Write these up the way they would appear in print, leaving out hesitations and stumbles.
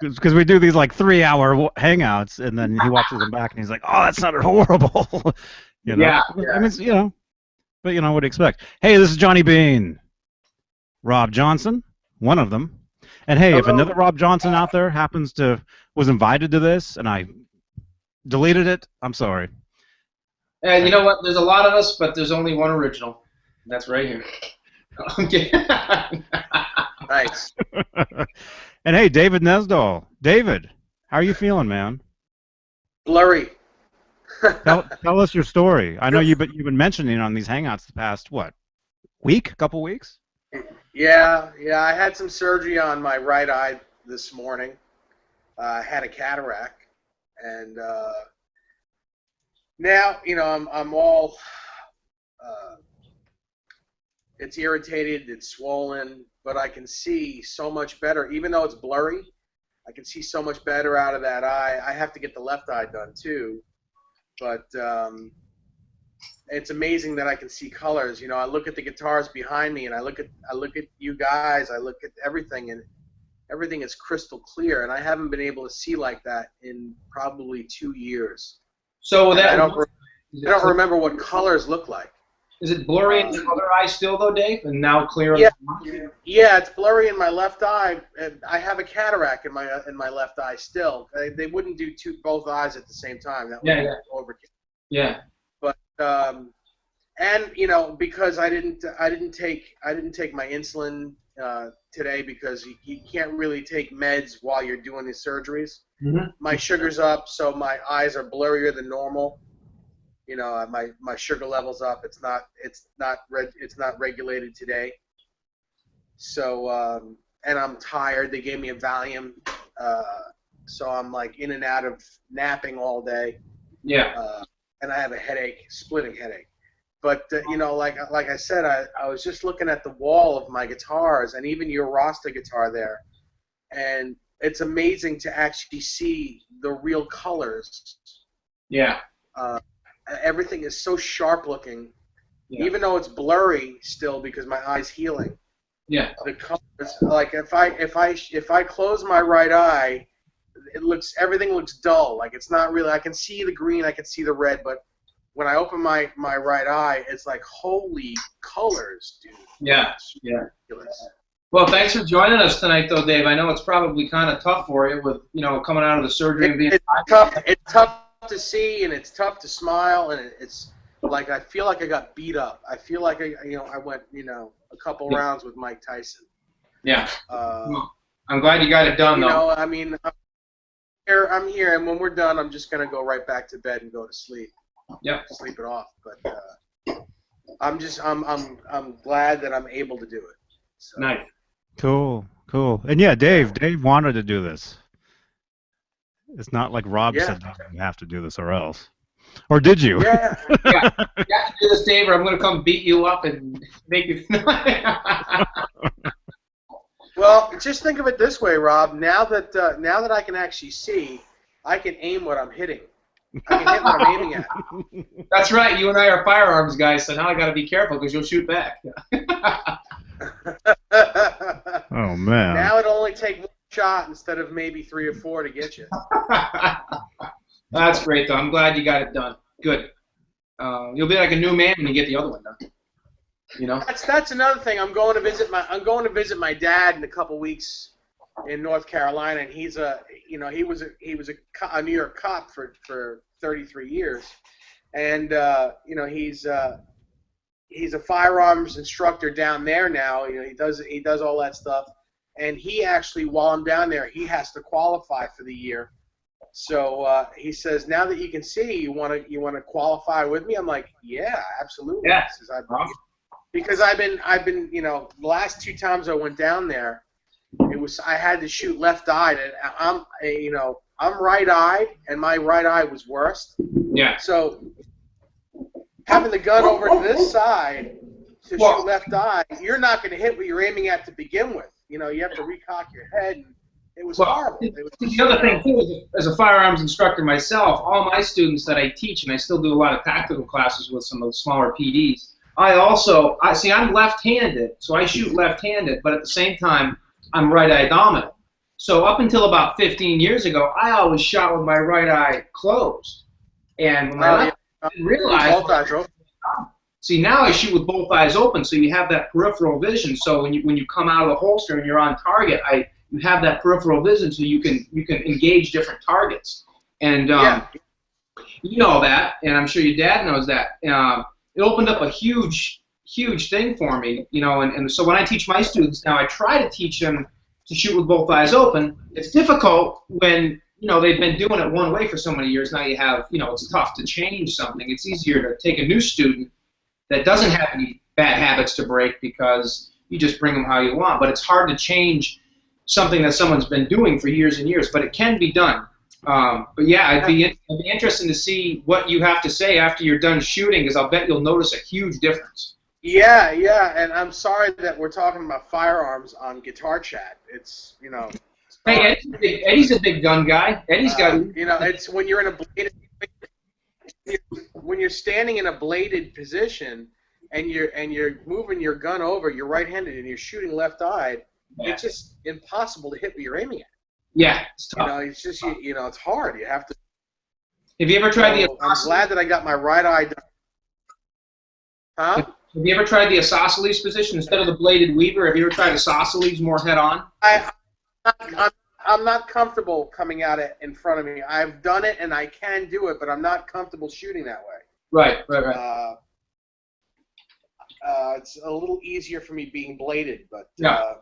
because we do these like 3-hour hangouts, and then he watches them back, and he's like, "Oh, that sounded horrible." You know. Yeah. I mean, but what do you expect? Hey, this is Johnny Bean, Rob Johnson, one of them. And hey, if Hello. another Rob Johnson out there was invited to this, and I deleted it, I'm sorry. And you know what? There's a lot of us, but there's only one original. That's right here. Okay. Nice. And hey, David Nesdall. David, how are you feeling, man? Blurry. Tell us your story. I know you've been mentioning on these hangouts the past, couple weeks? Yeah. I had some surgery on my right eye this morning. I had a cataract, and now I'm all. It's irritated. It's swollen, but I can see so much better, even though it's blurry. I can see so much better out of that eye. I have to get the left eye done too, but it's amazing that I can see colors. I look at the guitars behind me, and I look at you guys. I look at everything, and everything is crystal clear. And I haven't been able to see like that in probably 2 years. So I don't remember what colors look like. Is it blurry in the other eye still, though, Dave? And now clear? Yeah, it's blurry in my left eye, and I have a cataract in my left eye still. They wouldn't do both eyes at the same time. That would be overkill. Yeah. But and because I didn't take my insulin today, because you can't really take meds while you're doing these surgeries. Mm-hmm. My sugar's up, so my eyes are blurrier than normal. My sugar level's up. It's not regulated today. So and I'm tired. They gave me a Valium, so I'm like in and out of napping all day. Yeah. And I have a headache, splitting headache. But like I said, I was just looking at the wall of my guitars, and even your Rasta guitar there, and it's amazing to actually see the real colors. Yeah. Everything is so sharp looking, yeah. even though it's blurry still because my eye's healing. Yeah. The colors, like if I close my right eye, everything looks dull. Like it's not really. I can see the green, I can see the red, but when I open my right eye, it's like holy colors, dude. Yeah. Yeah. Well, thanks for joining us tonight, though, Dave. I know it's probably kind of tough for you with coming out of the surgery and being. It's tough. It's tough to see, and it's tough to smile, and it's like I feel like I got beat up. I feel like I went a couple rounds with Mike Tyson. Yeah. I'm glad you got it done, though. I mean, I'm here, and when we're done, I'm just gonna go right back to bed and go to sleep. Yep. Sleep it off. But I'm glad that I'm able to do it. So. Nice. Cool. And yeah, Dave wanted to do this. It's not like Rob said you have to do this or else. Or did you? Yeah. You have to do this, Dave, or I'm going to come beat you up and make you. Well, just think of it this way, Rob. Now that I can actually see, I can aim what I'm hitting. I can hit what I'm aiming at. That's right. You and I are firearms guys, so now I got to be careful because you'll shoot back. Oh man. Now it'll only take one shot instead of maybe 3 or 4 to get you. That's great, though. I'm glad you got it done. Good. You'll be like a new man when you get the other one done. That's another thing. I'm going to visit my dad in a couple weeks in North Carolina, and he was a New York cop for 33 years, and he's a firearms instructor down there now. He does all that stuff, and he actually, while I'm down there, he has to qualify for the year. So he says, now that you can see, you want to qualify with me? I'm like, yeah, absolutely. Yeah. Because I've been the last 2 times I went down there, I had to shoot left eye, and I'm right-eyed, and my right eye was worst. Yeah. So having the gun over to this side to shoot left eye, you're not going to hit what you're aiming at to begin with. You have to recock your head. And it was horrible. The other thing, too, is as a firearms instructor myself, all my students that I teach, and I still do a lot of tactical classes with some of the smaller PDs, I'm left-handed, so I shoot left-handed, but at the same time, I'm right-eye dominant. So up until about 15 years ago, I always shot with my right eye closed, and when my left eye, I didn't realize. See, now I shoot with both eyes open, so you have that peripheral vision. So when you come out of the holster and you're on target, you have that peripheral vision, so you can engage different targets. And you know that, and I'm sure your dad knows that. It opened up a huge thing for me, you know. And so when I teach my students now, I try to teach them to shoot with both eyes open. It's difficult when they've been doing it one way for so many years. Now you have, it's tough to change something. It's easier to take a new student that doesn't have any bad habits to break because you just bring them how you want. But it's hard to change something that someone's been doing for years and years. But it can be done. But yeah, it'd be interesting to see what you have to say after you're done shooting, because I'll bet you'll notice a huge difference. Yeah, and I'm sorry that we're talking about firearms on Guitar Chat. It's, Hey, Eddie's a big gun guy. Eddie's got. It's when you're in a bladed, when you're standing in a bladed position, and you're moving your gun over, you're right-handed, and you're shooting left-eyed. Yeah. It's just impossible to hit what you're aiming at. Yeah, it's tough. It's just it's hard. You have to. Have you ever tried the? I'm glad that I got my right eye done. Huh? Have you ever tried the isosceles position instead of the bladed weaver? Have you ever tried isosceles more head-on? I'm not comfortable coming at it in front of me. I've done it and I can do it, but I'm not comfortable shooting that way. Right. It's a little easier for me being bladed, but. Yeah.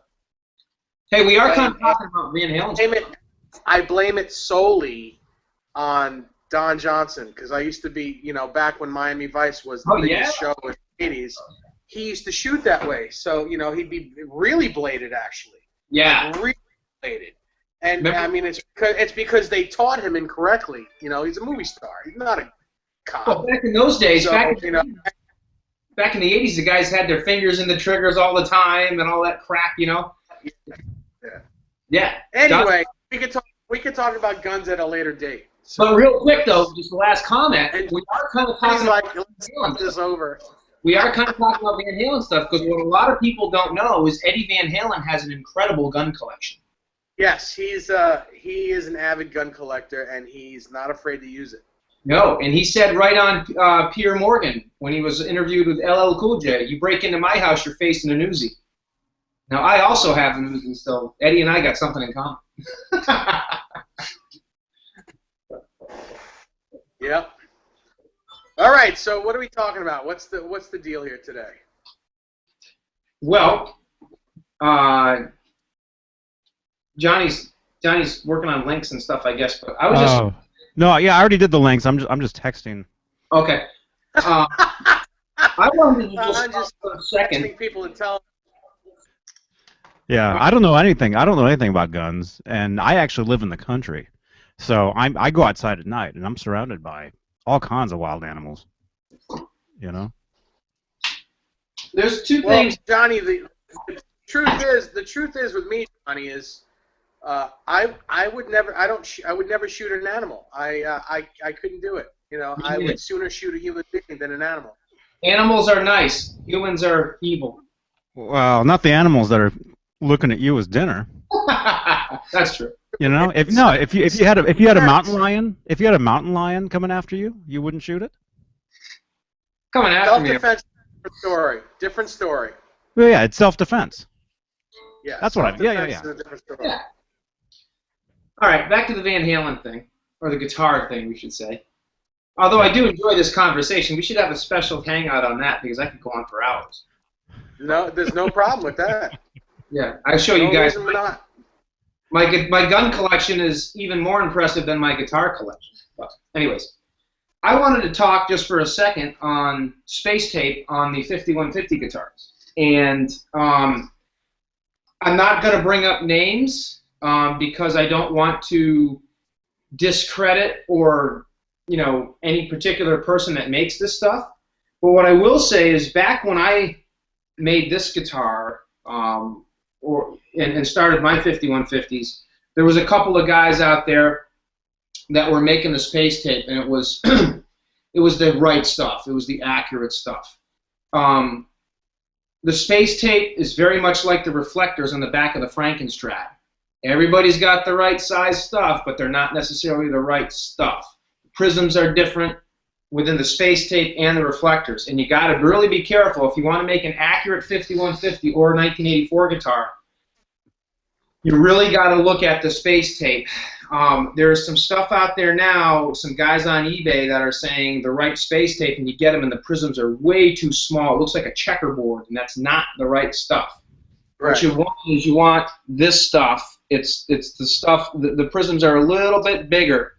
Hey, we are kind of talking about Van Halen. I blame it solely on Don Johnson, because I used to be, back when Miami Vice was the biggest show in the 80s, he used to shoot that way. So, he'd be really bladed, actually. Yeah. Really bladed. And, I mean, it's because they taught him incorrectly. He's a movie star. He's not a cop. Well, back in those days, back in the 80s, the guys had their fingers in the triggers all the time and all that crap, Yeah. Anyway, we could talk about guns at a later date. So, but real quick though, just the last comment. We are kind of talking about this over. We are kind of talking about Van Halen stuff, because what a lot of people don't know is Eddie Van Halen has an incredible gun collection. Yes, he is an avid gun collector, and he's not afraid to use it. No, and he said right on Pierre Morgan when he was interviewed with LL Cool J, "You break into my house, you're facing an Uzi." Now, I also have an Uzi, so Eddie and I got something in common. Yep. All right, so what are we talking about? What's the deal here today? Well, Johnny's working on links and stuff, I guess, but I was just... No, yeah, I already did the links. I'm just texting. Okay. I wanted to just for a second. People to tell. Yeah, I don't know anything. I don't know anything about guns, and I actually live in the country, so I go outside at night, and I'm surrounded by all kinds of wild animals. There's two things, Johnny. The truth is with me, Johnny, is I would never shoot an animal. I couldn't do it. I would sooner shoot a human being than an animal. Animals are nice. Humans are evil. Well, not the animals that are looking at you as dinner. That's true. If you had a mountain lion coming after you, you wouldn't shoot it. Coming after me. Self-defense, different story. Well, yeah, it's self-defense. Yeah, that's what I. Yeah. Yeah. All right, back to the Van Halen thing, or the guitar thing, we should say. Although I do enjoy this conversation, we should have a special hangout on that, because I could go on for hours. No, there's no problem with that. Yeah, I show you guys. My gun collection is even more impressive than my guitar collection. But anyways, I wanted to talk just for a second on space tape on the 5150 guitars, and I'm not going to bring up names because I don't want to discredit or any particular person that makes this stuff. But what I will say is, back when I made this guitar and started my 5150s, there was a couple of guys out there that were making the space tape, and it was it was the right stuff. It was the accurate stuff. The space tape is very much like the reflectors on the back of the Frankenstrat. Everybody's got the right size stuff, but they're not necessarily the right stuff. Prisms are different within the space tape and the reflectors, and you got to really be careful if you want to make an accurate 5150 or 1984 guitar. You really got to look at the space tape. There's some stuff out there now, some guys on eBay that are saying the right space tape, and you get them and the prisms are way too small. It looks like a checkerboard, and that's not the right stuff. Right. What you want is you want this stuff. It's the stuff, the prisms are a little bit bigger.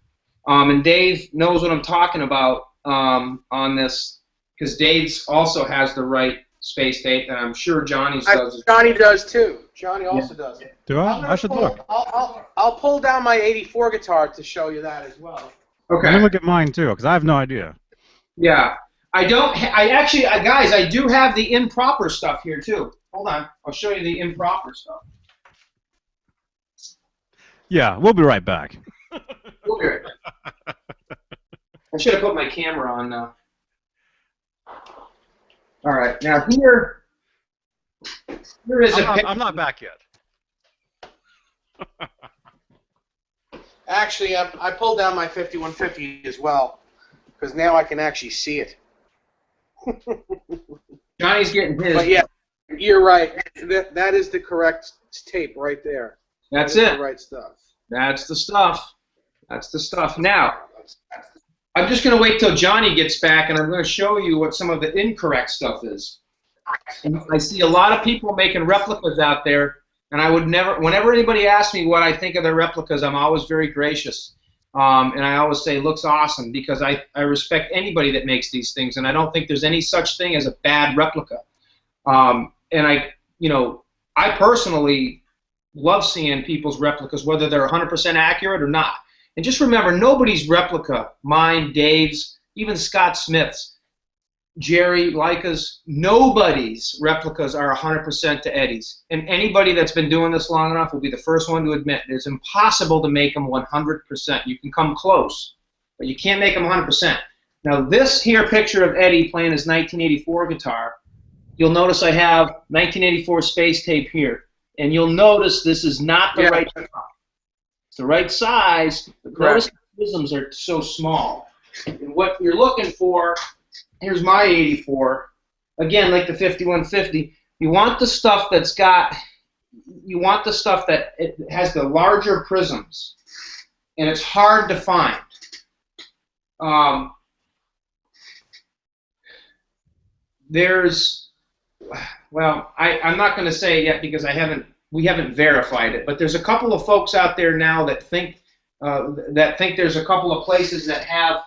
And Dave knows what I'm talking about on this, because Dave's also has the right space tape, and I'm sure Johnny's does. Johnny does too. Johnny also does it. Do I? I should look. I'll pull down my '84 guitar to show you that as well. Okay. Let me look at mine too, because I have no idea. Yeah, I don't. I actually, guys, I do have the improper stuff here too. Hold on, I'll show you the improper stuff. Yeah, we'll be right back. We'll be right back. I should have put my camera on now. All right, now here is I'm not back yet. Actually, I pulled down my 5150 as well, because now I can actually see it. Johnny's getting his. But yeah, you're right. That is the correct tape right there. That's it. The right stuff. That's the stuff. That's the stuff. Now, I'm just going to wait till Johnny gets back, and I'm going to show you what some of the incorrect stuff is. And I see a lot of people making replicas out there, and I would never, whenever anybody asks me what I think of their replicas, I'm always very gracious. And I always say, looks awesome, because I respect anybody that makes these things, and I don't think there's any such thing as a bad replica. And I personally love seeing people's replicas, whether they're 100% accurate or not. And just remember, nobody's replica, mine, Dave's, even Scott Smith's, Jerry, Leica's, nobody's replicas are 100% to Eddie's. And anybody that's been doing this long enough will be the first one to admit it's impossible to make them 100%. You can come close, but you can't make them 100%. Now this here picture of Eddie playing his 1984 guitar, you'll notice I have 1984 space tape here. And you'll notice this is not the right size. It's the right size, but notice the prisms are so small. And what you're looking for, here's my 84. Again, like the 5150, you want the stuff that's got, you want the stuff that it has the larger prisms. And it's hard to find. Well, I'm not going to say it yet because we haven't verified it, but there's a couple of folks out there now that think there's a couple of places that have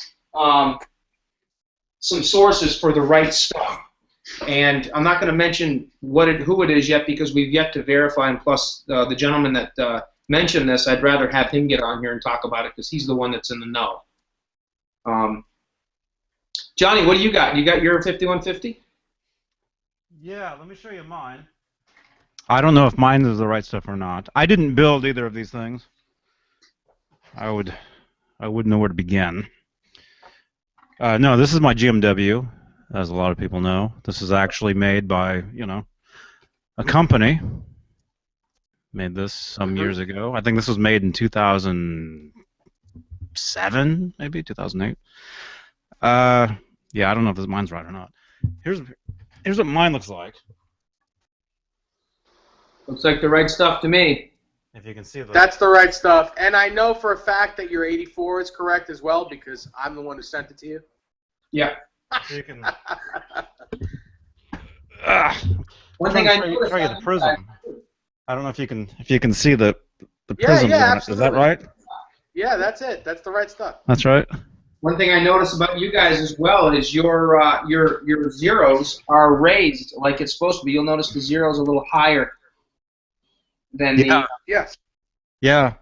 some sources for the right stuff. And I'm not going to mention who it is yet because we've yet to verify, and plus the gentleman that mentioned this, I'd rather have him get on here and talk about it because he's the one that's in the know. Johnny, what do you got? You got your 5150? Yeah, let me show you mine. I don't know if mine is the right stuff or not. I didn't build either of these things. I wouldn't know where to begin. No, this is my GMW, as a lot of people know. This is actually made by, a company. Made this some years ago. I think this was made in 2007, maybe 2008. Yeah, I don't know if mine's right or not. Here's what mine looks like. Looks like the right stuff to me. If you can see that. That's the right stuff. And I know for a fact that your 84 is correct as well because I'm the one who sent it to you. Yeah. You can. One thing I noticed show you the prism. I don't know if you can see the prism. Yeah, absolutely. Is that right? Yeah, that's it. That's the right stuff. That's right. One thing I noticed about you guys as well is your zeros are raised like it's supposed to be. You'll notice the zeros a little higher than the. Yes. Yeah.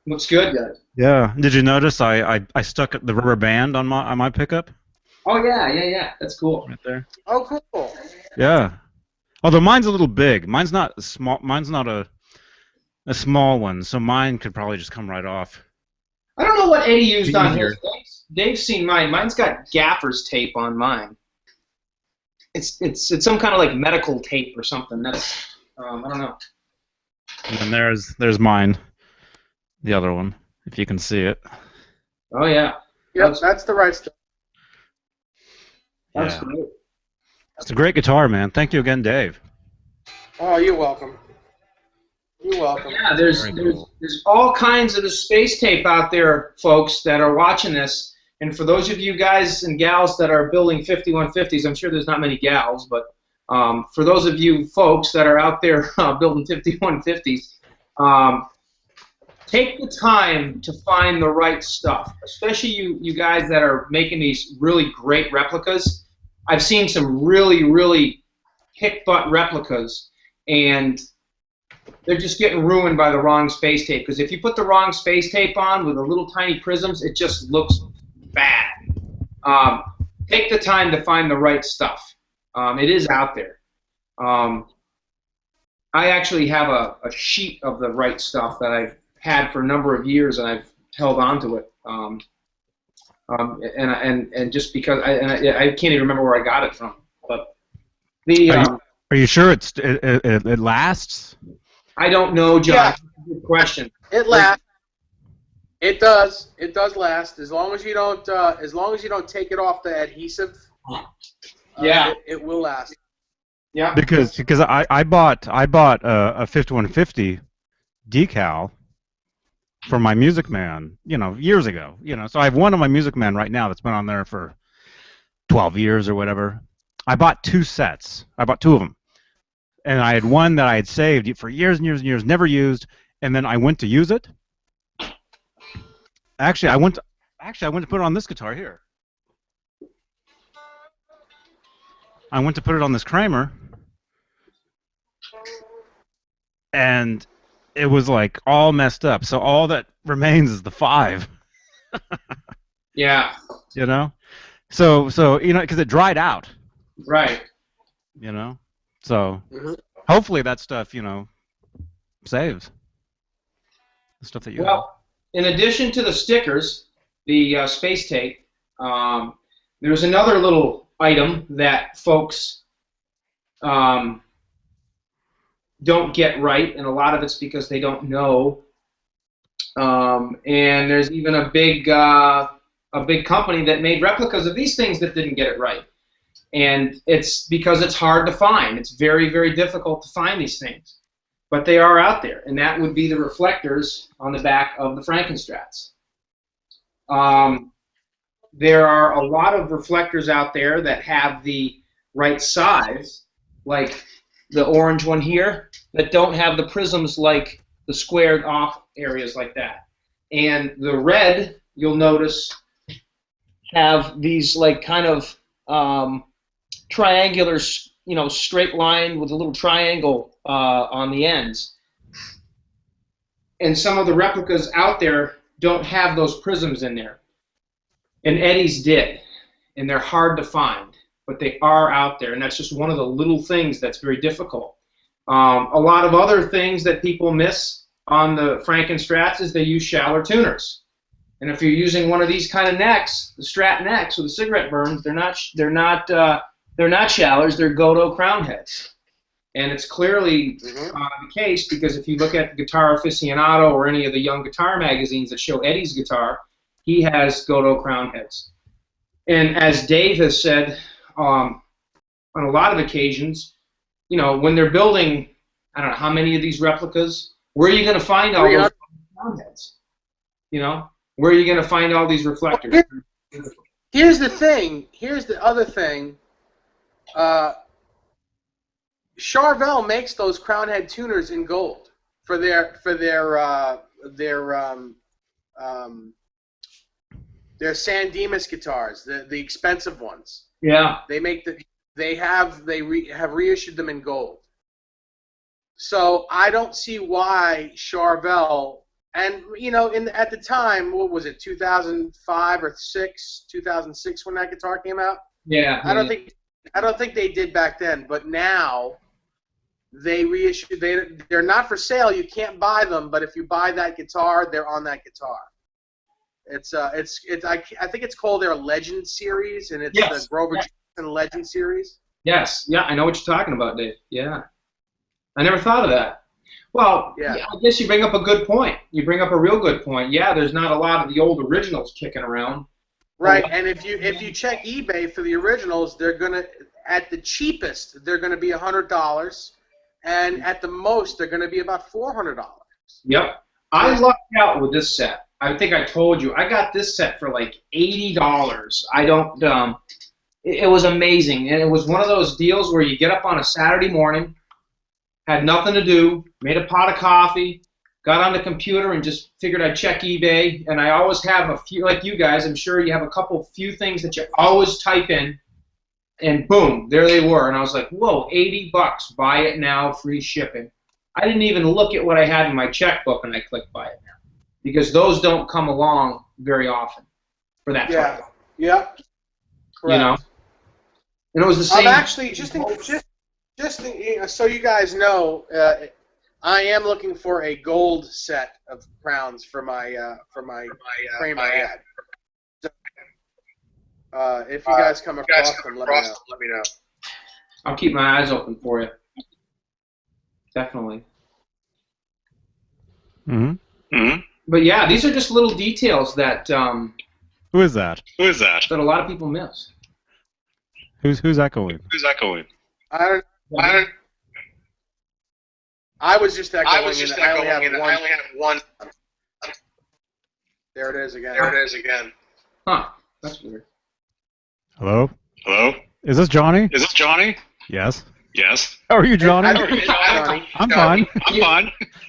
Looks good, guys. Yeah. Did you notice I stuck the rubber band on my pickup? Oh yeah. That's cool. Right there. Oh, cool. Yeah. Although mine's a little big. Mine's not small. Mine's not a small one, so mine could probably just come right off. I don't know what Eddie used on his. Dave's seen mine. Mine's got gaffer's tape on mine. It's some kind of like medical tape or something. That's I don't know. And then there's mine, the other one, if you can see it. Oh yeah. Yep, that's the right stuff. That's Yeah. great. It's a great guitar, man. Thank you again, Dave. Oh, you're welcome. You're welcome. Yeah, there's Cool. all kinds of the space tape out there, folks, that are watching this. And for those of you guys and gals that are building 5150s, I'm sure there's not many gals, but for those of you folks that are out there building 5150s, take the time to find the right stuff, especially you guys that are making these really great replicas. I've seen some really, really kick-butt replicas, and they're just getting ruined by the wrong space tape. Because if you put the wrong space tape on with the little tiny prisms, it just looks bad. Take the time to find the right stuff. It is out there. I actually have a sheet of the right stuff that I've had for a number of years, and I've held on to it. And just because I can't even remember where I got it from. But the Are you sure it lasts? I don't know, John. Yeah. Good question. It lasts. It does. It does last as long as you don't take it off the adhesive. Yeah. It will last. Yeah. Because I bought a 5150 decal for my Music Man, years ago. So I have one on my Music Man right now that's been on there for 12 years or whatever. I bought two sets. I bought two of them. And I had one that I had saved for years and years and years, never used, and then I went to use it. Actually, I went to put it on this guitar here. I went to put it on this Kramer, and it was like all messed up. So all that remains is the 5. Yeah. So because it dried out. Right. So hopefully that stuff saves the stuff that you have. Well, in addition to the stickers, the space tape, there's another little item that folks don't get right, and a lot of it's because they don't know. And there's even a big company that made replicas of these things that didn't get it right. And it's because it's hard to find. It's very, very difficult to find these things. But they are out there, and that would be the reflectors on the back of the Frankenstrats. There are a lot of reflectors out there that have the right size, like the orange one here, that don't have the prisms like the squared off areas like that. And the red, you'll notice, have these like kind of triangular, straight line with a little triangle on the ends. And some of the replicas out there don't have those prisms in there. And Eddie's did. And they're hard to find. But they are out there. And that's just one of the little things that's very difficult. A lot of other things that people miss on the Frankenstrats is they use shallow tuners. And if you're using one of these kind of necks, the Strat necks with the cigarette burns, they're not shallers, they're Godot crown heads. And it's clearly the case because if you look at the Guitar Aficionado or any of the young guitar magazines that show Eddie's guitar, he has Godot crown heads. And as Dave has said on a lot of occasions, when they're building, I don't know how many of these replicas, where are you going to find all those crown heads? Where are you going to find all these reflectors? Here's the thing. Here's the other thing. Charvel makes those crown head tuners in gold for their San Dimas guitars, the expensive ones. Yeah. They have reissued them in gold. So I don't see why Charvel, and at the time, what was it, 2005 or 2006 when that guitar came out? Yeah. I don't think they did back then, but now they reissue. They're not for sale. You can't buy them, but if you buy that guitar, they're on that guitar. I think it's called their Legend series, and it's the Grover Johnson Legend series. Yes. Yeah, I know what you're talking about, Dave. Yeah. I never thought of that. Well, yeah. I guess you bring up a good point. You bring up a real good point. Yeah, there's not a lot of the old originals kicking around. Right, and if you check eBay for the originals, they're gonna at the cheapest they're gonna be $100, and at the most they're gonna be about $400. Yep, I lucked out with this set. I think I told you I got this set for like $80. I don't. It was amazing, and it was one of those deals where you get up on a Saturday morning, had nothing to do, made a pot of coffee, got on the computer and just figured I'd check eBay, and I always have a few, like you guys, I'm sure you have a few things that you always type in, and boom, there they were, and I was like, whoa, $80, buy it now, free shipping. I didn't even look at what I had in my checkbook, and I clicked buy it now, because those don't come along very often for that price. Yeah, correct. You know? And it was the same. I'm actually, just so you guys know, I am looking for a gold set of crowns for my Kramer ad. If you guys come across them, let me know. I'll keep my eyes open for you. Definitely. But yeah, these are just little details that. Who is that? That a lot of people miss. Who's echoing? I was just echoing, and I only have one. There it is again. Huh. That's weird. Hello? Is this Johnny? Yes. How are you, Johnny? I'm fine.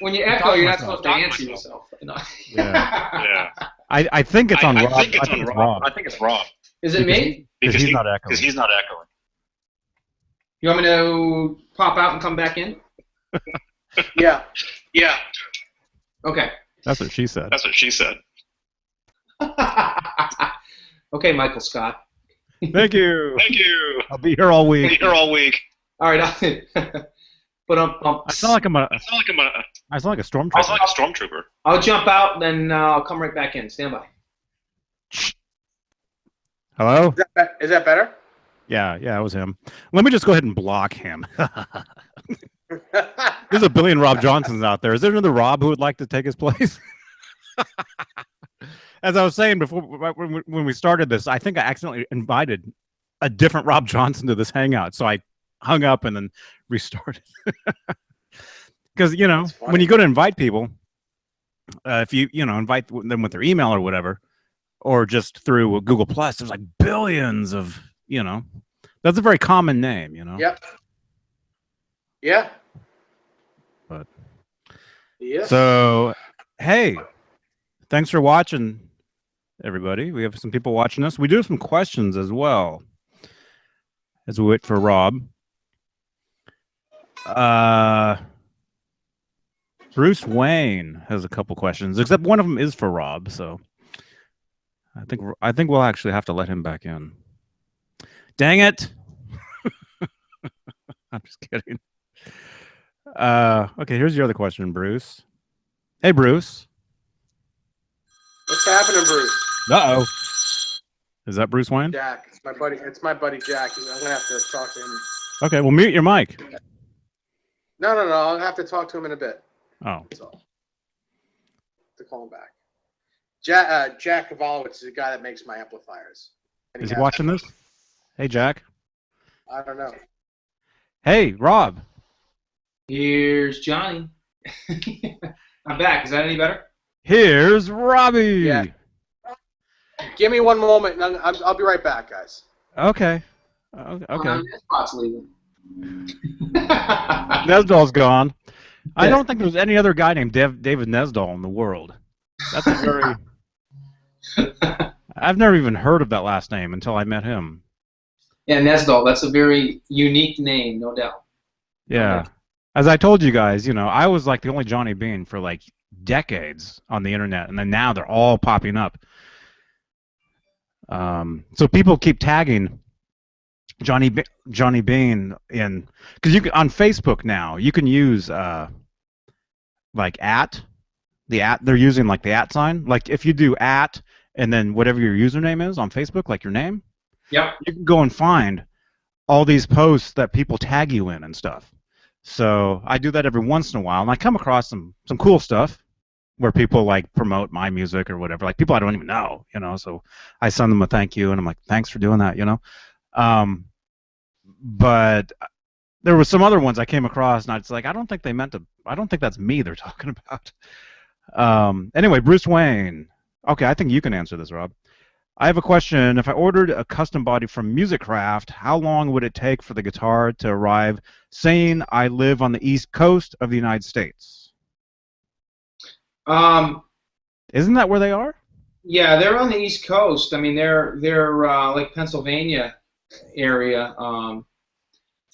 When you echo, you're not supposed to answer yourself. No. Yeah. I think it's on Rob. I think it's Rob. Is it me? Because he's not echoing. You want me to pop out and come back in? Yeah. Okay. That's what she said. Okay, Michael Scott. Thank you. I'll be here all week. All right. But I sound like I sound like a stormtrooper. I'll jump out, then I'll come right back in. Stand by. Hello? Is that better? Yeah, it was him. Let me just go ahead and block him. There's a billion Rob Johnsons out there. Is there another Rob who would like to take his place? As I was saying before, when we started this, I think I accidentally invited a different Rob Johnson to this hangout, so I hung up and then restarted. Because when you go to invite people, if you invite them with their email or whatever, or just through Google Plus, there's like billions of That's a very common name, Yep. Yeah. But. Yeah. So, hey, thanks for watching, everybody. We have some people watching us. We do have some questions as well, as we wait for Rob. Bruce Wayne has a couple questions, except one of them is for Rob. So, I think we'll actually have to let him back in. Dang it! I'm just kidding. Okay, here's your other question, Bruce. Hey, Bruce. What's happening, Bruce? Uh-oh. Is that Bruce Wayne? Jack. It's my buddy Jack. I'm gonna have to talk to him. Okay, well, mute your mic. No. I'll have to talk to him in a bit. Oh. That's all. To call him back. Jack Kavalowitz is the guy that makes my amplifiers. Is he watching this? Hey, Jack. I don't know. Hey, Rob. Here's Johnny. I'm back. Is that any better? Here's Robbie. Yeah. Give me one moment, and I'll be right back, guys. Okay. Okay. Spot's leaving. Nesdall's gone. I don't think there's any other guy named David Nesdall in the world. That's a very... I've never even heard of that last name until I met him. Yeah, Nesdall. That's a very unique name, no doubt. Yeah. As I told you guys, I was like the only Johnny Bean for like decades on the internet, and then now they're all popping up. So people keep tagging Johnny Bean in, because you can, on Facebook now you can use like they're using like the @ sign. Like if you do @ and then whatever your username is on Facebook, like your name. Yep. You can go and find all these posts that people tag you in and stuff. So I do that every once in a while, and I come across some cool stuff where people like promote my music or whatever, like people I don't even know, you know. So I send them a thank you, and I'm like, thanks for doing that, you know. Um, but there were some other ones I came across, and I was like, I don't think they meant to. I don't think that's me they're talking about. Anyway, Bruce Wayne. Okay, I think you can answer this, Rob. I have a question. If I ordered a custom body from Musicraft, how long would it take for the guitar to arrive, saying I live on the East Coast of the United States? Isn't that where they are? Yeah, they're on the East Coast. I mean, they're like Pennsylvania area,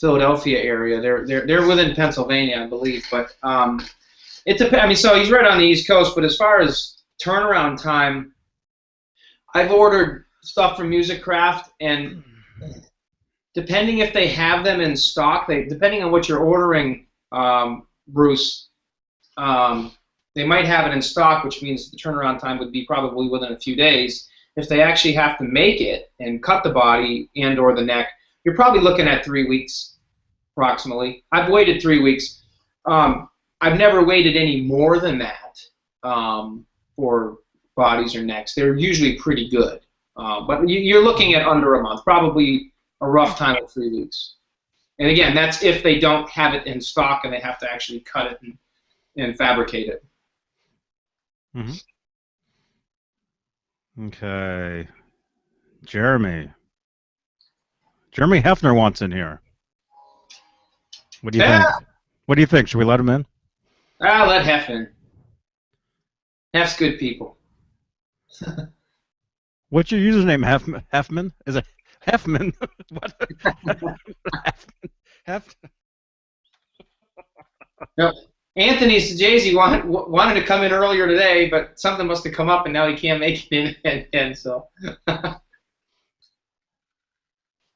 Philadelphia area. They're within Pennsylvania, I believe. But it depends. I mean, so he's right on the East Coast. But as far as turnaround time, I've ordered stuff from Musicraft, and depending if they have them in stock, depending on what you're ordering, Bruce, they might have it in stock, which means the turnaround time would be probably within a few days. If they actually have to make it and cut the body and or the neck, you're probably looking at 3 weeks, approximately. I've waited 3 weeks. I've never waited any more than that for bodies or necks. They're usually pretty good. But you're looking at under a month, probably a rough time of 3 weeks. And again, that's if they don't have it in stock and they have to actually cut it and fabricate it. Okay. Jeremy Hefner wants in here. What do you think? What do you think? Should we let him in? Let Hef in. Hef's good people. What's your username, Hefman? Is it Hefman? What? Hef? No. Anthony Sajazi wanted to come in earlier today, but something must have come up, and now he can't make it in. So.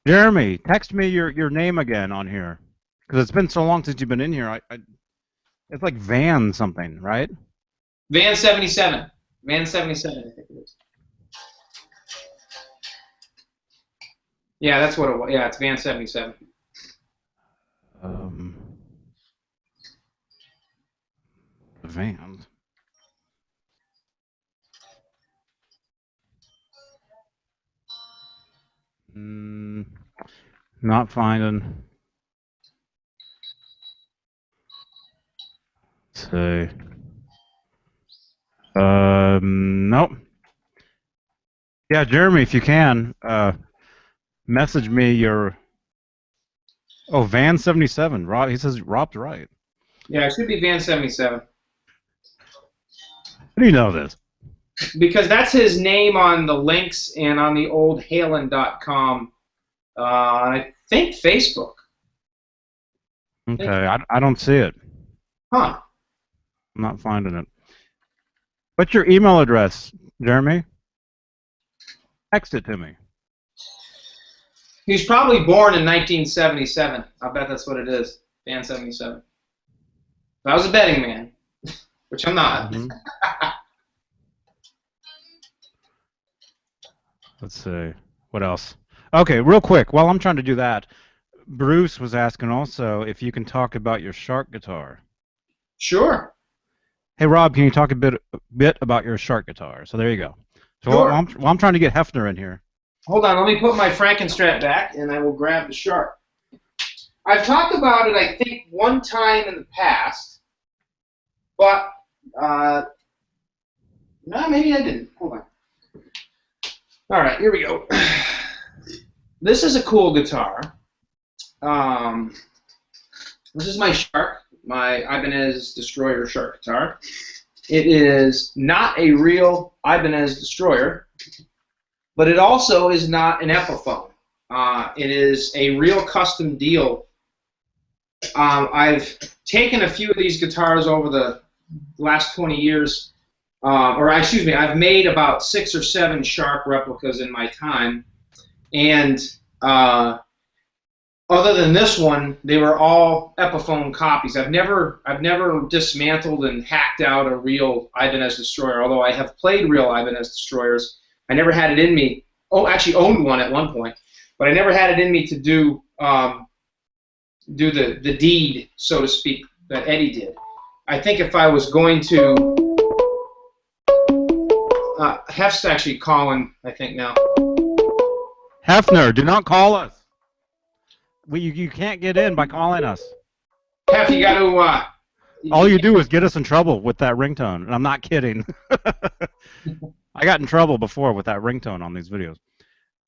Jeremy, text me your name again on here, because it's been so long since you've been in here. It's like Van something, right? Van 77. Van 77, I think it is. Yeah, that's what it was. Yeah, it's Van 77. Van. Not finding. Let's see. Nope. Yeah, Jeremy, if you can, message me your. Oh, Van 77. Rob, he says Rob's right. Yeah, it should be Van 77. How do you know this? Because that's his name on the links and on the old Halen.com. I think Facebook. Okay, I don't see it. Huh. I'm not finding it. What's your email address, Jeremy? Text it to me. He was probably born in 1977. I bet that's what it is. Fan 77. If I was a betting man, which I'm not. Let's see. What else? Okay, real quick, while I'm trying to do that, Bruce was asking also if you can talk about your Shark guitar. Sure. Hey, Rob, can you talk a bit about your Shark guitar? So there you go. So sure. while I'm trying to get Hefner in here. Hold on, let me put my Frankenstrat back, and I will grab the Shark. I've talked about it, I think, one time in the past, but no, maybe I didn't. Hold on. All right, here we go. This is a cool guitar. This is my Shark, my Ibanez Destroyer Shark guitar. It is not a real Ibanez Destroyer, but it also is not an Epiphone. It is a real custom deal. I've taken a few of these guitars over the last 20 years, I've made about 6 or 7 Shark replicas in my time, and other than this one, they were all Epiphone copies. I've never dismantled and hacked out a real Ibanez Destroyer, although I have played real Ibanez Destroyers. I never had it in me. Oh, actually owned one at one point, but I never had it in me to do do the deed, so to speak, that Eddie did. I think if I was going to, Hef's actually calling, I think now. Hefner, do not call us. You can't get in by calling us. Hef, you got to. All you do is get us in trouble with that ringtone, and I'm not kidding. I got in trouble before with that ringtone on these videos.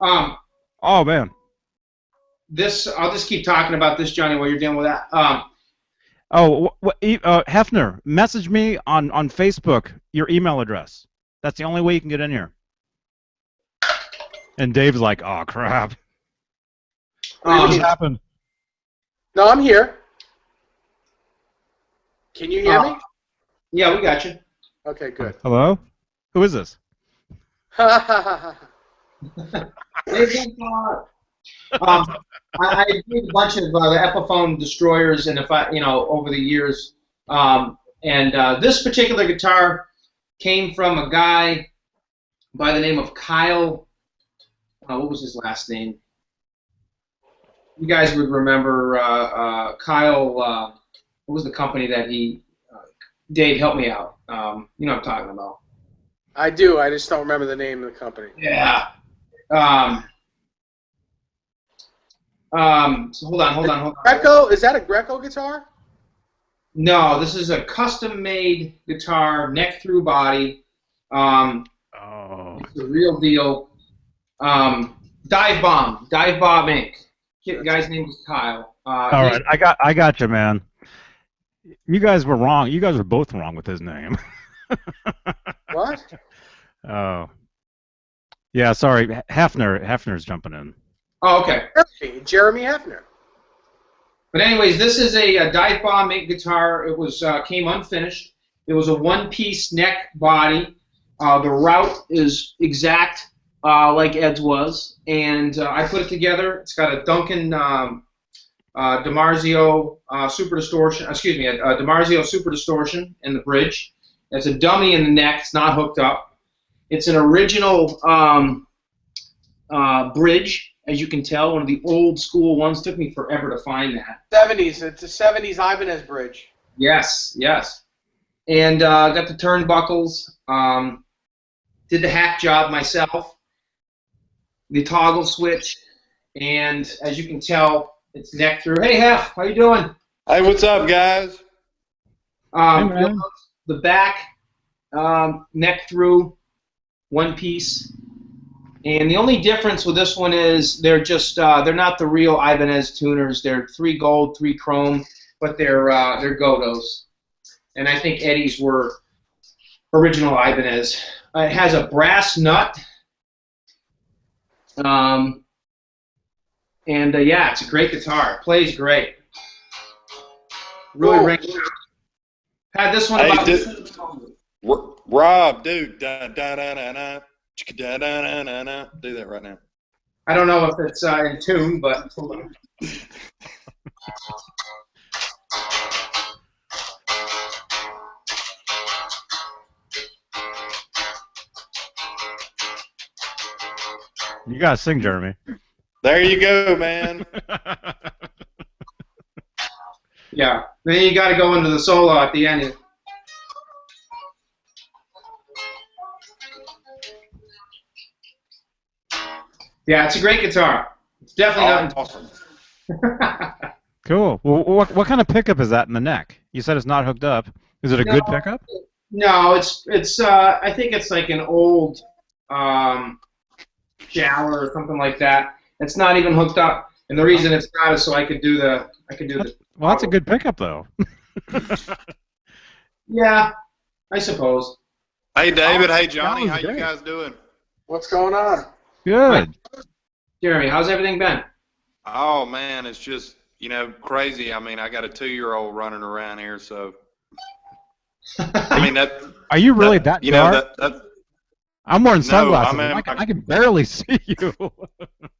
Oh man. I'll just keep talking about this, Johnny, while you're dealing with that. Hefner, message me on Facebook your email address. That's the only way you can get in here. And Dave's like, oh crap. What happened? No, I'm here. Can you hear me? Yeah, we got you. Okay, good. Hello? Who is this? I did a bunch of the Epiphone destroyers, and over the years, this particular guitar came from a guy by the name of Kyle. What was his last name? You guys would remember Kyle. What was the company that he? Dave, help me out. You know what I'm talking about. I do. I just don't remember the name of the company. Yeah. So hold on. Greco? Is that a Greco guitar? No, this is a custom-made guitar, neck-through body. It's the real deal. Dive Bomb Inc. The guy's name is Kyle. All right, I got you, man. You guys were wrong. You guys were both wrong with his name. What? Oh. Yeah, sorry. Hefner's jumping in. Oh, okay. Jeremy Hefner. But anyways, this is a Dive Bomb Inc. guitar. It was came unfinished. It was a one-piece neck body. The route is exact like Ed's was, and I put it together. It's got a Duncan DiMarzio Super Distortion. Excuse me, a DiMarzio Super Distortion in the bridge. It's a dummy in the neck. It's not hooked up. It's an original bridge. As you can tell, one of the old school ones. Took me forever to find that. 70s. It's a 70s Ibanez bridge. Yes. And got the turnbuckles. Did the hack job myself. The toggle switch. And as you can tell, it's neck through. Hey, Hef, how you doing? Hey, what's up, guys? Hey, the back, neck through, one piece. And the only difference with this one is they're just they're not the real Ibanez tuners. They're 3 gold, 3 chrome, but they're Godos. And I think Eddie's were original Ibanez. It has a brass nut. Yeah, it's a great guitar. It plays great. Really rings out. Had this one about. Rob, dude, da-da-da-da-da. Do that right now. I don't know if it's in tune, but hold on. You gotta sing, Jeremy. There you go, man. Yeah. Then you got to go into the solo at the end. Yeah, it's a great guitar. It's definitely not awesome. Cool. Well, what kind of pickup is that in the neck? You said it's not hooked up. Is it a good pickup? No, it's I think it's like an old shower or something like that. It's not even hooked up, and the reason it's not is so I could do the Well, that's a good pickup though. Yeah, I suppose. Hey, David. Hey, Johnny. How you guys doing? What's going on? Good. Jeremy, how's everything been? Oh man, it's just crazy. I mean, I got a 2-year-old running around here, so. I mean that. Are you really that dark? That I'm wearing sunglasses. No, I can barely see you.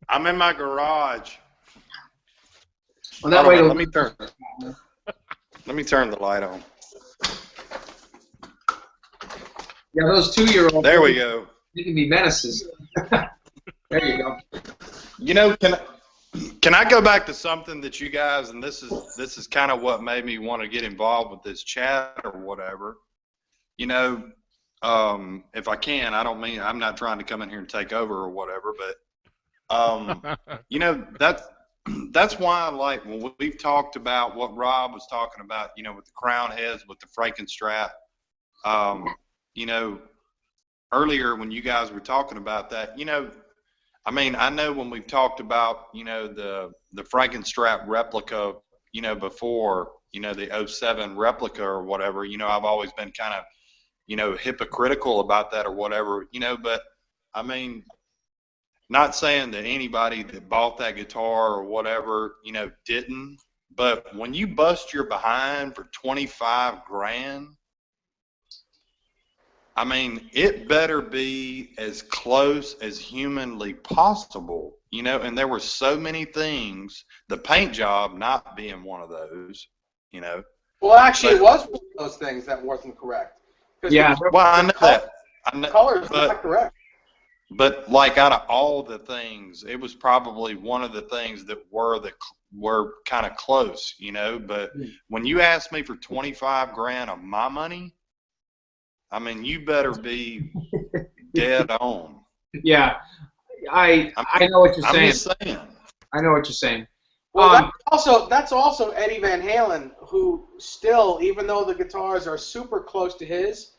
I'm in my garage. Well, that way let me turn the light on. Yeah, those 2-year-olds. There we go. They can be menaces. There you go. Can I go back to something that you guys, and this is kind of what made me want to get involved with this chat or whatever. You know, if I can, I don't mean, I'm not trying to come in here and take over or whatever, but you know, that's why, like, when we've talked about what Rob was talking about, you know, with the crown heads, with the Frankenstrap, you know, earlier when you guys were talking about that, you know, I mean, I know when we've talked about, you know, the Frankenstrap replica, you know, before, you know, the '07 replica or whatever, you know, I've always been kind of, you know, hypocritical about that or whatever, you know, but I mean, not saying that anybody that bought that guitar or whatever, you know, didn't, but when you bust your behind for 25 grand, I mean, it better be as close as humanly possible, you know, and there were so many things, the paint job not being one of those, you know. Well, actually, it was one of those things that wasn't correct. Yeah. Well, I know that. The color is not correct. But like out of all the things, it was probably one of the things that were kind of close, you know. But when you asked me for 25 grand of my money, I mean, you better be dead on. Yeah, I know what you're saying. I'm just saying. I know what you're saying. Well, that's also Eddie Van Halen, who still, even though the guitars are super close to his,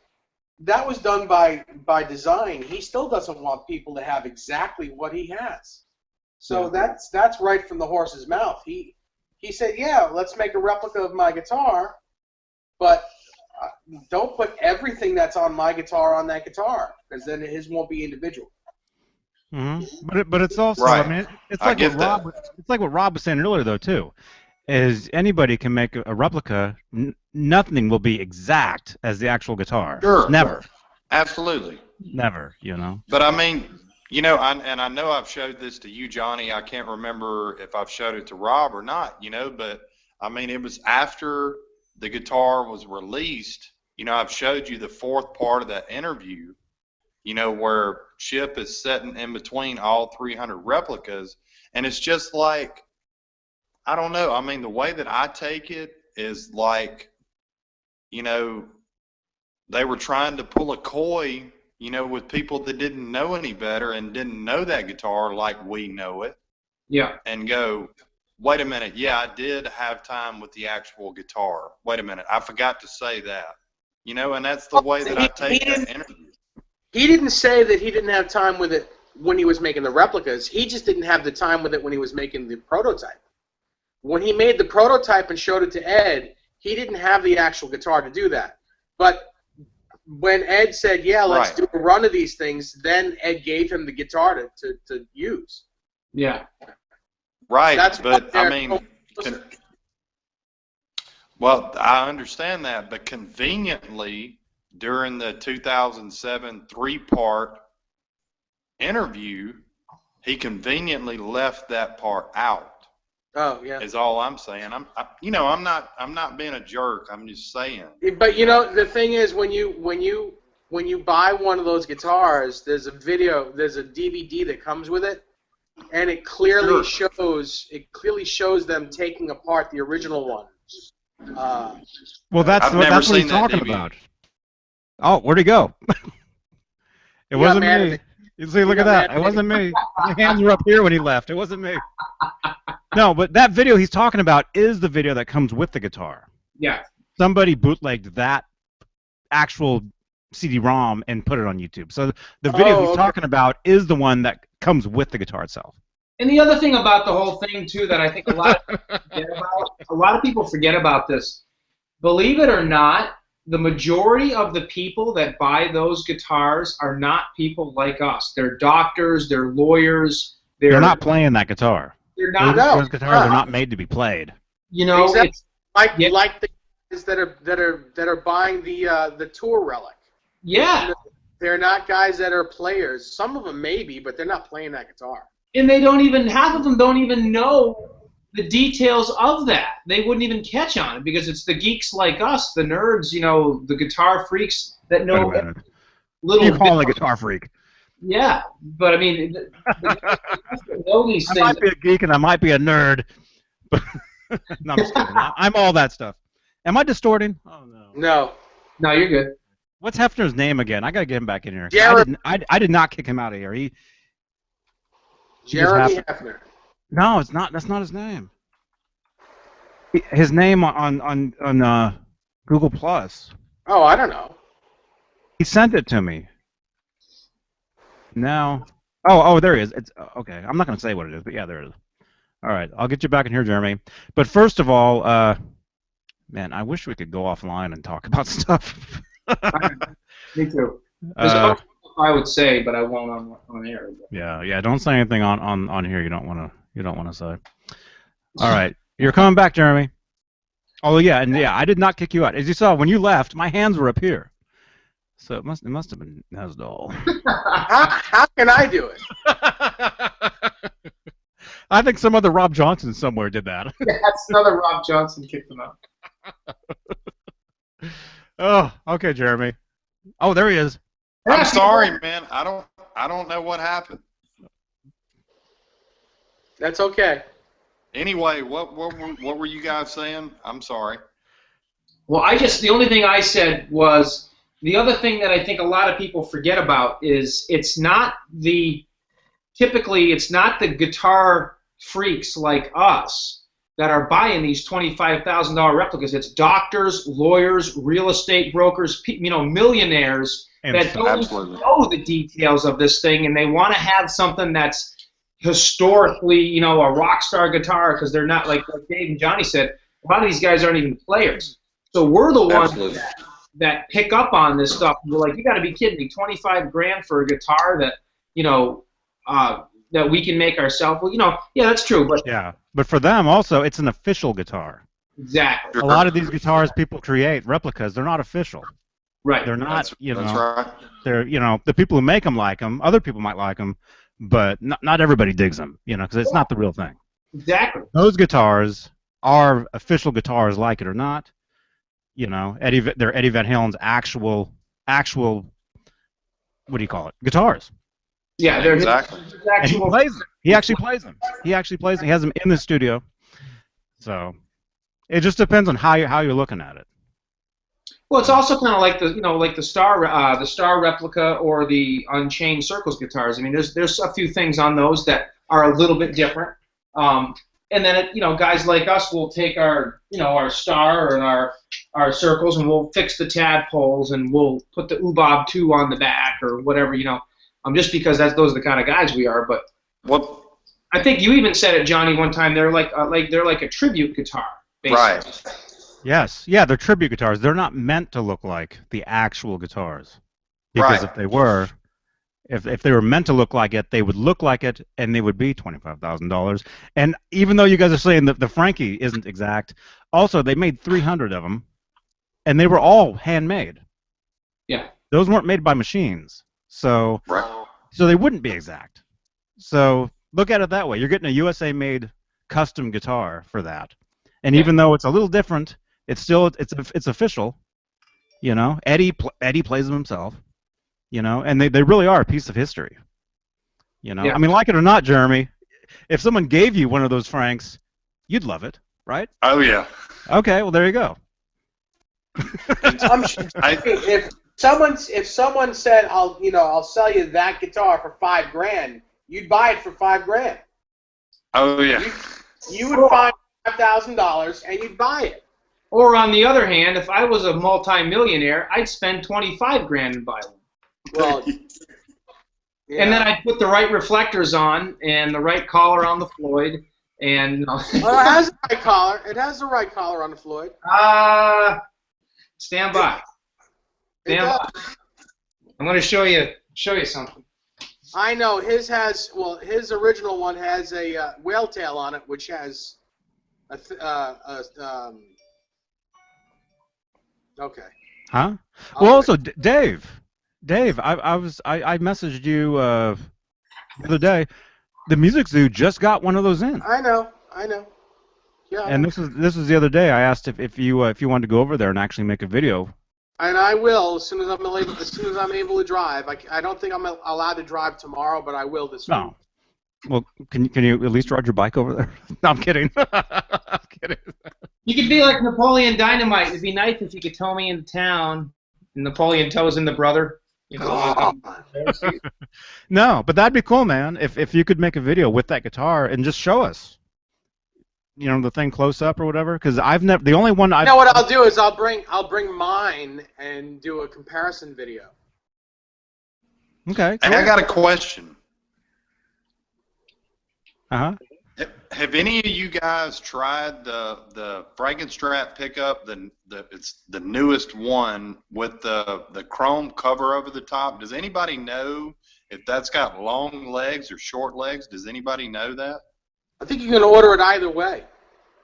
that was done by design. He still doesn't want people to have exactly what he has. So that's right from the horse's mouth. He said, yeah, let's make a replica of my guitar, but don't put everything that's on my guitar on that guitar, because then his won't be individual. Mm-hmm. But it's also, right. I mean, it's like what Rob was saying earlier, though, too. Is anybody can make a replica. Nothing will be exact as the actual guitar. Sure. Never. Absolutely. Never, you know. But I mean, you know, I know I've showed this to you, Johnny. I can't remember if I've showed it to Rob or not, you know, but I mean, it was after the guitar was released. You know, I've showed you the fourth part of that interview, you know, where Chip is sitting in between all 300 replicas, and it's just like, I don't know. I mean, the way that I take it is like, you know, they were trying to pull a coy, you know, with people that didn't know any better and didn't know that guitar like we know it. Yeah. And go, wait a minute, yeah, I did have time with the actual guitar. Wait a minute, I forgot to say that. You know, and that's the way that I take that interview. He didn't say that he didn't have time with it when he was making the replicas. He just didn't have the time with it when he was making the prototype. When he made the prototype and showed it to Ed, he didn't have the actual guitar to do that. But when Ed said, yeah, let's do a run of these things, then Ed gave him the guitar to use. Yeah. Right, but I mean, well, I understand that, but conveniently, during the 2007 three-part interview, he conveniently left that part out. Oh, yeah. Is all I'm saying. You know, I'm not being a jerk. I'm just saying. But you know, the thing is, when you buy one of those guitars, there's a DVD that comes with it, and it clearly shows them taking apart the original one. Well, that's what he's talking about. Oh, where'd he go? It wasn't me. You see, look at that. It wasn't me. My hands were up here when he left. It wasn't me. No, but that video he's talking about is the video that comes with the guitar. Yeah. Somebody bootlegged that actual CD-ROM and put it on YouTube. So the video he's talking about is the one that comes with the guitar itself. And the other thing about the whole thing, too, that I think a lot of people forget about this. Believe it or not, the majority of the people that buy those guitars are not people like us. They're doctors, they're lawyers. They're not playing that guitar. They're not. Those guitars are not made to be played. You know, exactly. Like the guys that are buying the tour relic. Yeah. They're not guys that are players. Some of them maybe, but they're not playing that guitar. And they don't even, half of them don't even know the details of that. They wouldn't even catch on it because it's the geeks like us, the nerds, you know, the guitar freaks that know little. You call a guitar freak. Yeah, but I mean, know these I things. might be a geek and I might be a nerd, but no, I'm just kidding. I'm all that stuff. Am I distorting? Oh no. No. No, you're good. What's Hefner's name again? I gotta get him back in here. Jeremy, I did not kick him out of here. He just Jeremy happened. Hefner. No, it's not. That's not his name. His name on Google Plus. Oh, I don't know. He sent it to me. Now, oh, there he is. It's okay. I'm not gonna say what it is, but yeah, there it is. All right, I'll get you back in here, Jeremy. But first of all, man, I wish we could go offline and talk about stuff. Me too. There's I would say, but I won't on air. Yeah. Don't say anything on here. You don't want to say. All right, you're coming back, Jeremy. Oh yeah, and yeah, I did not kick you out. As you saw, when you left, my hands were up here. So it must have been Nesdall. How can I do it? I think some other Rob Johnson somewhere did that. Yeah, that's another Rob Johnson kicked him out. Oh, okay, Jeremy. Oh, there he is. I'm sorry, man. I don't know what happened. That's okay. Anyway, what were you guys saying? I'm sorry. Well, the only thing I said was the other thing that I think a lot of people forget about is typically it's not the guitar freaks like us that are buying these $25,000 replicas. It's doctors, lawyers, real estate brokers, millionaires that don't know the details of this thing, and they want to have something that's historically, a rock star guitar, because they're not like Dave and Johnny said. A lot of these guys aren't even players. So we're the ones that pick up on this stuff. And we're like, you got to be kidding me! $25,000 for a guitar that that we can make ourselves. Well, yeah, that's true. But yeah, but for them also, it's an official guitar. Exactly. A lot of these guitars people create replicas. They're not official. Right. They're not. That's right. They're the people who make them like them. Other people might like them, but not everybody digs them. Because it's not the real thing. Exactly. Those guitars are official guitars, like it or not. They're Eddie Van Halen's actual. What do you call it? Guitars. Yeah, they're exactly. And he plays them. He actually plays them. He has them in the studio. So it just depends on how you're looking at it. Well, it's also kind of like the Star replica or the Unchained Circles guitars. I mean, there's a few things on those that are a little bit different. And then guys like us will take our our Star and our Circles, and we'll fix the tadpoles, and we'll put the UBOB 2 on the back or whatever. Just because those are the kind of guys we are. But what I think you even said it, Johnny, one time. They're like a tribute guitar, basically. Right. Yes, yeah, they're tribute guitars. They're not meant to look like the actual guitars, because if they were meant to look like it, they would look like it, and they would be $25,000. And even though you guys are saying that the Frankie isn't exact, also they made 300 of them, and they were all handmade. Yeah. Those weren't made by machines, so they wouldn't be exact. So look at it that way. You're getting a USA-made custom guitar for that, and even though it's a little different, it's still it's official. Eddie plays them himself. And they really are a piece of history. Yeah. I mean, like it or not, Jeremy, if someone gave you one of those Franks, you'd love it, right? Oh yeah. Okay, well there you go. I'm sure if someone said I'll sell you that guitar for $5,000, you'd buy it for $5,000. Oh yeah. You would find $5,000 and you'd buy it. Or on the other hand, if I was a multi-millionaire, I'd spend $25,000 and buy one. Well, yeah. And then I'd put the right reflectors on and the right collar on the Floyd, and. Well, it has the right collar. It has the right collar on the Floyd. Stand by. Stand by. I'm going to show you something. I know his original one has a whale tail on it, which has okay. Huh? Well, also Dave, I messaged you the other day. The Music Zoo just got one of those in. I know. Yeah. And this was the other day. I asked if you wanted to go over there and actually make a video And I will as soon as I'm able to drive. I don't think I'm allowed to drive tomorrow, but I will this week. No. Well, can you at least ride your bike over there? No, I'm kidding. I'm kidding. You could be like Napoleon Dynamite. It'd be nice if you could tow me into town, and Napoleon tows in the brother. You know, No, but that'd be cool, man. If you could make a video with that guitar and just show us, you know, the thing close up or whatever. Because I've never. The only one I've. You know what I'll do is I'll bring mine and do a comparison video. Okay. Hey, I got a question. Uh-huh. Have any of you guys tried the Frankenstrap pickup? It's the newest one with the chrome cover over the top. Does anybody know if that's got long legs or short legs? Does anybody know that? I think you can order it either way.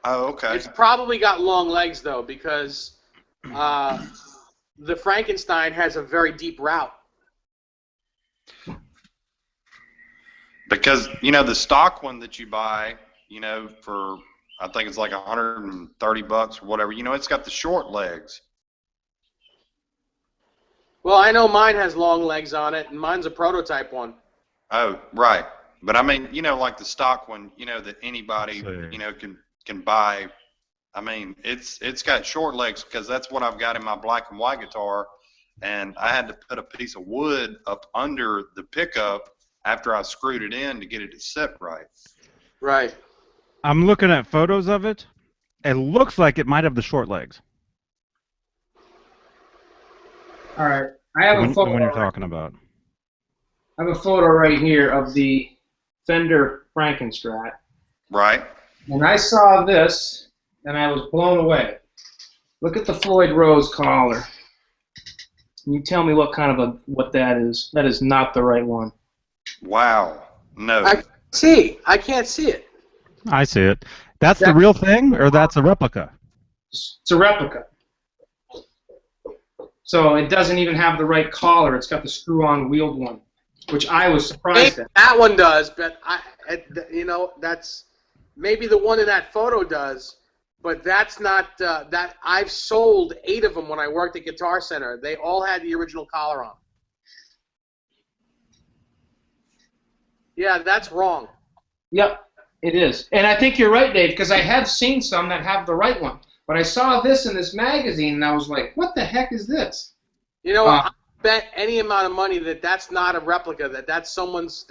Oh, okay. It's probably got long legs though, because the Frankenstein has a very deep route. Because, you know, the stock one that you buy, you know, for, I think it's like $130 or whatever, you know, it's got the short legs. Well, I know mine has long legs on it, and mine's a prototype one. Oh, right. But I mean, you know, like the stock one, you know, that anybody, you know, can buy. I mean, it's got short legs because that's what I've got in my black and white guitar, and I had to put a piece of wood up under the pickup after I screwed it in to get it to sit right. Right. I'm looking at photos of it. It looks like it might have the short legs. all right, I have a photo. When you're talking about. I have a photo right here of the Fender Frankenstrat. Right. And I saw this, and I was blown away. Look at the Floyd Rose collar. Can you tell me what kind of what that is? That is not the right one. Wow. No. I can't see it. I see it. That's the real thing, or that's a replica? It's a replica. So it doesn't even have the right collar. It's got the screw-on wheeled one, which I was surprised at. That one does, but you know, that's maybe the one in that photo does, but that's not that. I've sold 8 of them when I worked at Guitar Center. They all had the original collar on. Yeah, that's wrong. Yep, it is. And I think you're right, Dave, because I have seen some that have the right one. But I saw this in this magazine, and I was like, what the heck is this? You know, I bet any amount of money that that's not a replica, that's someone's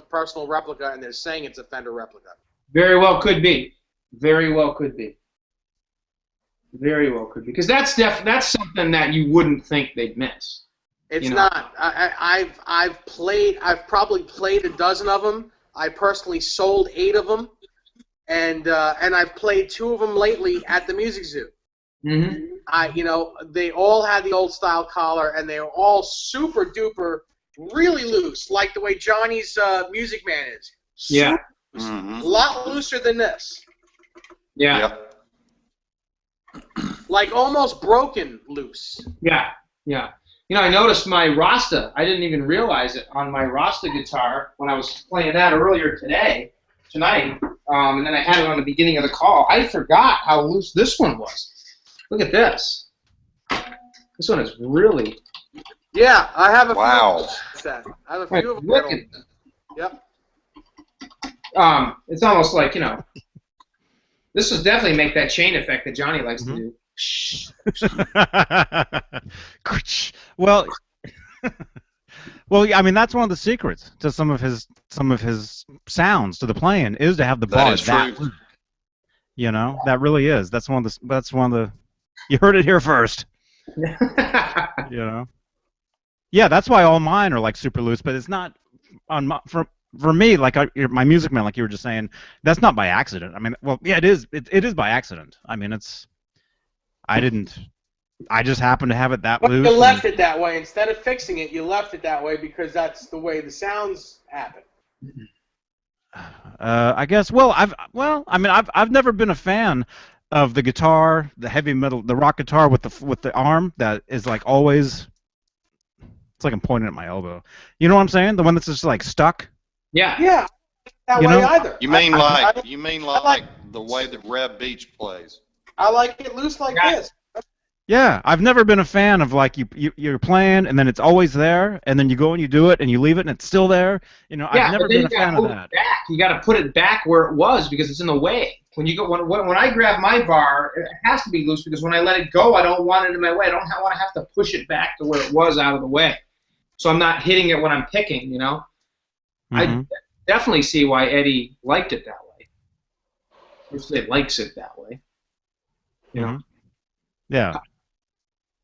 personal replica, and they're saying it's a Fender replica. Very well could be. Very well could be. Very well could be. Because that's something that you wouldn't think they'd miss. It's not. I've probably played a dozen of them. I personally sold 8 of them, and I've played 2 of them lately at the Music Zoo. Mm-hmm. You know, they all had the old style collar, and they were all super duper, really loose, like the way Johnny's Music Man is. Yeah. A lot looser than this. Yeah. Yep. Like almost broken loose. Yeah. Yeah. You know, I noticed my Rasta. I didn't even realize it on my Rasta guitar when I was playing that earlier tonight, and then I had it on the beginning of the call. I forgot how loose this one was. Look at this. This one is really. Yeah, I have a wow. few of them. I have a few of them. Yep. It's almost like, you know, this would definitely make that chain effect that Johnny likes to do. Well, I mean, that's one of the secrets to some of his sounds to the playing is to have the bar that loose. You know, that really is. That's one of the. You heard it here first. You know. Yeah, that's why all mine are like super loose, but it's not on my, for me, like my Music Man, like you were just saying, that's not by accident. I mean, well, yeah, it is. It is by accident. I mean, I just happened to have it that loose. You left it that way. Instead of fixing it, you left it that way because that's the way the sounds happen. I guess. Well, I've never been a fan of the guitar, the heavy metal, the rock guitar with the arm that is like always. It's like I'm pointing at my elbow. You know what I'm saying? The one that's just like stuck. Yeah. Yeah. That way either. You mean like the way that Reb Beach plays? I like it loose like this. Yeah, I've never been a fan of like you're playing and then it's always there, and then you go and you do it and you leave it and it's still there. You know, I've Yeah, but never then been you a got fan to of move that. it back. You got to put it back where it was because it's in the way. When you go when I grab my bar, it has to be loose because when I let it go, I don't want it in my way. I don't want to have to push it back to where it was out of the way, so I'm not hitting it when I'm picking. You know, I definitely see why Eddie liked it that way. Or say likes it that way. You know. Yeah.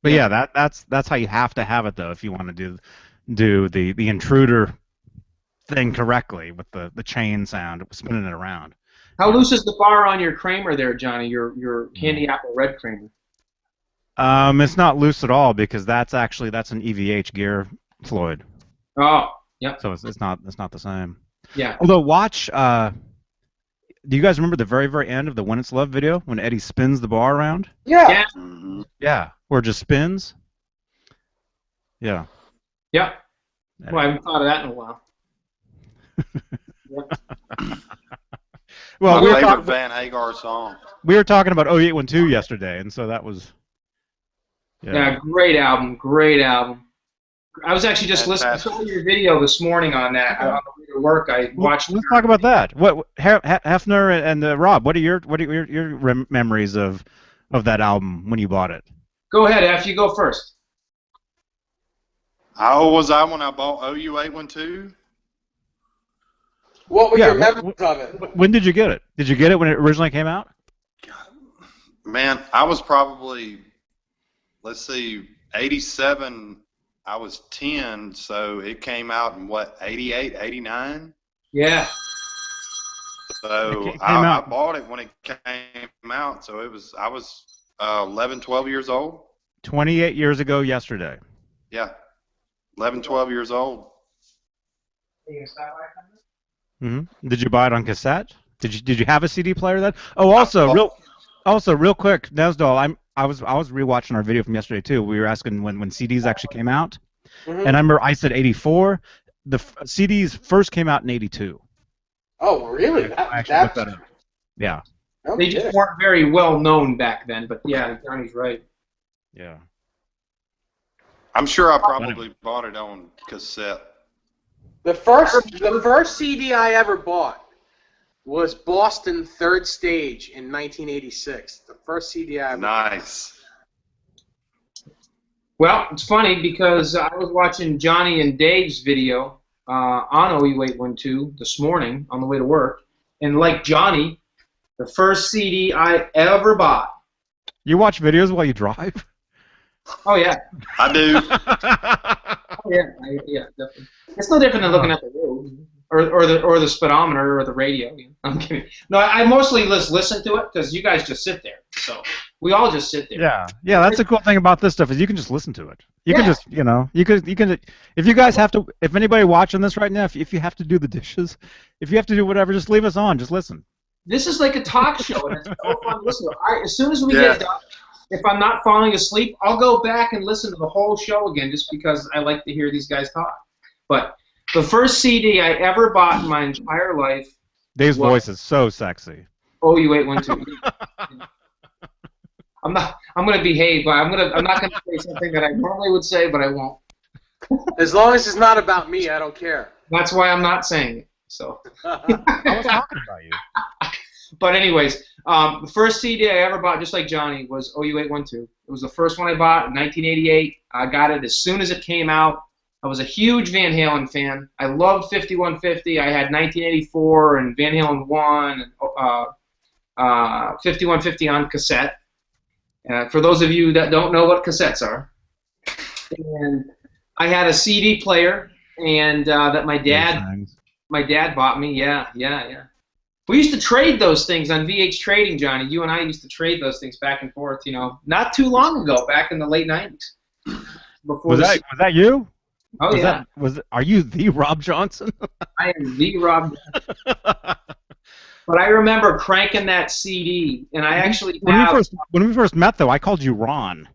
But yeah, that's how you have to have it though if you want to do the intruder thing correctly with the chain sound, spinning it around. How loose is the bar on your Kramer there, Johnny? Your candy apple red Kramer. It's not loose at all because that's an EVH gear, Floyd. Oh, yep. So it's not the same. Yeah. Although watch, do you guys remember the very end of the When It's Love video when Eddie spins the bar around? Yeah. Yeah, where it just spins. Yeah. Yep. Well, I haven't thought of that in a while. Well, my favorite Van Hagar song. We were talking about 0812 yesterday, and so that was. Yeah, great album. Great album. I was actually just listening to your video this morning on that. On the way to work, I watched. Let's talk about that. What Hefner and Rob? What are your memories of that album when you bought it? Go ahead, F. You go first. How old was I when I bought OU812? What were your memories of it? When did you get it? Did you get it when it originally came out? Man, I was probably, let's see, 87. I was 10, so it came out in what, 88, 89? Yeah. So I bought it when it came out, so I was 11, 12 years old. 28 years ago yesterday. Yeah, 11, 12 years old. Did you buy it on cassette? Did you have a CD player then? Oh, also real quick, Nesdall, I was rewatching our video from yesterday too. We were asking when CDs actually came out, and I remember I said 84. The CDs first came out in 82. Oh, really? Yeah. They just weren't very well known back then, but yeah, Johnny's right. Yeah. I'm sure I probably bought it on cassette. The first CD I ever bought was Boston Third Stage in 1986. The first CD I ever bought. Nice. Well, it's funny because I was watching Johnny and Dave's video on OU812 this morning on the way to work, and like Johnny, the first CD I ever bought. You watch videos while you drive? Oh yeah. I do. Oh yeah, yeah, definitely. It's no different than looking at the road, or the speedometer or the radio. I'm kidding. No, I mostly just listen to it because you guys just sit there. So we all just sit there. Yeah. That's the cool thing about this stuff is you can just listen to it. You can just, you can. If you guys have to, if anybody watching this right now, if you have to do the dishes, if you have to do whatever, just leave us on. Just listen. This is like a talk show, and it's so fun to listen to. As soon as we get done, if I'm not falling asleep, I'll go back and listen to the whole show again just because I like to hear these guys talk. But the first CD I ever bought in my entire life. Dave's voice is so sexy. OU812. I'm going to behave, but I'm not going to say something that I normally would say, but I won't. As long as it's not about me, I don't care. That's why I'm not saying it. So. I was talking about you. But anyways, the first CD I ever bought, just like Johnny, was OU812. It was the first one I bought in 1988. I got it as soon as it came out. I was a huge Van Halen fan. I loved 5150. I had 1984 and Van Halen 1 and 5150 on cassette. For those of you that don't know what cassettes are. And I had a CD player and that my dad bought me. Yeah. We used to trade those things on VH Trading, Johnny. You and I used to trade those things back and forth, not too long ago, back in the late 90s. Was that you? Oh, yeah. Are you the Rob Johnson? I am the Rob Johnson. But I remember cranking that CD, and I actually when we first met, though, I called you Ron.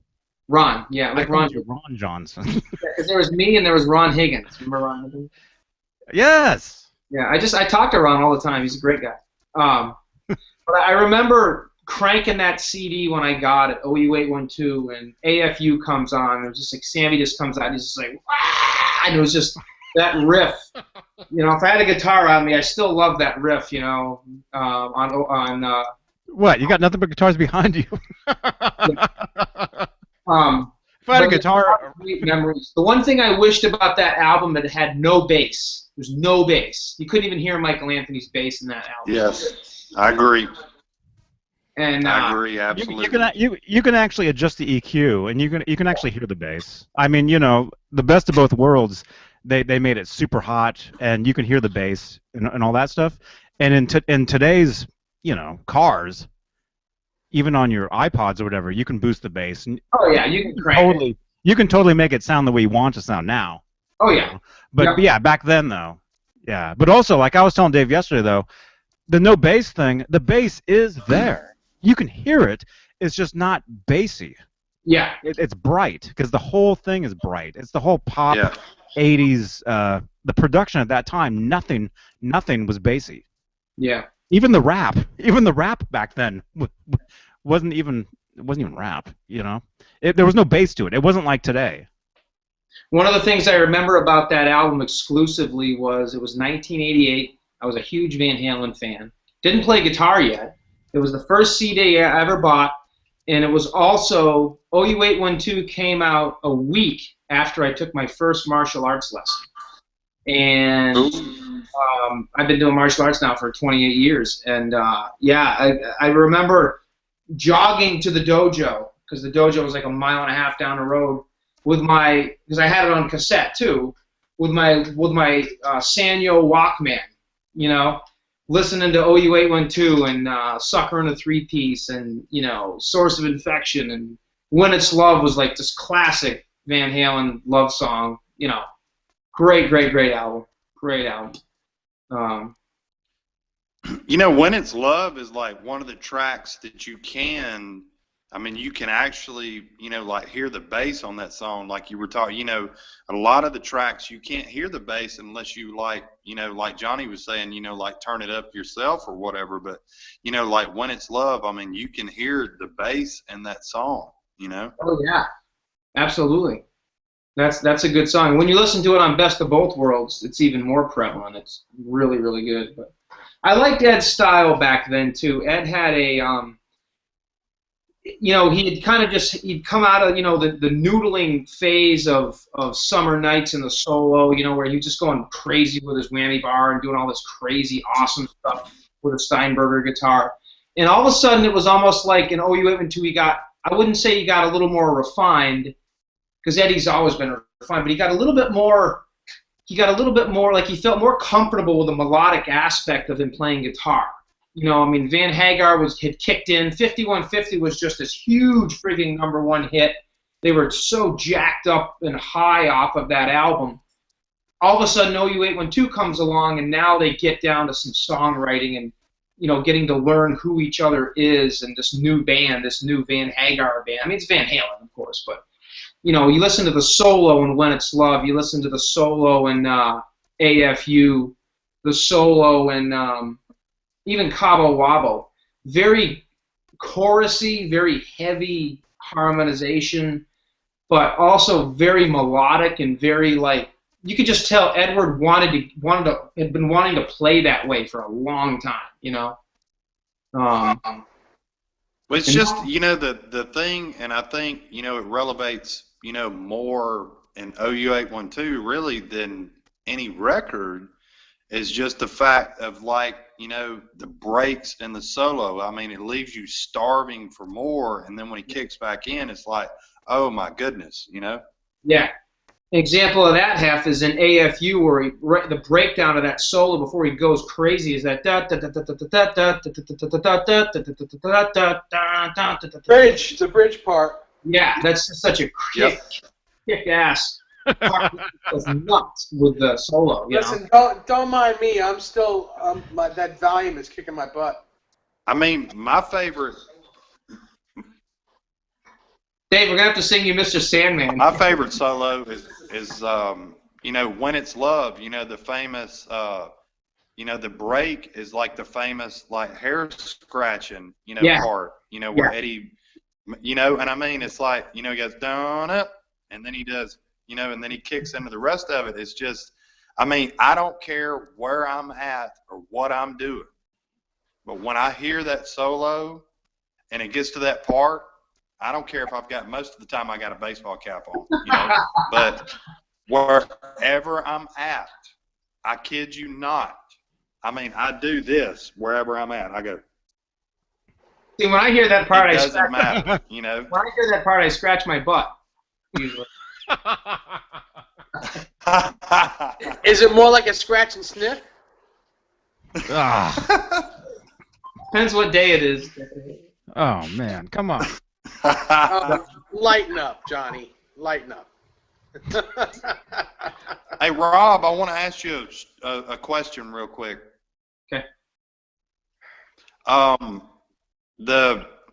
Ron, yeah. I called you Ron Johnson. Because there was me and there was Ron Higgins. Remember Ron Higgins? Yes. Yeah, I talk to Ron all the time. He's a great guy. But I remember cranking that CD when I got it, OU812, and AFU comes on. It was just like Sammy just comes out. He's just like, ah! And it was just that riff. You know, if I had a guitar on me, I still love that riff. You know, on What? You got nothing but guitars behind you. If I had a guitar. Great memories. The one thing I wished about that album, it had no bass. There's no bass. You couldn't even hear Michael Anthony's bass in that album. Yes, I agree. And I agree, absolutely. You can actually adjust the EQ, and you can actually hear the bass. I mean, you know, the best of both worlds. They made it super hot, and you can hear the bass and all that stuff. And in today's, you know, cars, even on your iPods or whatever, you can boost the bass. And oh yeah, you can crank it. You can totally make it sound the way you want it to sound now. Oh yeah. You know? But yeah, back then though, yeah. But also, like I was telling Dave yesterday though, the no bass thing, the bass is there. You can hear it. It's just not bassy. Yeah. It's bright because the whole thing is bright. It's the whole pop 80s. The production at that time, nothing was bassy. Yeah. Even the rap back then wasn't even rap. You know, there was no bass to it. It wasn't like today. One of the things I remember about that album exclusively was it was 1988. I was a huge Van Halen fan. Didn't play guitar yet. It was the first CD I ever bought, and it was also OU812 came out a week after I took my first martial arts lesson. And I've been doing martial arts now for 28 years. And yeah, I remember jogging to the dojo, because the dojo was like a mile and a half down the road, with my, because I had it on cassette too, with my Sanyo Walkman, you know, listening to OU812 and Sucker in a Three-Piece and, you know, Source of Infection and When It's Love was like this classic Van Halen love song, you know. Great album. Great album. You know, When It's Love is like one of the tracks that you can actually, you know, like hear the bass on that song. Like you were talking, you know, a lot of the tracks you can't hear the bass unless you like, you know, like Johnny was saying, you know, like turn it up yourself or whatever. But, you know, like When It's Love, I mean, you can hear the bass in that song, you know? Oh, yeah. Absolutely. That's a good song. When you listen to it on Best of Both Worlds, it's even more prevalent. It's really, really good. But I liked Ed's style back then, too. Ed had a... you know, he'd come out of, you know, the noodling phase of Summer Nights in the solo, you know, where he was just going crazy with his whammy bar and doing all this crazy, awesome stuff with a Steinberger guitar. And all of a sudden, it was almost like in OU812, I wouldn't say he got a little more refined, because Eddie's always been refined, but he got a little bit more, like he felt more comfortable with the melodic aspect of him playing guitar. You know, I mean, Van Hagar had kicked in. 5150 was just this huge frigging #1 hit. They were so jacked up and high off of that album. All of a sudden, OU812 comes along, and now they get down to some songwriting and, you know, getting to learn who each other is and this new band, this new Van Hagar band. I mean, it's Van Halen, of course, but, you know, you listen to the solo in When It's Love, you listen to the solo in AFU, the solo in... even Cabo Wabo, very chorusy, very heavy harmonization, but also very melodic and very, like, you could just tell Edward had been wanting to play that way for a long time, you know. Well, it's just, you know, the thing, and I think, you know, it relevates, you know, more in OU812 really than any record, is just the fact of, like, you know, the breaks and the solo. I mean, it leaves you starving for more, and then when he kicks back in, it's like, oh my goodness, you know? Yeah. An example of that, Hef, is in AFU, where the breakdown of that solo before he goes crazy is that bridge. It's a bridge part. Yeah, that's just such a kick-ass part. Was nuts with the solo. You Listen, know? don't mind me. I'm still that volume is kicking my butt. I mean, my favorite. Dave, we're gonna have to sing you Mr. Sandman. My favorite solo is you know, When It's Love. You know, the famous you know, the break is like the famous like hair scratching, you know, Yeah. part, you know, where Yeah. Eddie, you know, and I mean, it's like, you know, he goes down up, and then he does, you know, and then he kicks into the rest of it. It's just, I mean, I don't care where I'm at or what I'm doing, but when I hear that solo and it gets to that part, I don't care if I've got, most of the time I got a baseball cap on, you know, but wherever I'm at, I kid you not. I mean, I do this wherever I'm at. I go. See, when I hear that part, It doesn't matter, you know. When I hear that part, I scratch my butt. Usually. Is it more like a scratch and sniff? Depends what day it is. Oh man, come on. Lighten up, Johnny. Lighten up. Hey, Rob, I want to ask you a question real quick. Okay.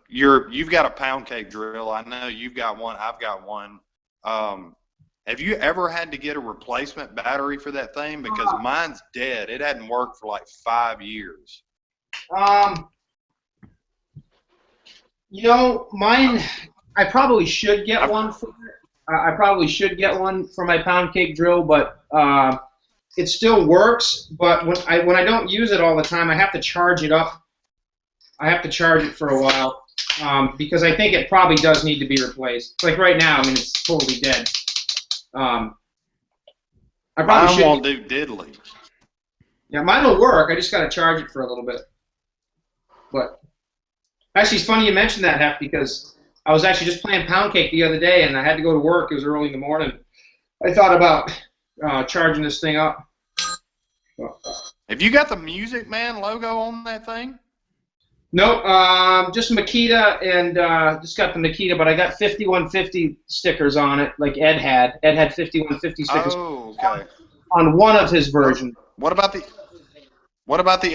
You've got a pound cake drill. I know you've got one. I've got one. Have you ever had to get a replacement battery for that thing? Because mine's dead. It hadn't worked for like 5 years. You know, mine. I probably should get one for it. I probably should get one for my pound cake drill, but it still works. But when I don't use it all the time, I have to charge it up. I have to charge it for a while because I think it probably does need to be replaced. Like right now, I mean, it's totally dead. I probably Mine won't do diddly. Yeah, mine will work. I just got to charge it for a little bit. But actually, it's funny you mentioned that, Hef, because I was actually just playing pound cake the other day, and I had to go to work. It was early in the morning. I thought about charging this thing up. Have you got the Music Man logo on that thing? Nope, just Makita, and just got the Makita, but I got 5150 stickers on it, like Ed had. Ed had 5150 stickers on one of his versions. What about the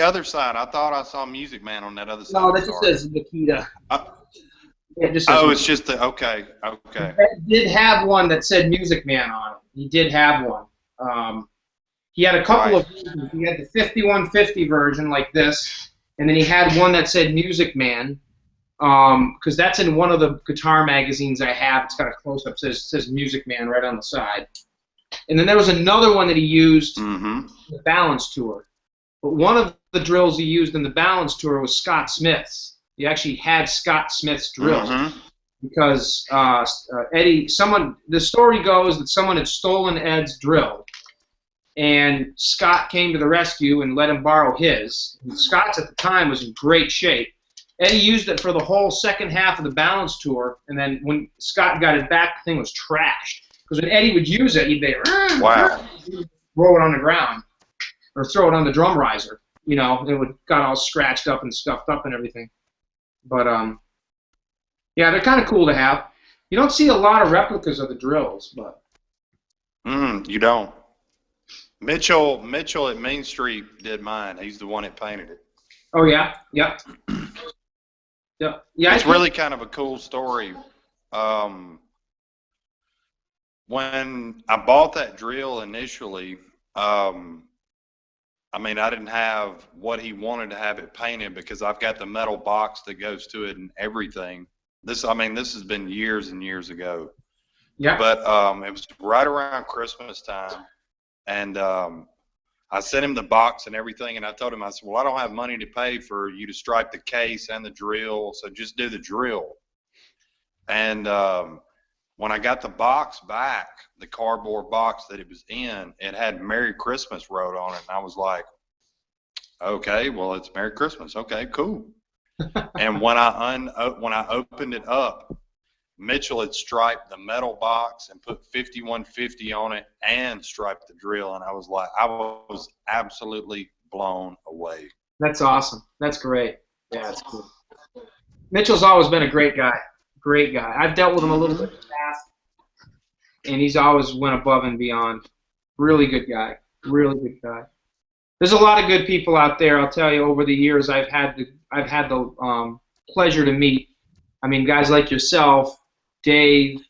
other side? I thought I saw Music Man on that other side. No, that just says Makita. It just says it's just the okay. Ed did have one that said Music Man on it. He did have one. He had a couple of versions. He had the 5150 version like this, and then he had one that said Music Man, because that's in one of the guitar magazines I have. It's got a close-up. It says Music Man right on the side. And then there was another one that he used in the Balance Tour. But one of the drills he used in the Balance Tour was Scott Smith's. He actually had Scott Smith's drill because the story goes that someone had stolen Ed's drill, and Scott came to the rescue and let him borrow his. And Scott's at the time was in great shape. Eddie used it for the whole second half of the Balance Tour, and then when Scott got it back, the thing was trashed. Because when Eddie would use it, he'd be roll it on the ground or throw it on the drum riser. You know, it would got all scratched up and scuffed up and everything. But yeah, they're kind of cool to have. You don't see a lot of replicas of the drills, but you don't. Mitchell at Main Street did mine. He's the one that painted it. Oh yeah, yeah. Yeah, it's really kind of a cool story. When I bought that drill initially, I mean, I didn't have what he wanted to have it painted because I've got the metal box that goes to it and everything. This has been years and years ago. Yeah. But it was right around Christmas time, and I sent him the box and everything, and I told him, I said, well, I don't have money to pay for you to stripe the case and the drill, so just do the drill. And when I got the box back, the cardboard box that it was in, it had Merry Christmas wrote on it, and I was like, okay, well, it's Merry Christmas. Okay, cool. And when I opened it up, Mitchell had striped the metal box and put 5150 on it and striped the drill, and I was absolutely blown away. That's awesome. That's great. Yeah, that's cool. Mitchell's always been a great guy. Great guy. I've dealt with him a little bit in the past, and he's always went above and beyond. Really good guy. Really good guy. There's a lot of good people out there. I'll tell you, over the years, I've had the pleasure to meet. I mean, guys like yourself, Dave,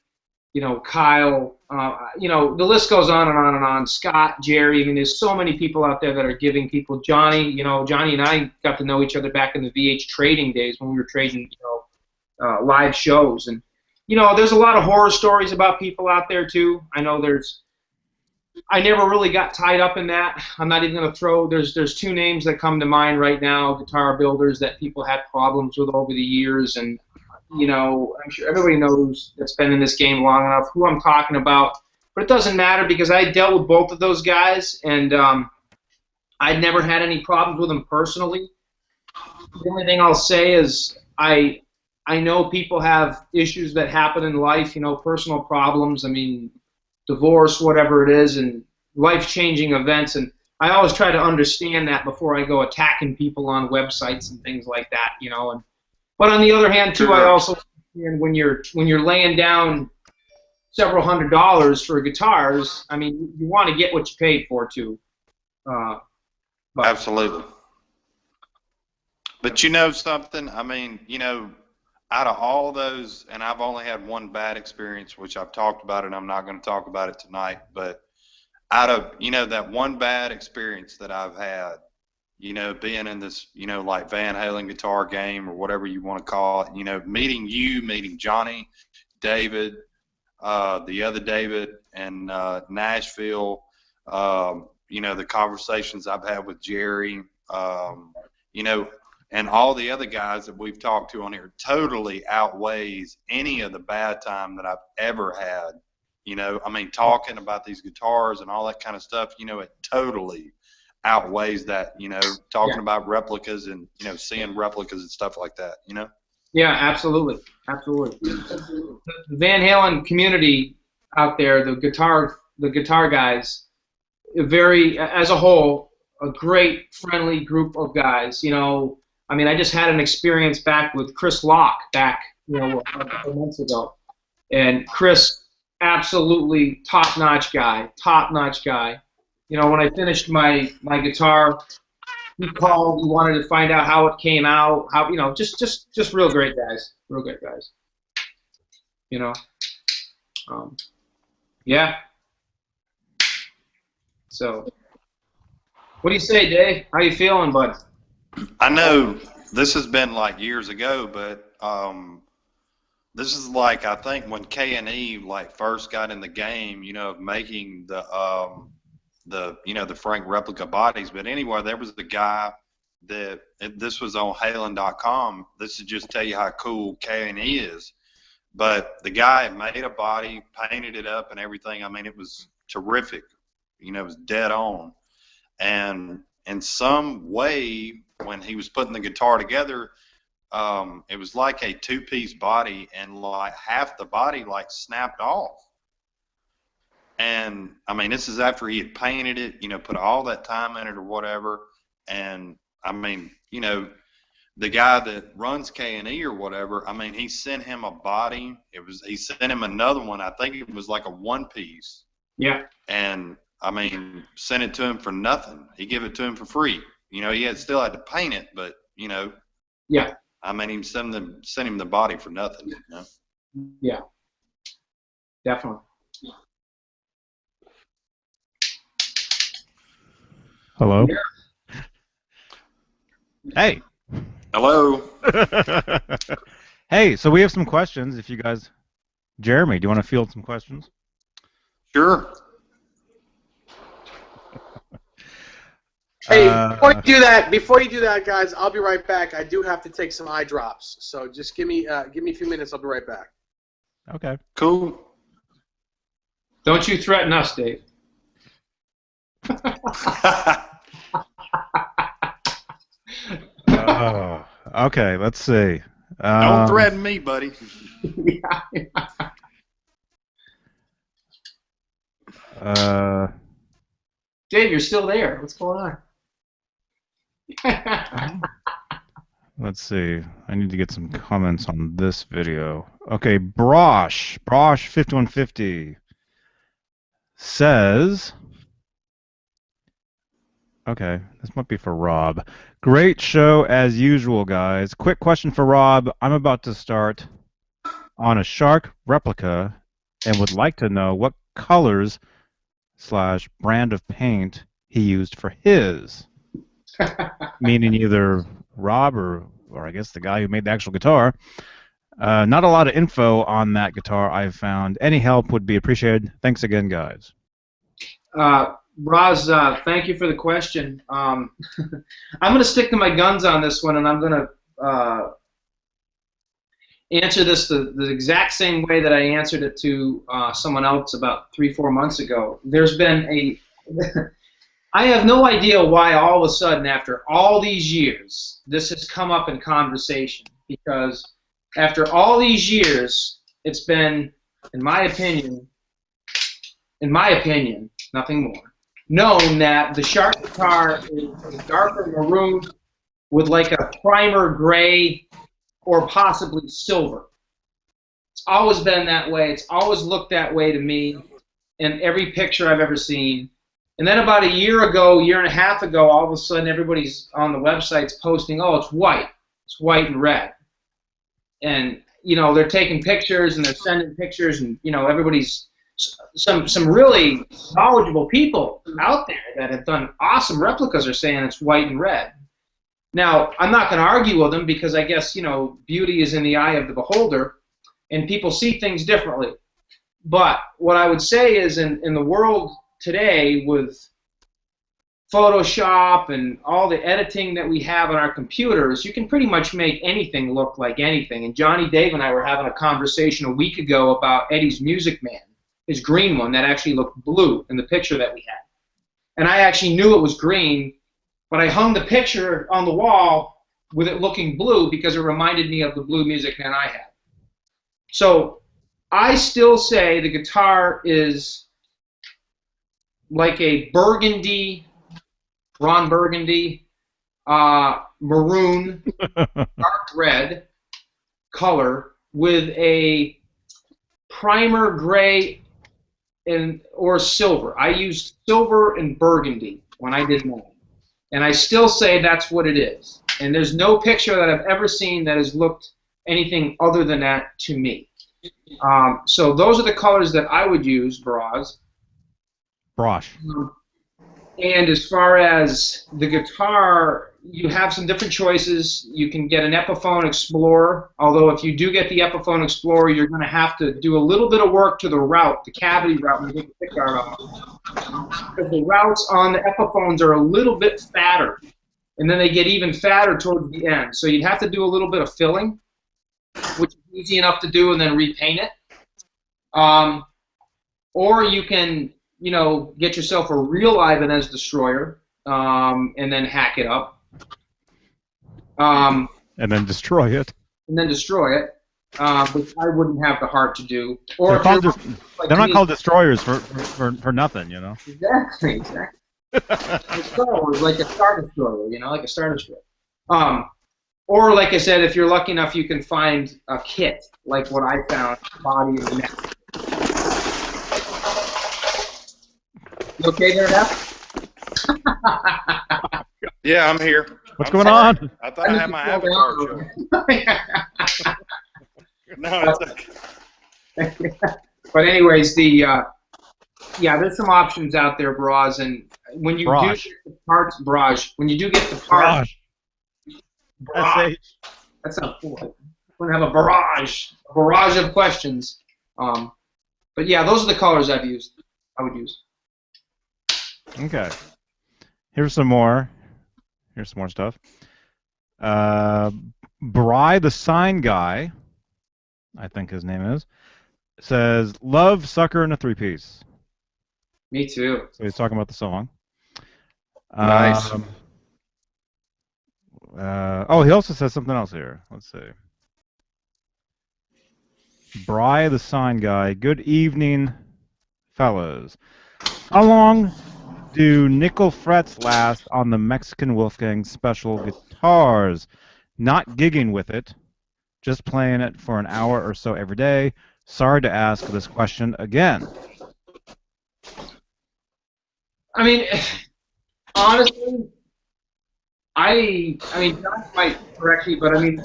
Kyle, the list goes on and on and on. Scott, Jerry. I mean, there's so many people out there that are giving people. Johnny, Johnny and I got to know each other back in the VH trading days when we were trading, live shows. And, there's a lot of horror stories about people out there too. I never really got tied up in that. I'm not even going to throw. There's two names that come to mind right now, guitar builders that people had problems with over the years, and I'm sure everybody knows that's been in this game long enough who I'm talking about. But it doesn't matter because I dealt with both of those guys, and I'd never had any problems with them personally. The only thing I'll say is I know people have issues that happen in life, personal problems. I mean, divorce, whatever it is, and life-changing events. And I always try to understand that before I go attacking people on websites and things like that, But on the other hand, too, I also understand when you're laying down several $100s for guitars, I mean, you want to get what you paid for, too. Absolutely. But you know something? I mean, out of all those, and I've only had one bad experience, which I've talked about, and I'm not going to talk about it tonight, but out of, that one bad experience that I've had, being in this, like Van Halen guitar game or whatever you want to call it, meeting Johnny, David, the other David, and Nashville, the conversations I've had with Jerry, and all the other guys that we've talked to on here totally outweighs any of the bad time that I've ever had. I mean, talking about these guitars and all that kind of stuff, it totally outweighs that, talking about replicas and, seeing replicas and stuff like that, Yeah, absolutely. Absolutely. The Van Halen community out there, the guitar guys, as a whole, a great, friendly group of guys, I mean, I just had an experience back with Chris Locke a couple months ago. And Chris, absolutely top-notch guy. When I finished my guitar, he called, he wanted to find out how it came out, just real great guys. Real great guys. Yeah. So, what do you say, Dave? How you feeling, bud? I know this has been like years ago, but this is like, I think when K&E like first got in the game, of making the Frank replica bodies. But anyway, there was the guy this was on Halen.com. This is just tell you how cool K&E is. But the guy made a body, painted it up and everything. I mean, it was terrific. It was dead on. And in some way, when he was putting the guitar together, it was like a two-piece body, and like half the body like snapped off. And I mean, this is after he had painted it, put all that time in it or whatever. And I mean, the guy that runs K&E or whatever, I mean, he sent him a body. He sent him another one. I think it was like a one-piece. Yeah. And I mean, sent it to him for nothing. He gave it to him for free. He still had to paint it, but Yeah. I mean, he sent him the body for nothing. Yeah. Definitely. Hello. Hey. Hello. Hey, so we have some questions. If you guys, Jeremy, do you want to field some questions? Sure. Hey, before you do that, guys, I'll be right back. I do have to take some eye drops, so just give me a few minutes. I'll be right back. Okay. Cool. Don't you threaten us, Dave. Okay, let's see. Don't threaten me, buddy. Dave, you're still there. What's going on? Let's see. I need to get some comments on this video. Okay, Brosh 5150 says, okay, this might be for Rob. Great show as usual, guys. Quick question for Rob. I'm about to start on a Shark replica and would like to know what colors / brand of paint he used for his. Meaning either Rob or I guess the guy who made the actual guitar. Not a lot of info on that guitar I've found. Any help would be appreciated. Thanks again, guys. Roz, thank you for the question. I'm going to stick to my guns on this one, and I'm going to answer this the exact same way that I answered it to someone else about 3-4 months ago. There's been a I have no idea why all of a sudden, after all these years, this has come up in conversation. Because after all these years, it's been, in my opinion, nothing more, known that the Shark guitar is a darker maroon with like a primer gray or possibly silver. It's always been that way. It's always looked that way to me in every picture I've ever seen. And then about a year and a half ago, all of a sudden everybody's on the websites posting, oh, it's white. It's white and red. And, you know, they're taking pictures and they're sending pictures and, you know, everybody's, some really knowledgeable people out there that have done awesome replicas are saying it's white and red. Now, I'm not going to argue with them because I guess, you know, beauty is in the eye of the beholder and people see things differently. But what I would say is in the world today with Photoshop and all the editing that we have on our computers, you can pretty much make anything look like anything. And Johnny, Dave, and I were having a conversation a week ago about Eddie's Music Man, his green one that actually looked blue in the picture that we had. And I actually knew it was green, but I hung the picture on the wall with it looking blue because it reminded me of the blue Music Man I had. So I still say the guitar is like a burgundy, Ron Burgundy, maroon, dark red color with a primer gray or silver. I used silver and burgundy when I did mine. And I still say that's what it is. And there's no picture that I've ever seen that has looked anything other than that to me. So those are the colors that I would use, Braz. And as far as the guitar, you have some different choices. You can get an Epiphone Explorer, although if you do get the Epiphone Explorer, you're going to have to do a little bit of work to the route, the cavity route, when you get the pickguard off. Because the routes on the Epiphones are a little bit fatter, and then they get even fatter towards the end. So you'd have to do a little bit of filling, which is easy enough to do, and then repaint it. Or you can, you know, get yourself a real Ibanez Destroyer and then hack it up. And then destroy it. Which I wouldn't have the heart to do. Or they're not called destroyers for nothing, you know. Exactly. It's like a Star Destroyer, you know, like a Star Destroyer. Or like I said, if you're lucky enough, you can find a kit like what I found, body and neck. You okay there, Jeff? Yeah, I'm here. What's going on? I thought I had my avatar show. No, it's okay. But anyways, yeah, there's some options out there, Braz, and when you do get the parts, Braj, when you do get the parts, that's not cool. We're gonna have a barrage of questions. But yeah, those are the colors I would use. Okay. Here's some more stuff. Bry the Sign Guy, I think his name is, says, love Sucker in a 3-piece. Me too. So he's talking about the song. Nice. Oh, he also says something else here. Let's see. Bry the Sign Guy, good evening, fellas. How long do nickel frets last on the Mexican Wolfgang special guitars? Not gigging with it, just playing it for an hour or so every day. Sorry to ask this question again. I mean, honestly, I mean, John might correct me, but I mean,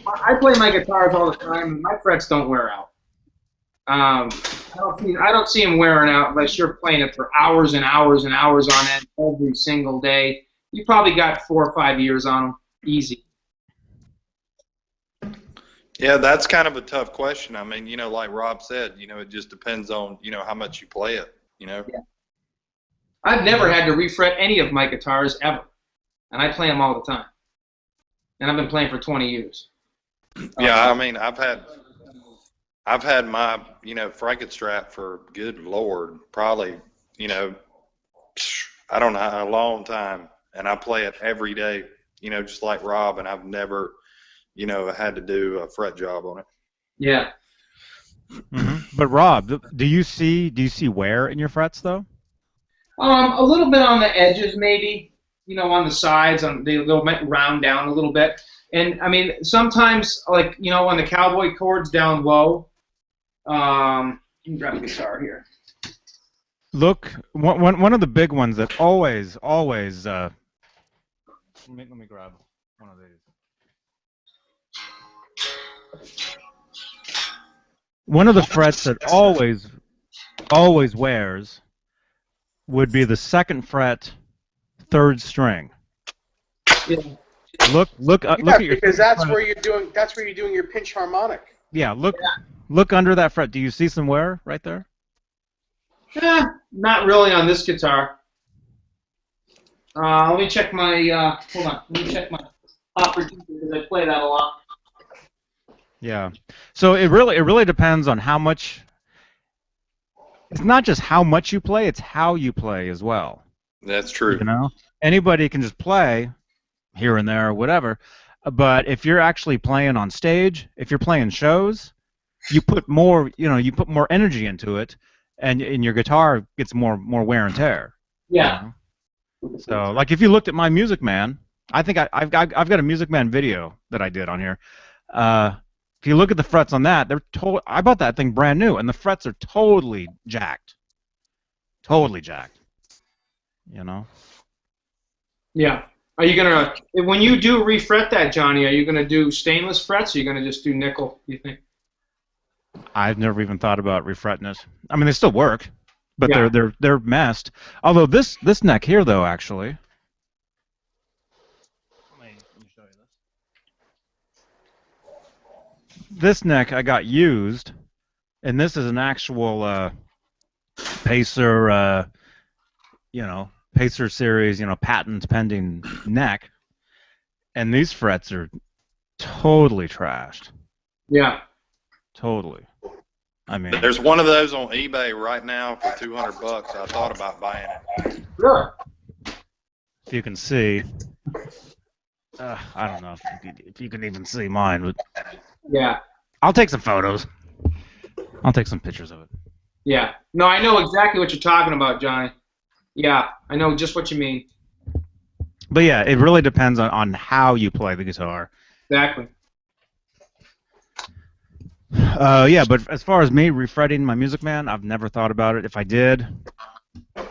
I play my guitars all the time, and my frets don't wear out. I don't see them wearing out unless you're playing it for hours and hours and hours on end every single day. You probably got 4 or 5 years on them, easy. Yeah, that's kind of a tough question. I mean, like Rob said, it just depends on, how much you play it, Yeah. I've never had to refret any of my guitars ever, and I play them all the time. And I've been playing for 20 years. Yeah, I mean, I've had my, Frankenstrap for, good Lord, probably, I don't know, a long time, and I play it every day, just like Rob, and I've never, had to do a fret job on it. Yeah. Mm-hmm. But Rob, do you see wear in your frets though? A little bit on the edges, maybe. On the sides, they'll round down a little bit. And I mean, sometimes, like on the cowboy chords down low. Let me grab the guitar here. Look, one of the big ones that always. Let me grab one of these. One of the frets that always wears would be the 2nd fret, 3rd string. Yeah. Look at your. Because that's where you're doing your pinch harmonic. Yeah, look under that fret. Do you see some wear right there? Not really on this guitar. Let me check my. Hold on. Let me check my opportunity because I play that a lot. Yeah. So it really depends on how much. It's not just how much you play; it's how you play as well. That's true. Anybody can just play here and there or whatever, but if you're actually playing on stage, if you're playing shows, you put more. You put more energy into it, and your guitar gets more wear and tear. Yeah. So, like, if you looked at my Music Man, I think I've got a Music Man video that I did on here. If you look at the frets on that, I bought that thing brand new, and the frets are totally jacked. Totally jacked. Yeah. Are you gonna, when you do refret that, Johnny? Are you gonna do stainless frets, or are you gonna just do nickel? You think? I've never even thought about refretting it. I mean, they still work, but Yeah. they're messed. Although this neck here, though, actually. Let me show you this. This neck I got used, and this is an actual Pacer, Pacer series, patent pending neck, and these frets are totally trashed. Yeah. Totally. I mean, there's one of those on eBay right now for $200. I thought about buying it. Sure. If you can see, I don't know if you can even see mine, but yeah, I'll take some photos. I'll take some pictures of it. Yeah. No, I know exactly what you're talking about, Johnny. Yeah, I know just what you mean. But yeah, it really depends on how you play the guitar. Exactly. Yeah, but as far as me refretting my Music Man, I've never thought about it. If I did,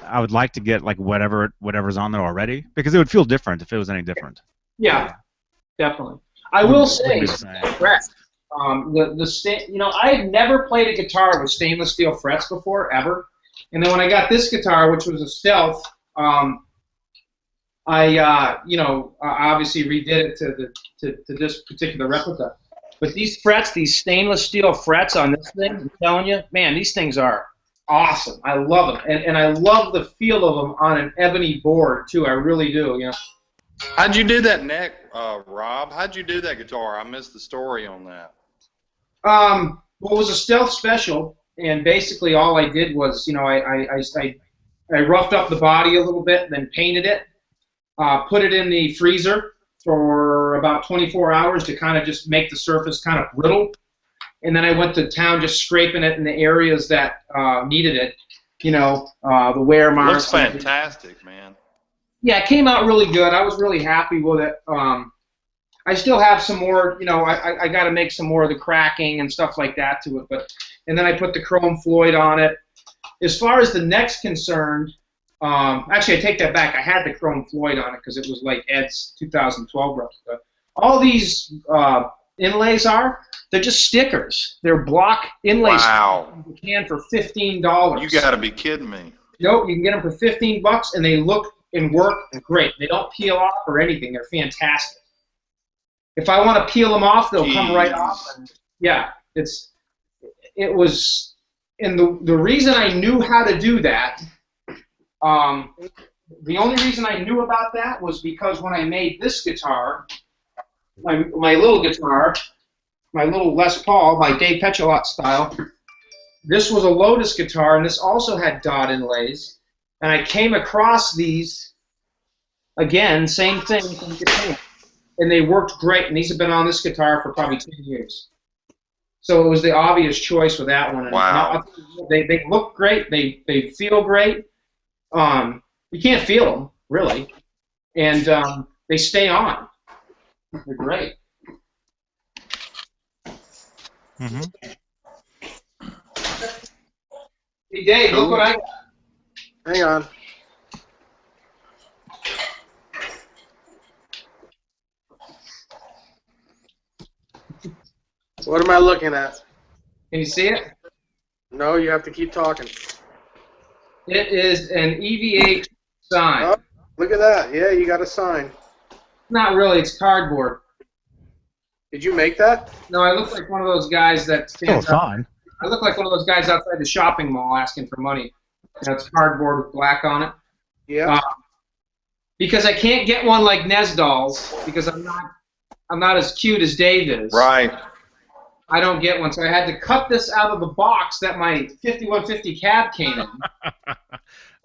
I would like to get like whatever's on there already, because it would feel different if it was any different. Yeah, definitely. I will say, I've never played a guitar with stainless steel frets before, ever. And then when I got this guitar, which was a Stealth, I obviously redid it to this particular replica. But these frets, these stainless steel frets on this thing, I'm telling you, man, these things are awesome. I love them, and I love the feel of them on an ebony board too. I really do. How'd you do that neck, Rob? How'd you do that guitar? I missed the story on that. Well, it was a Stealth special, and basically all I did was, I roughed up the body a little bit, then painted it, put it in the freezer for about 24 hours to kind of just make the surface kind of brittle, and then I went to town just scraping it in the areas that needed it, the wear marks. Looks fantastic, man. Yeah, it came out really good. I was really happy with it. I still have some more, I got to make some more of the cracking and stuff like that to it. And then I put the chrome Floyd on it. As far as the neck's concerned, actually I take that back. I had the chrome Floyd on it because it was like Ed's 2012 replica. All these inlays are? They're just stickers. They're block inlays. Wow. You can for $15. You got to be kidding me. Nope, you can get them for $15, and they look and work great. They don't peel off or anything. They're fantastic. If I want to peel them off, they'll come right off. And, yeah, it was, and the reason I knew how to do that, the only reason I knew about that was because when I made this guitar, my little guitar, my little Les Paul, my Dave Petchalot style, this was a Lotus guitar, and this also had dot inlays, and I came across these, again, same thing from Japan, and they worked great, and these have been on this guitar for probably 10 years. So it was the obvious choice for that one. And wow. They look great, they feel great. You can't feel them, really, and they stay on. They're great. Mm-hmm. Hey, Dave, look what I got. Hang on. What am I looking at? Can you see it? No, you have to keep talking. It is an EVH sign. Oh, look at that. Yeah, you got a sign. Not really, it's cardboard. Did you make that? No, I look like one of those guys that stands Still a up. sign. I look like one of those guys outside the shopping mall asking for money. It's cardboard with black on it. Yeah. Because I can't get one like Nesdall's because I'm not as cute as Dave is. Right. I don't get one, so I had to cut this out of the box that my 5150 cab came in.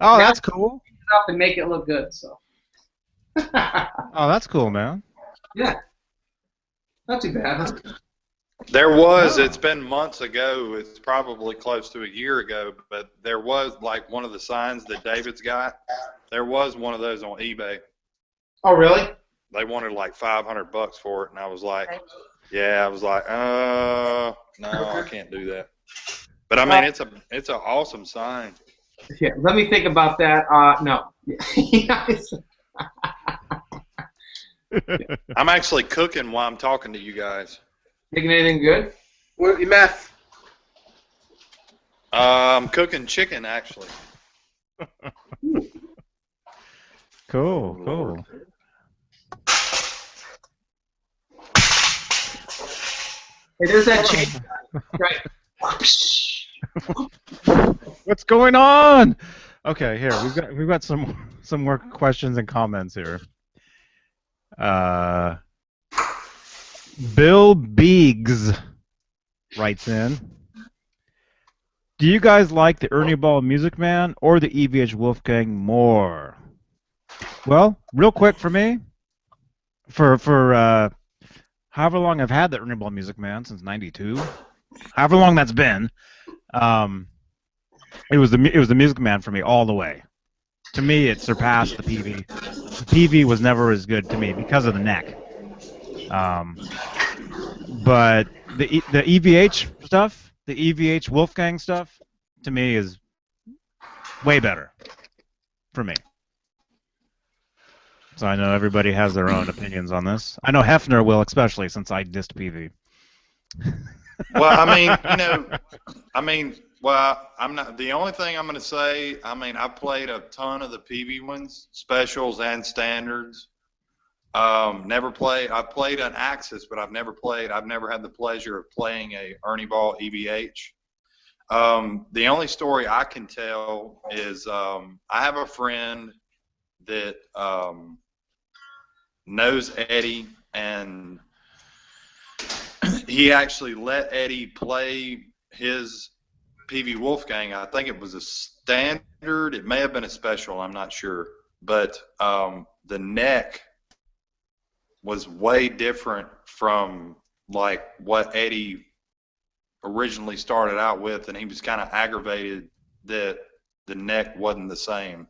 Oh, that's cool. Up and make it look good. So. Oh, that's cool, man. Yeah. Not too bad. Huh? There was, it's been months ago, it's probably close to a year ago, but there was like one of the signs that David's got, there was one of those on eBay. Oh, really? They wanted like $500 for it, and I was like, yeah, I was like, no, I can't do that. But I mean, it's an awesome sign. Yeah, let me think about that. No. I'm actually cooking while I'm talking to you guys. Making anything good? What, meth? I'm cooking chicken, actually. Cool, cool. Hey, there's that chain. Right. What's going on? Okay, here we've got some more questions and comments here. Bill Biggs writes in, do you guys like the Ernie Ball Music Man or the EVH Wolfgang more? Well, real quick for me, for however long I've had the Ernie Ball Music Man, since '92, however long that's been, it was the Music Man for me all the way. To me, it surpassed the PV. The PV was never as good to me because of the neck. But the EVH stuff, the EVH Wolfgang stuff, to me is way better for me. So I know everybody has their own opinions on this. I know Hefner will, especially since I dissed PV. Well, I mean, well, I'm not. The only thing I'm going to say, I mean, I played a ton of the PV ones, specials and standards. Never played. I played an Axis, but I've never had the pleasure of playing a Ernie Ball EVH. The only story I can tell is I have a friend that knows Eddie, and he actually let Eddie play his PV Wolfgang. I think it was a standard. It may have been a special. I'm not sure. But the neck was way different from like what Eddie originally started out with, and he was kind of aggravated that the neck wasn't the same.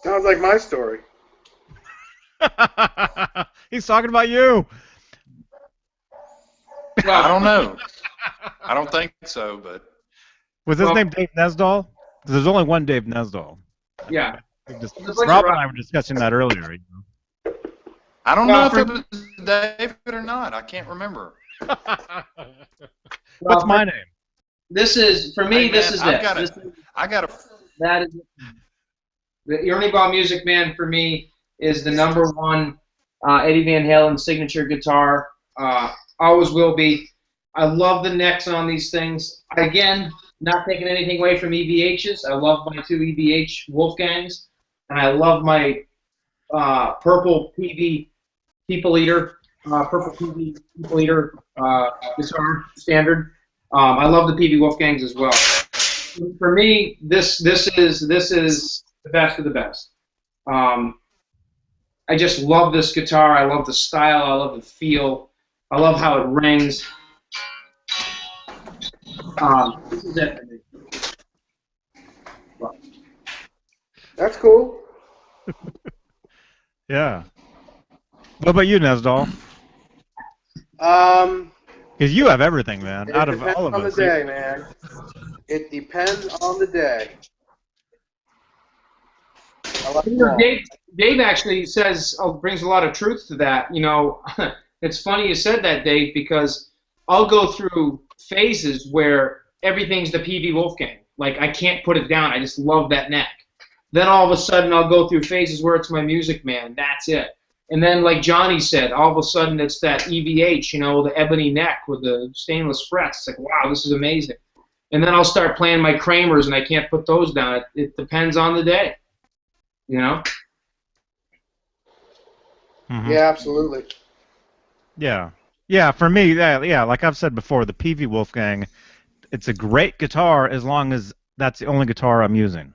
Sounds like my story. He's talking about you. Well, I don't know. I don't think so, but was his name Dave Nesdall? Because there's only one Dave Nesdall. Yeah. Rob and I were discussing that earlier. I don't know if it was David or not. I can't remember. What's my name? This is for me. Hey, this man, is I've it. got This a, I got a. that is the Ernie Ball Music Man for me is the #1 Eddie Van Halen signature guitar. Always will be. I love the necks on these things. Again, not taking anything away from EVHs. I love my 2 EVH Wolfgangs, and I love my purple PV People Eater, purple PV People Eater guitar standard. I love the PV Wolfgangs as well. For me, this is the best of the best. I just love this guitar. I love the style. I love the feel. I love how it rings. This is it for me. That's cool. Yeah. What about you, Nesdall? Um, Because you have everything, man. it Out of depends all of on the us. day, man. It depends on the day. I like them all. Dave actually says, brings a lot of truth to that. You know, it's funny you said that, Dave, because I'll go through phases where everything's the PV Wolfgang. Like, I can't put it down. I just love that neck. Then all of a sudden I'll go through phases where it's my Music Man. That's it. And then, like Johnny said, all of a sudden it's that EVH, you know, the ebony neck with the stainless frets. It's like, wow, this is amazing. And then I'll start playing my Kramers, and I can't put those down. It depends on the day, you know? Mm-hmm. Yeah, absolutely. Yeah. Yeah, for me, yeah, like I've said before, the PV Wolfgang, it's a great guitar as long as that's the only guitar I'm using.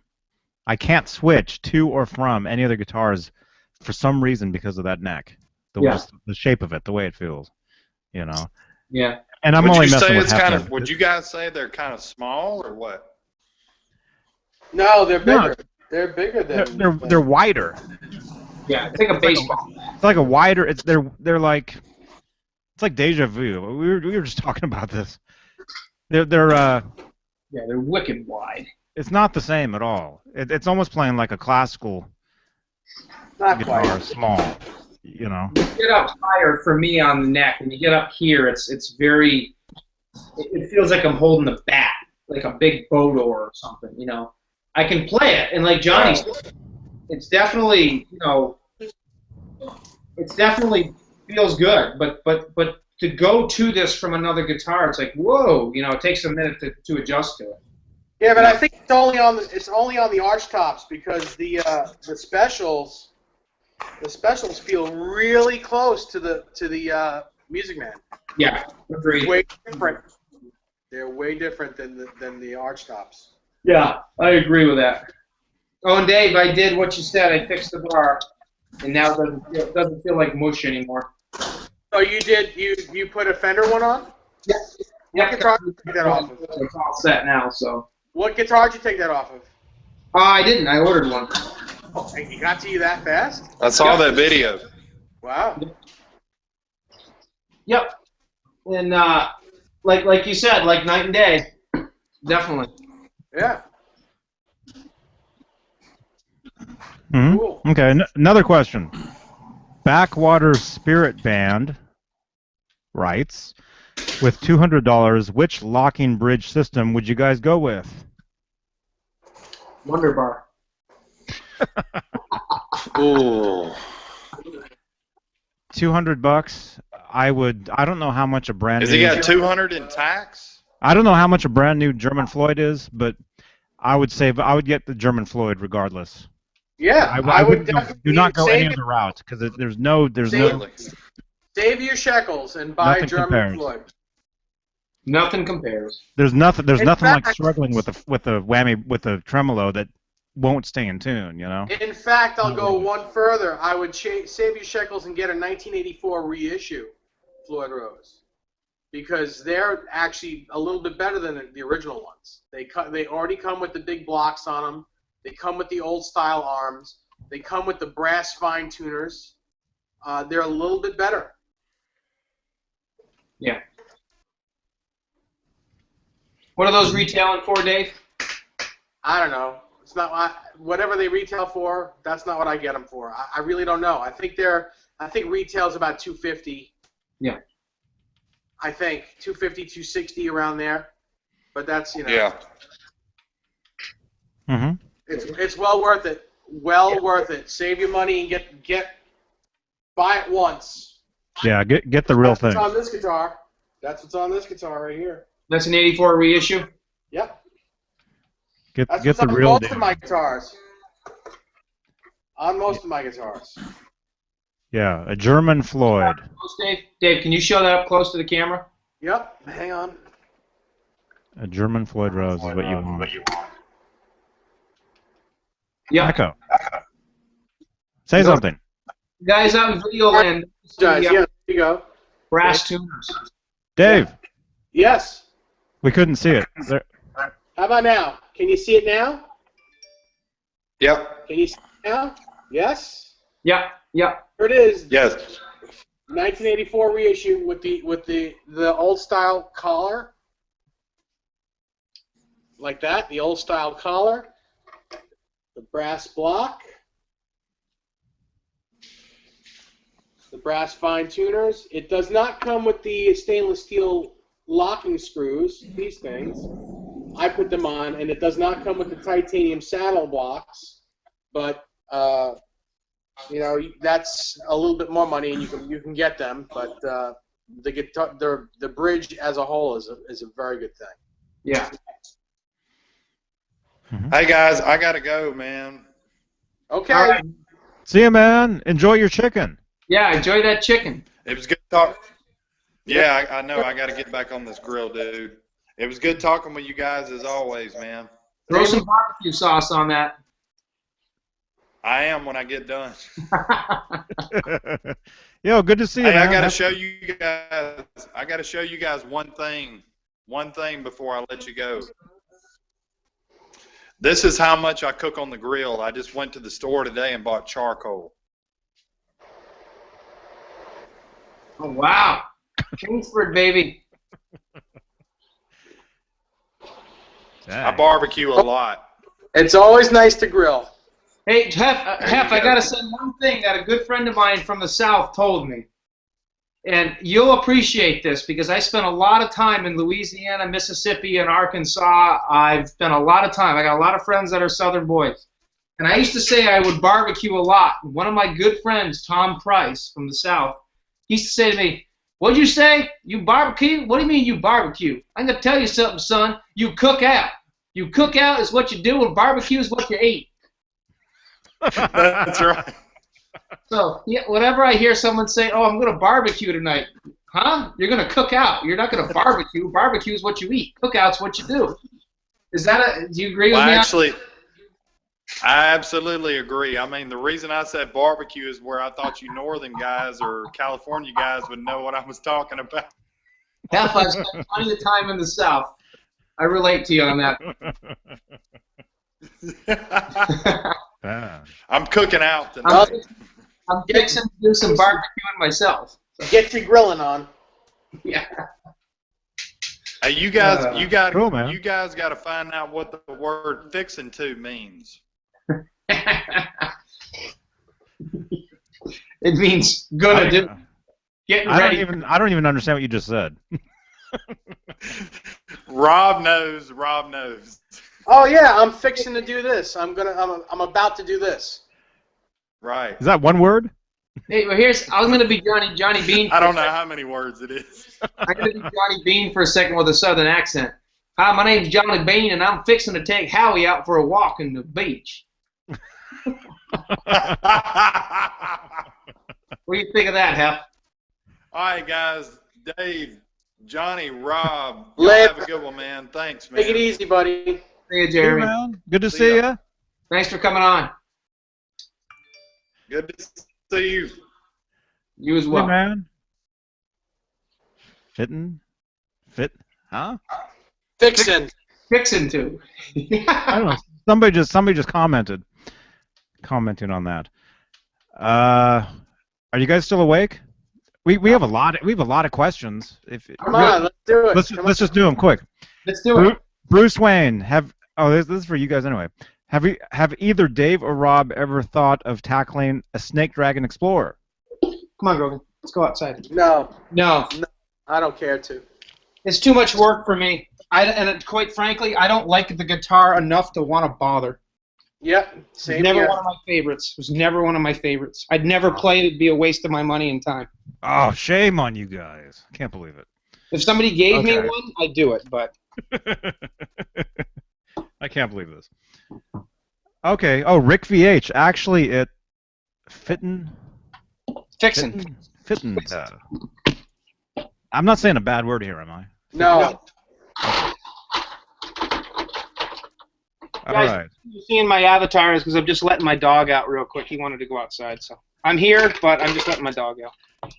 I can't switch to or from any other guitars for some reason because of that neck. The shape of it, the way it feels, you know. Yeah. And I'm Would only you messing say with it's half kind of of? Would you guys say they're kind of small or what? No, they're No. bigger. They're bigger than. They're wider. Yeah, it's like a baseball. It's like a wider. They're like. It's like deja vu. We were just talking about this. They're Yeah, they're wicked wide. It's not the same at all. It's almost playing like a classical Not guitar, quite. small. You know. You get up higher for me on the neck. When you get up here, it's very. It feels like I'm holding a bat, like a big boat oar or something. You know, I can play it, and like Johnny said, it's definitely, you know, it's definitely feels good. But to go to this from another guitar, it's like, whoa, you know, it takes a minute to adjust to it. Yeah, but I think it's only on the arch tops because the specials feel really close to the Music Man. Yeah, agreed. Way different. They're way different than the arch tops. Yeah, I agree with that. Oh, and Dave, I did what you said. I fixed the bar, and now it doesn't feel like mush anymore. So you put a Fender one on? Yeah. What guitar did you take that off of? It's all set now, so. What guitar did you take that off of? I didn't. I ordered one. Oh, and you got to you that fast? I saw that video. Wow. Yep. And like you said, like night and day, definitely. Yeah. Mm-hmm. Cool. Okay. Another question. Backwater Spirit Band writes, with $200, which locking bridge system would you guys go with? Wonder Bar. Ooh. $200. I don't know how much a brand Has new. he got 200 in tax? I don't know how much a brand new German Floyd is, but I would get the German Floyd regardless. Yeah, I would definitely do not go any save other route because there's no Save your shekels and buy Nothing German compares. Floyd. Nothing compares. there's nothing In like fact- struggling with a tremolo that won't stay in tune, you know. In fact, I'll go one further. I would save your shekels and get a 1984 reissue Floyd Rose, because they're actually a little bit better than the original ones. They already come with the big blocks on them. They come with the old style arms. They come with the brass fine tuners. They're a little bit better. Yeah. What are those retailing for, Dave? I don't know. It's not whatever they retail for. That's not what I get them for. I really don't know. I think retail's about $250. Yeah. I think 250, 260 around there. But that's Yeah. Mm-hmm. It's well worth it. Well worth it. Save your money and buy it once. Yeah, get the real thing. That's what's on this guitar. That's what's on this guitar right here. That's an '84 reissue. Yep. Get That's the what's on real most deal. of my guitars. On most of my guitars. Yeah, a German Floyd. Dave, can you show that up close to the camera? Yep. Hang on. A German Floyd Rose is what you want. Yeah. Echo. Say something. Guys out in video land, Guys, yeah, there you go. brass tuners. Dave, Yes. we couldn't see it. There. How about now? Can you see it now? Yep. Can you see it now? Yes. Yeah. Here it is. Yes. 1984 reissue with the old style collar. Like that, the old style collar. The brass block. The brass fine tuners. It does not come with the stainless steel locking screws, these things. I put them on, and it does not come with the titanium saddle blocks, but that's a little bit more money, and you can get them. But the guitar, the bridge as a whole is a very good thing. Yeah. Hey guys, I gotta go, man. Okay. All right. See you, man. Enjoy your chicken. Yeah, enjoy that chicken. It was good talk. Yeah, I know. I gotta get back on this grill, dude. It was good talking with you guys as always, man. Throw some barbecue sauce on that. I am when I get done. Yo, good to see you, Hey, man. I gotta show you guys. I gotta show you guys one thing. One thing before I let you go. This is how much I cook on the grill. I just went to the store today and bought charcoal. Oh, wow. Kingsford, baby. I barbecue a lot. It's always nice to grill. Hey, Hef, I got to say one thing that a good friend of mine from the South told me. And you'll appreciate this because I spent a lot of time in Louisiana, Mississippi, and Arkansas. I've spent a lot of time. I got a lot of friends that are Southern boys. And I used to say I would barbecue a lot. One of my good friends, Tom Price from the South, he used to say to me, "What'd you say? You barbecue? What do you mean you barbecue? I'm going to tell you something, son. You cook out. You cook out is what you do, and barbecue is what you eat." That's right. So, yeah, whenever I hear someone say, "Oh, I'm going to barbecue tonight," huh? You're going to cook out. You're not going to barbecue. Barbecue is what you eat. Cookout's what you do. Is that do you agree with me? Actually, I absolutely agree. I mean, the reason I said barbecue is where I thought you northern guys or California guys would know what I was talking about. Hef, I've spent plenty of time in the South. I relate to you on that. I'm cooking out tonight. I'm fixing to do some barbecuing myself. Get your grilling on. Yeah. Hey, you guys, Cool, man. you guys got to find out what the word "fixing to" means. It means gonna do. Getting ready. I don't even understand what you just said. Rob knows. Rob knows. Oh yeah, I'm fixing to do this. I'm about to do this. Right. Is that one word? Hey, well, I'm gonna be Johnny Bean. I don't know how many words it is. I'm gonna be Johnny Bean for a second with a Southern accent. Hi, my name's Johnny Bean, and I'm fixing to take Howie out for a walk in the beach. What do you think of that, Hef? All right, guys. Dave, Johnny, Rob, Later. have a good one, man. Thanks, man. Take it easy, buddy. See you, Jeremy. Hey, man. Good to See see ya. you. Thanks for coming on. Good to see you. You as Hey, well. man. Fit, huh? Fixing. Fixing to. I don't know. Somebody just commenting on that. Are you guys still awake? We have a lot of questions. Come on, let's do it. Let's just do them quick. Let's do it. Bruce Wayne, this is for you guys anyway. Have either Dave or Rob ever thought of tackling a Snake Dragon Explorer? Come on, Grogan. Let's go outside. No. No. I don't care to. It's too much work for me. Quite frankly, I don't like the guitar enough to want to bother. Yep, same Never here. one of my favorites. It was never one of my favorites. I'd never play it. It'd be a waste of my money and time. Oh, shame on you guys. Can't believe it. If somebody gave me one, I'd do it, but... I can't believe this. Okay. Oh, Rick VH. Actually, it... Fittin'... Fixin'. I'm not saying a bad word here, am I? No. All Guys, right. you're seeing my avatar is because I'm just letting my dog out real quick. He wanted to go outside, so I'm here, but I'm just letting my dog out.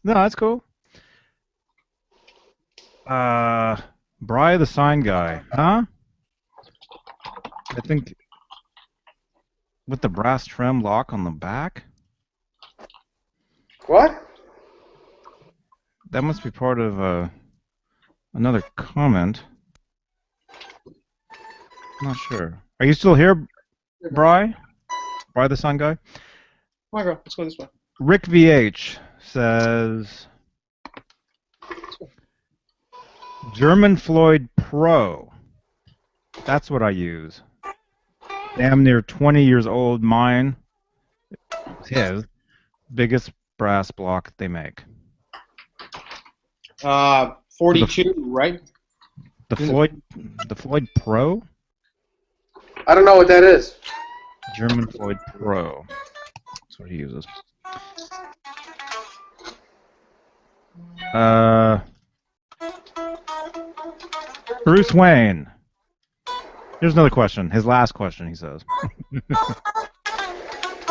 No, that's cool. Bry the sign guy, huh? I think with the brass trim lock on the back. What? That must be part of another comment. I'm not sure. Are you still here, Bry? Bry the sign guy? Come on, girl. Let's go this way. Rick VH says German Floyd Pro. That's what I use. Damn near 20 years old. Mine. His biggest brass block they make. 42, right? The Floyd Pro? I don't know what that is. German Floyd Pro. That's what he uses. Bruce Wayne. Here's another question. His last question, he says.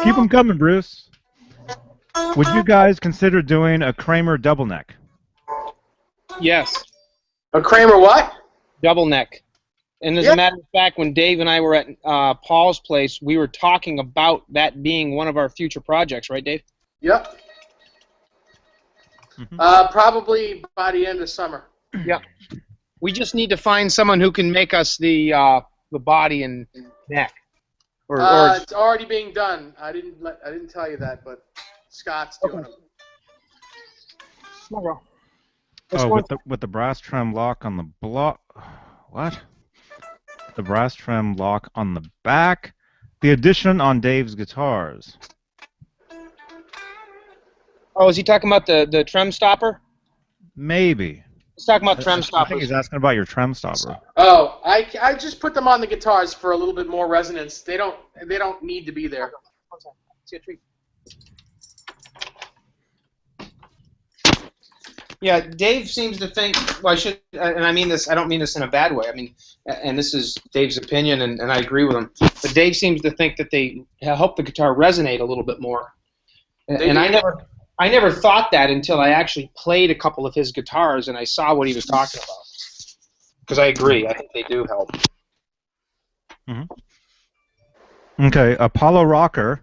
Keep them coming, Bruce. Would you guys consider doing a Kramer double neck? Yes. A Kramer what? Double neck. And as a matter of fact, when Dave and I were at Paul's place, we were talking about that being one of our future projects, right, Dave? Yep. Probably by the end of summer. Yep. We just need to find someone who can make us the body and neck. It's already being done. I didn't tell you that, but Scott's doing it. Oh, with the brass trim lock on the block. What? The brass trim lock on the back. The addition on Dave's guitars. Oh, is he talking about the trem stopper? Maybe. He's talking about trem stoppers. I think he's asking about your trem stopper. Oh, I just put them on the guitars for a little bit more resonance. They don't need to be there. See a treat. Yeah, Dave seems to think. Well, and I mean this. I don't mean this in a bad way. I mean, and this is Dave's opinion, and I agree with him. But Dave seems to think that they help the guitar resonate a little bit more. And I never thought that until I actually played a couple of his guitars and I saw what he was talking about. Because I agree. I think they do help. Mm-hmm. Okay, Apollo Rocker.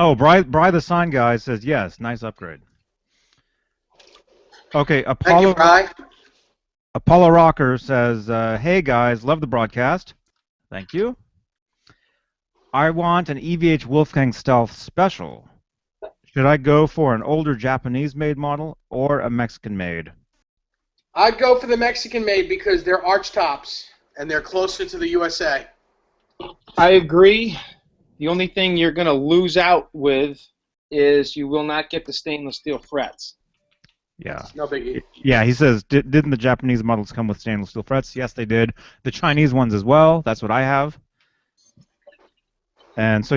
Oh, Bry the sign guy says yes. Nice upgrade. Okay, Apollo. Thank you, Bry. Apollo Rocker says, "Hey guys, love the broadcast. Thank you. I want an EVH Wolfgang Stealth Special. Should I go for an older Japanese-made model or a Mexican-made?" I'd go for the Mexican-made because they're arch tops and they're closer to the USA. I agree. The only thing you're going to lose out with is you will not get the stainless steel frets. Yeah. No biggie. Yeah, he says, didn't the Japanese models come with stainless steel frets? Yes, they did. The Chinese ones as well. That's what I have. And so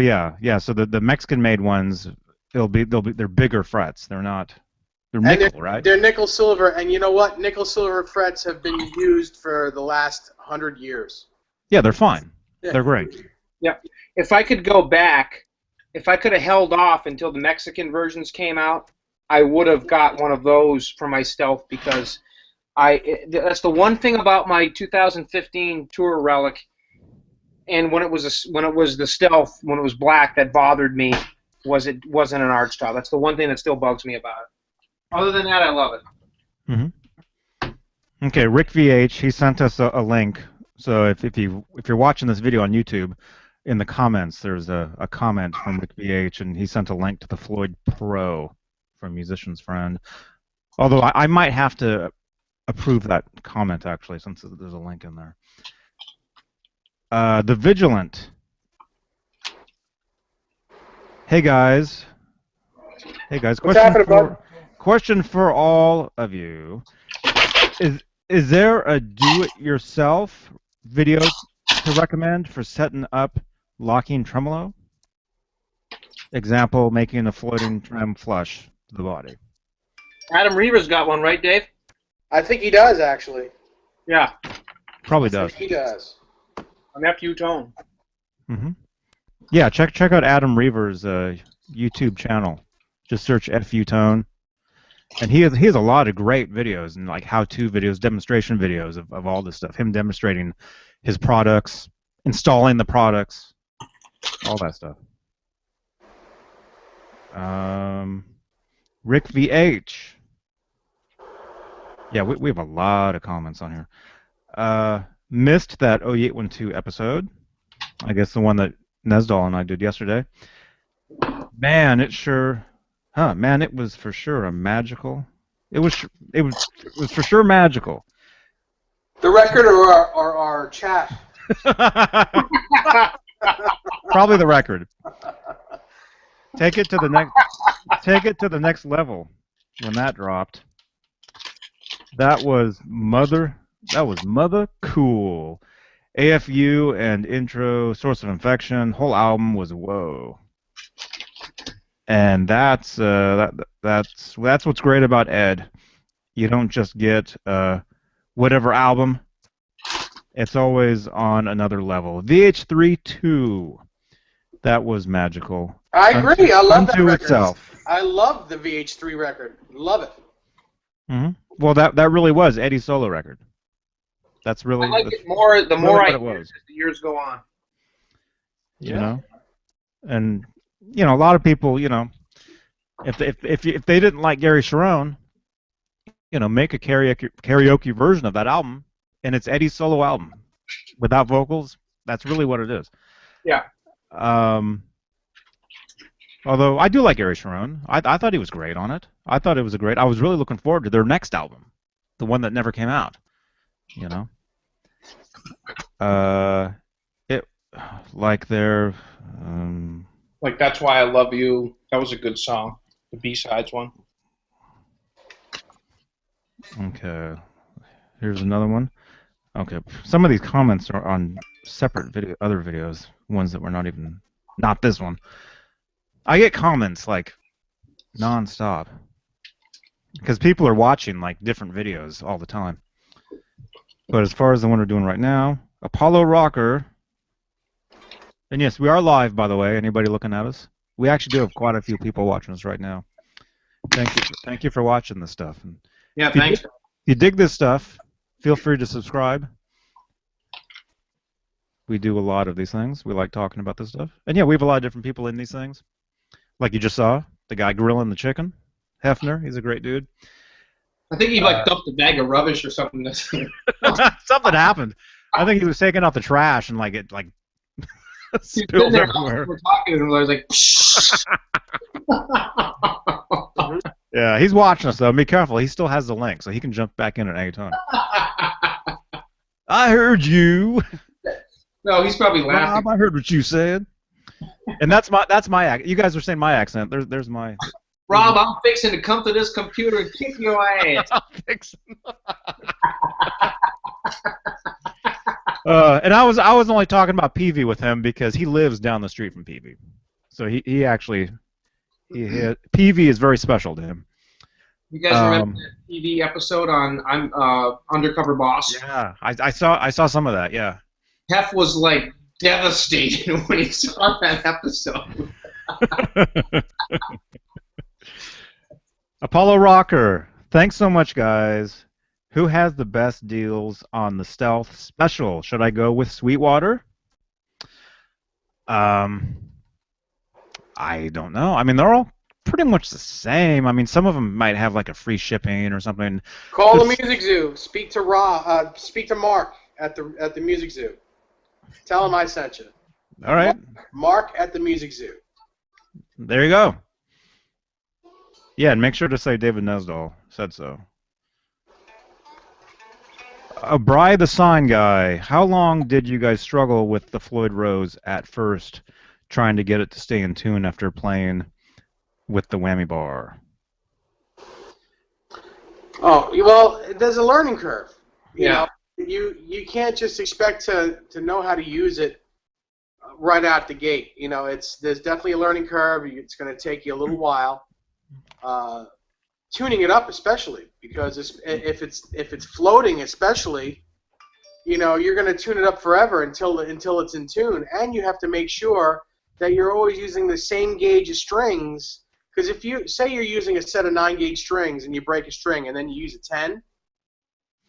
so the Mexican-made ones, they're bigger frets. They're nickel, right? They're nickel silver, and you know what? Nickel silver frets have been used for the last 100 years. Yeah, they're fine. Yeah. They're great. Yeah. If I could go back, if I could have held off until the Mexican versions came out, I would have got one of those for my Stealth because that's the one thing about my 2015 Tour Relic. And when it was the Stealth, when it was black, that bothered me. It wasn't an arch top. That's the one thing that still bugs me about it. Other than that, I love it. Mm-hmm. Okay, Rick VH, he sent us a link. So if you're watching this video on YouTube, in the comments there's a comment from Rick VH, and he sent a link to the Floyd Pro from Musician's Friend. Although I might have to approve that comment, actually, since there's a link in there. The Vigilant. Hey guys. What's happening, bud? Question for all of you. Is there a do-it-yourself video to recommend for setting up locking tremolo? Example, making a floating trem flush to the body. Adam Reaver's got one, right, Dave? I think he does, actually. Yeah. Probably I does. think he does. On FU Tone. Mm-hmm. Yeah, check out Adam Reaver's YouTube channel. Just search FU Tone. And he has a lot of great videos and like how-to videos, demonstration videos of all this stuff. Him demonstrating his products, installing the products, all that stuff. Rick VH. Yeah, we have a lot of comments on here. Missed that 0812 episode. I guess the one that Nesdall and I did yesterday. Man, it was for sure a magical. It was for sure magical. The record or our chat? Probably the record. Take it to the next level when that dropped. That was mother cool. AFU and intro, Source of Infection, whole album was whoa. And that's what's great about Ed. You don't just get whatever album. It's always on another level. VH3-2. That was magical. I agree. I love that record. Itself. I love the VH3 record. Love it. Mm-hmm. Well, that really was Eddie's solo record. That's really. I like it more the more I hear as the years go on. You know, and a lot of people, if they didn't like Gary Sharon, make a karaoke version of that album, and it's Eddie's solo album without vocals. That's really what it is. Yeah. Although I do like Gary Sharon, I thought he was great on it. I thought it was I was really looking forward to their next album, the one that never came out. It like their like That's Why I Love You. That was a good song. The B-sides one. Okay, here's another one. Okay, some of these comments are on separate other videos, ones that were not this one. I get comments like non-stop because people are watching like different videos all the time. But as far as the one we're doing right now, Apollo Rocker, and yes, we are live, by the way. Anybody looking at us? We actually do have quite a few people watching us right now. Thank you for watching this stuff. And yeah, thanks. If you dig this stuff, feel free to subscribe. We do a lot of these things. We like talking about this stuff. And yeah, we have a lot of different people in these things. Like you just saw, the guy grilling the chicken, Hefner. He's a great dude. I think he dumped a bag of rubbish or something. Something happened. I think he was taking out the trash and it spilled everywhere. We're talking and I was like, yeah, he's watching us though. Be careful. He still has the link, so he can jump back in at any time. I heard you. No, he's probably laughing. Rob, I heard what you said. And that's my accent. You guys are saying my accent. There's my. Rob, I'm fixing to come to this computer and kick your ass. I'm fixing. And I was only talking about Peavy with him because he lives down the street from Peavy, so he actually Peavy is very special to him. You guys remember that TV episode on Undercover Boss? Yeah, I saw some of that. Yeah. Hef was like devastated when he saw that episode. Apollo Rocker, thanks so much, guys. Who has the best deals on the Stealth Special? Should I go with Sweetwater? I don't know. I mean, they're all pretty much the same. I mean, some of them might have like a free shipping or something. Call the Music Zoo. Speak to Speak to Mark at the Music Zoo. Tell him I sent you. All right. Mark at the Music Zoo. There you go. Yeah, and make sure to say David Nesdall said so. Bry the sign guy, how long did you guys struggle with the Floyd Rose at first, trying to get it to stay in tune after playing with the whammy bar? Oh, well, there's a learning curve. You Yeah. know, you can't just expect to know how to use it right out the gate. You know, there's definitely a learning curve. It's going to take you a little while. Tuning it up, especially because if it's floating, especially, you know, you're going to tune it up forever until it's in tune, and you have to make sure that you're always using the same gauge of strings. Because if you say you're using a set of 9-gauge strings and you break a string and then you use a 10,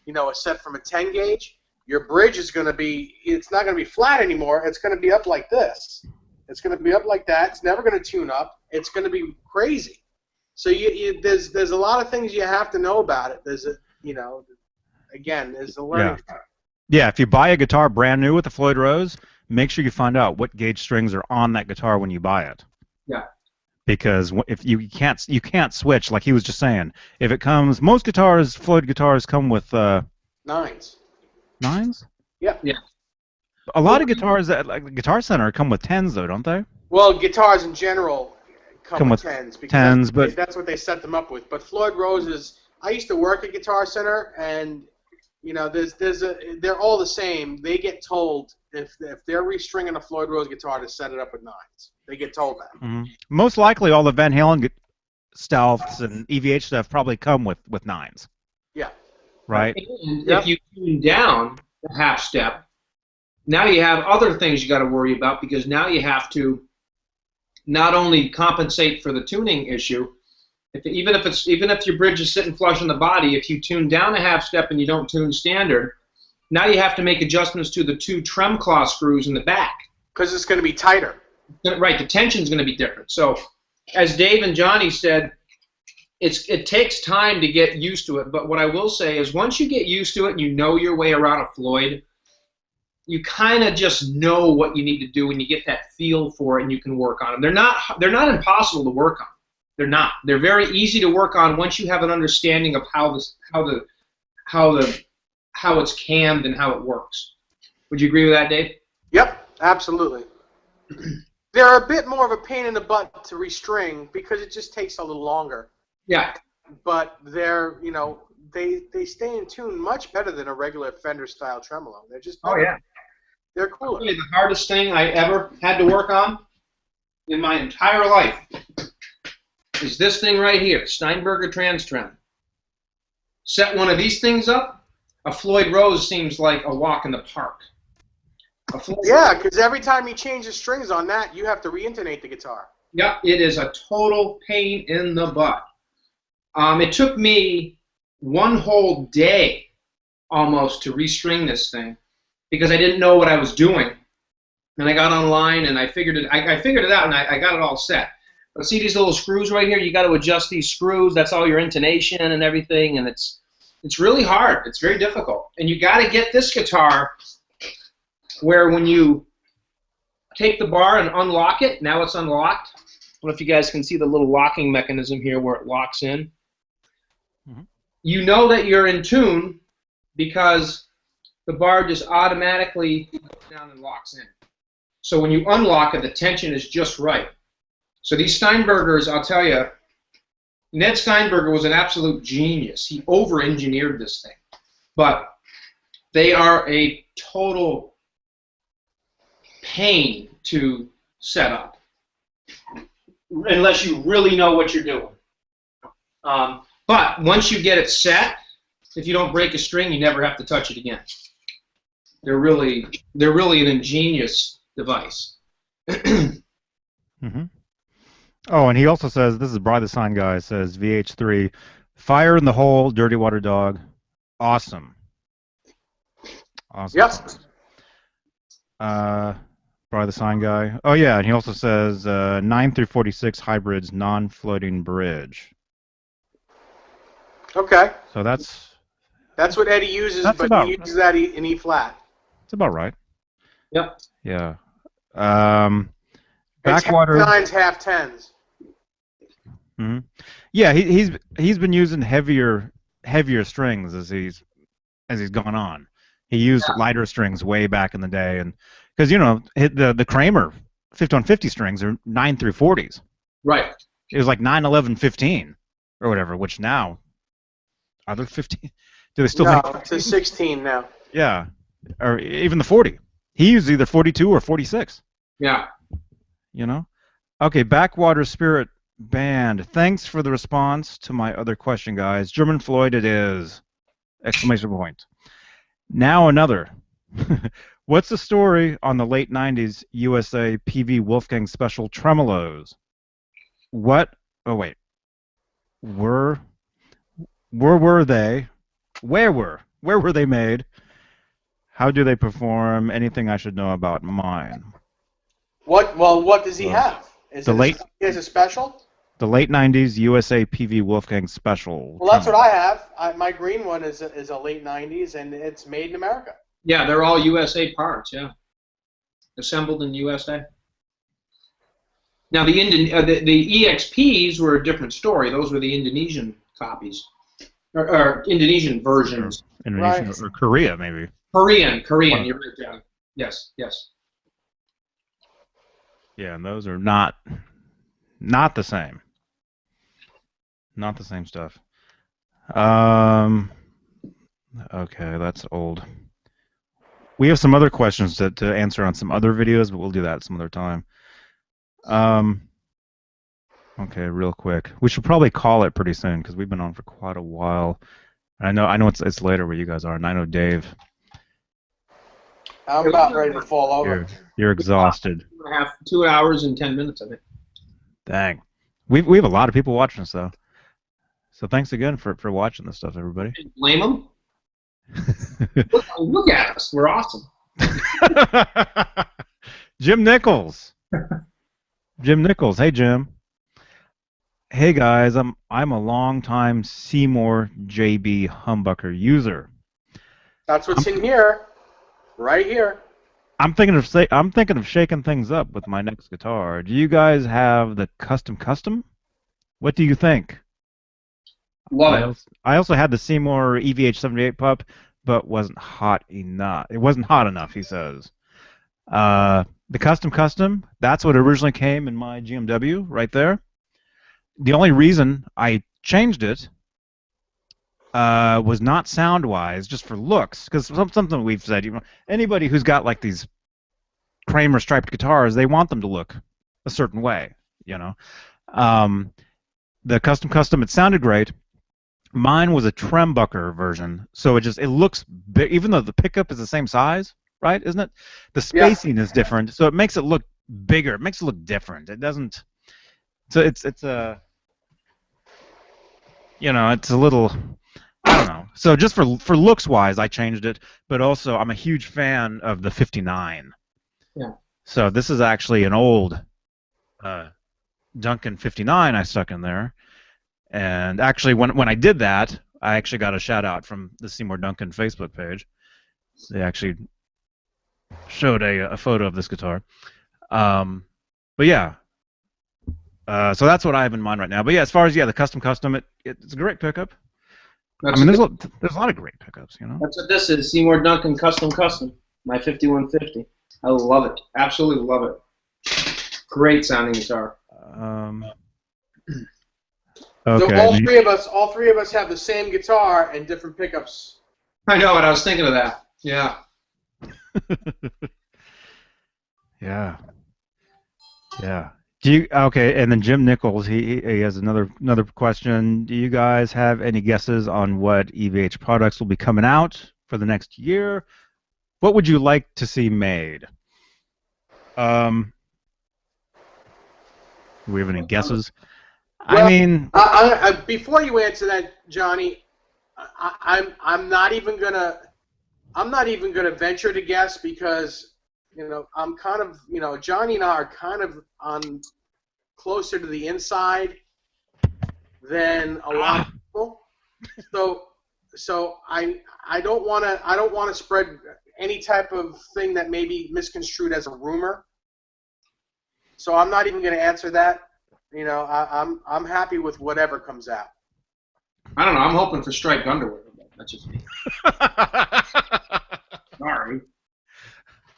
you know, a set from a 10 gauge, your bridge is going to be, it's not going to be flat anymore. It's going to be up like this. It's going to be up like that. It's never going to tune up. It's going to be crazy. So there's a lot of things you have to know about it. There's a, you know, again, there's a learning curve. Yeah, if you buy a guitar brand new with a Floyd Rose, make sure you find out what gauge strings are on that guitar when you buy it. Yeah. Because if you can't switch, like he was just saying. If it comes, most guitars, Floyd guitars, come with Nines. Nines. Yeah. Yeah. A lot of guitars at like Guitar Center come with 10s, though, don't they? Well, guitars in general come with 10s because 10s, but that's what they set them up with. But Floyd Roses, I used to work at Guitar Center, and you know, they're all the same. They get told if they're restringing a Floyd Rose guitar to set it up with 9s. They get told that. Mm-hmm. Most likely, all the Van Halen stealths and EVH stuff probably come with 9s. Yeah. Right. And if you tune down a half step, now you have other things you got to worry about, because now you have to not only compensate for the tuning issue. Even if your bridge is sitting flush on the body, if you tune down a half step and you don't tune standard, now you have to make adjustments to the 2 trem claw screws in the back. Because it's going to be tighter. Right, the tension's going to be different. So, as Dave and Johnny said, it takes time to get used to it. But what I will say is, once you get used to it and you know your way around a Floyd, you kind of just know what you need to do, and you get that feel for it, and you can work on them. They're not impossible to work on. They're not. They're very easy to work on once you have an understanding of how it's cammed and how it works. Would you agree with that, Dave? Yep, absolutely. They're a bit more of a pain in the butt to restring because it just takes a little longer. Yeah. But they're, you know, they stay in tune much better than a regular Fender style tremolo. They're just better. Oh yeah. They're cooler. Probably the hardest thing I ever had to work on in my entire life is this thing right here, Steinberger Trans-Trem. Set one of these things up, a Floyd Rose seems like a walk in the park. Yeah, because every time you change the strings on that, you have to re-intonate the guitar. Yeah, it is a total pain in the butt. It took me one whole day almost to restring this thing because I didn't know what I was doing. And I got online and I figured it out, and I got it all set. But see these little screws right here? You got to adjust these screws. That's all your intonation and everything, and it's really hard. It's very difficult. And you got to get this guitar where when you take the bar and unlock it, now it's unlocked. I don't know if you guys can see the little locking mechanism here where it locks in. Mm-hmm. You know that you're in tune because the bar just automatically goes down and locks in. So when you unlock it, the tension is just right. So these Steinbergers, I'll tell you, Ned Steinberger was an absolute genius. He over-engineered this thing. But they are a total pain to set up unless you really know what you're doing. But once you get it set, if you don't break a string, you never have to touch it again. They're really an ingenious device. Mm-hmm. Oh, and he also says, this is Bry the Sign Guy, says VH3, Fire in the Hole, Dirty Water Dog, awesome. Awesome. Yep. Bry the Sign Guy. Oh, yeah, and he also says 9 through 46 hybrids, non-floating bridge. Okay. So that's what Eddie uses, but he uses that in E flat. That's about right. Yep. Yeah. Backwater. It's half 9s, half 10s. Mm-hmm. Yeah, he's been using heavier strings as he's gone on. He used lighter strings way back in the day, and because the Kramer 5150 strings are 9 through 40s. Right. It was like 9, 11, 15 or whatever. Which now are there 15? Do they still No, make? it's a 16 now. Yeah, or even the 40. He used either 42 or 46. Yeah. You know. Okay, Backwater Spirit Band. Thanks for the response to my other question, guys. German Floyd it is! Exclamation point. Now another. What's the story on the late 90s USA PV Wolfgang Special tremolos? What? Oh, wait. Where were they? Where were they made? How do they perform? Anything I should know about mine? What? Well, what does he have? Is it a special? The late 90s USA PV Wolfgang Special. Well, that's what I have. My green one is a late 90s, and it's made in America. Yeah, they're all USA parts, yeah. Assembled in USA. Now, the EXPs were a different story. Those were the Indonesian copies, or Indonesian versions. Indonesian or Korea, maybe. Korean, you're right, John. Yes. Yeah, and those are not the same. Not the same stuff. Okay, that's old. We have some other questions to answer on some other videos, but we'll do that some other time. Okay, real quick. We should probably call it pretty soon because we've been on for quite a while. I know it's later where you guys are, and I know Dave. I'm about ready to fall over. You're exhausted. 2 hours and 10 minutes, I think. Dang. We have a lot of people watching us, though. So thanks again for watching this stuff, everybody. Blame them? Look at us. We're awesome. Jim Nichols. Jim Nichols. Hey, Jim. Hey, guys. I'm a long-time Seymour JB humbucker user. That's what's in here. Right here. I'm thinking of shaking things up with my next guitar. Do you guys have the custom? What do you think? Love it. I also had the Seymour EVH 78 pup, but wasn't hot enough. It wasn't hot enough, he says. The custom, that's what originally came in my GMW right there. The only reason I changed it was not sound-wise, just for looks, because something we've said, anybody who's got like these Kramer striped guitars, they want them to look a certain way, The custom, it sounded great. Mine was a trembucker version, so it looks big, even though the pickup is the same size, right? Isn't it? The spacing is different, so it makes it look bigger. It makes it look different. It doesn't. So it's a, it's a little. I don't know. So just for looks wise, I changed it, but also I'm a huge fan of the 59. Yeah. So this is actually an old Duncan 59 I stuck in there. And actually, when I did that, I actually got a shout out from the Seymour Duncan Facebook page. They actually showed a photo of this guitar. But yeah, so that's what I have in mind right now. But yeah, as far as the custom, it's a great pickup. There's a lot of great pickups, That's what this is, Seymour Duncan custom, my 5150. I love it, absolutely love it. Great sounding guitar. Okay. So all three of us have the same guitar and different pickups. I know it. I was thinking of that. Yeah. Yeah. Okay? And then Jim Nichols, he has another question. Do you guys have any guesses on what EVH products will be coming out for the next year? What would you like to see made? Do we have any guesses? Well, I mean, before you answer that, Johnny, I'm not even gonna venture to guess because I'm kind of Johnny and I are kind of on closer to the inside than a lot of people. So I don't want to spread any type of thing that may be misconstrued as a rumor. So I'm not even going to answer that. You know, I'm happy with whatever comes out. I don't know. I'm hoping for striped underwear. That's just me. Sorry.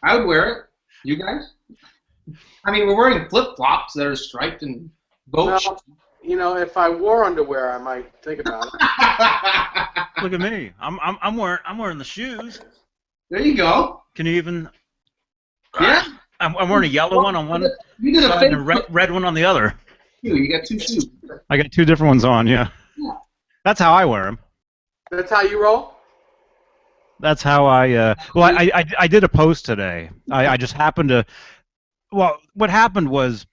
I would wear it. You guys? I mean, we're wearing flip-flops that are striped and boat. Well, you know, if I wore underwear, I might think about it. Look at me. I'm wearing the shoes. There you go. Can you even? Yeah. I'm wearing a yellow one on one You did a side and a red one on the other. You got two shoes. I got two different ones on. Yeah. That's how I wear them. That's how you roll? That's how I. Well, I did a post today. I just happened to. Well, what happened was,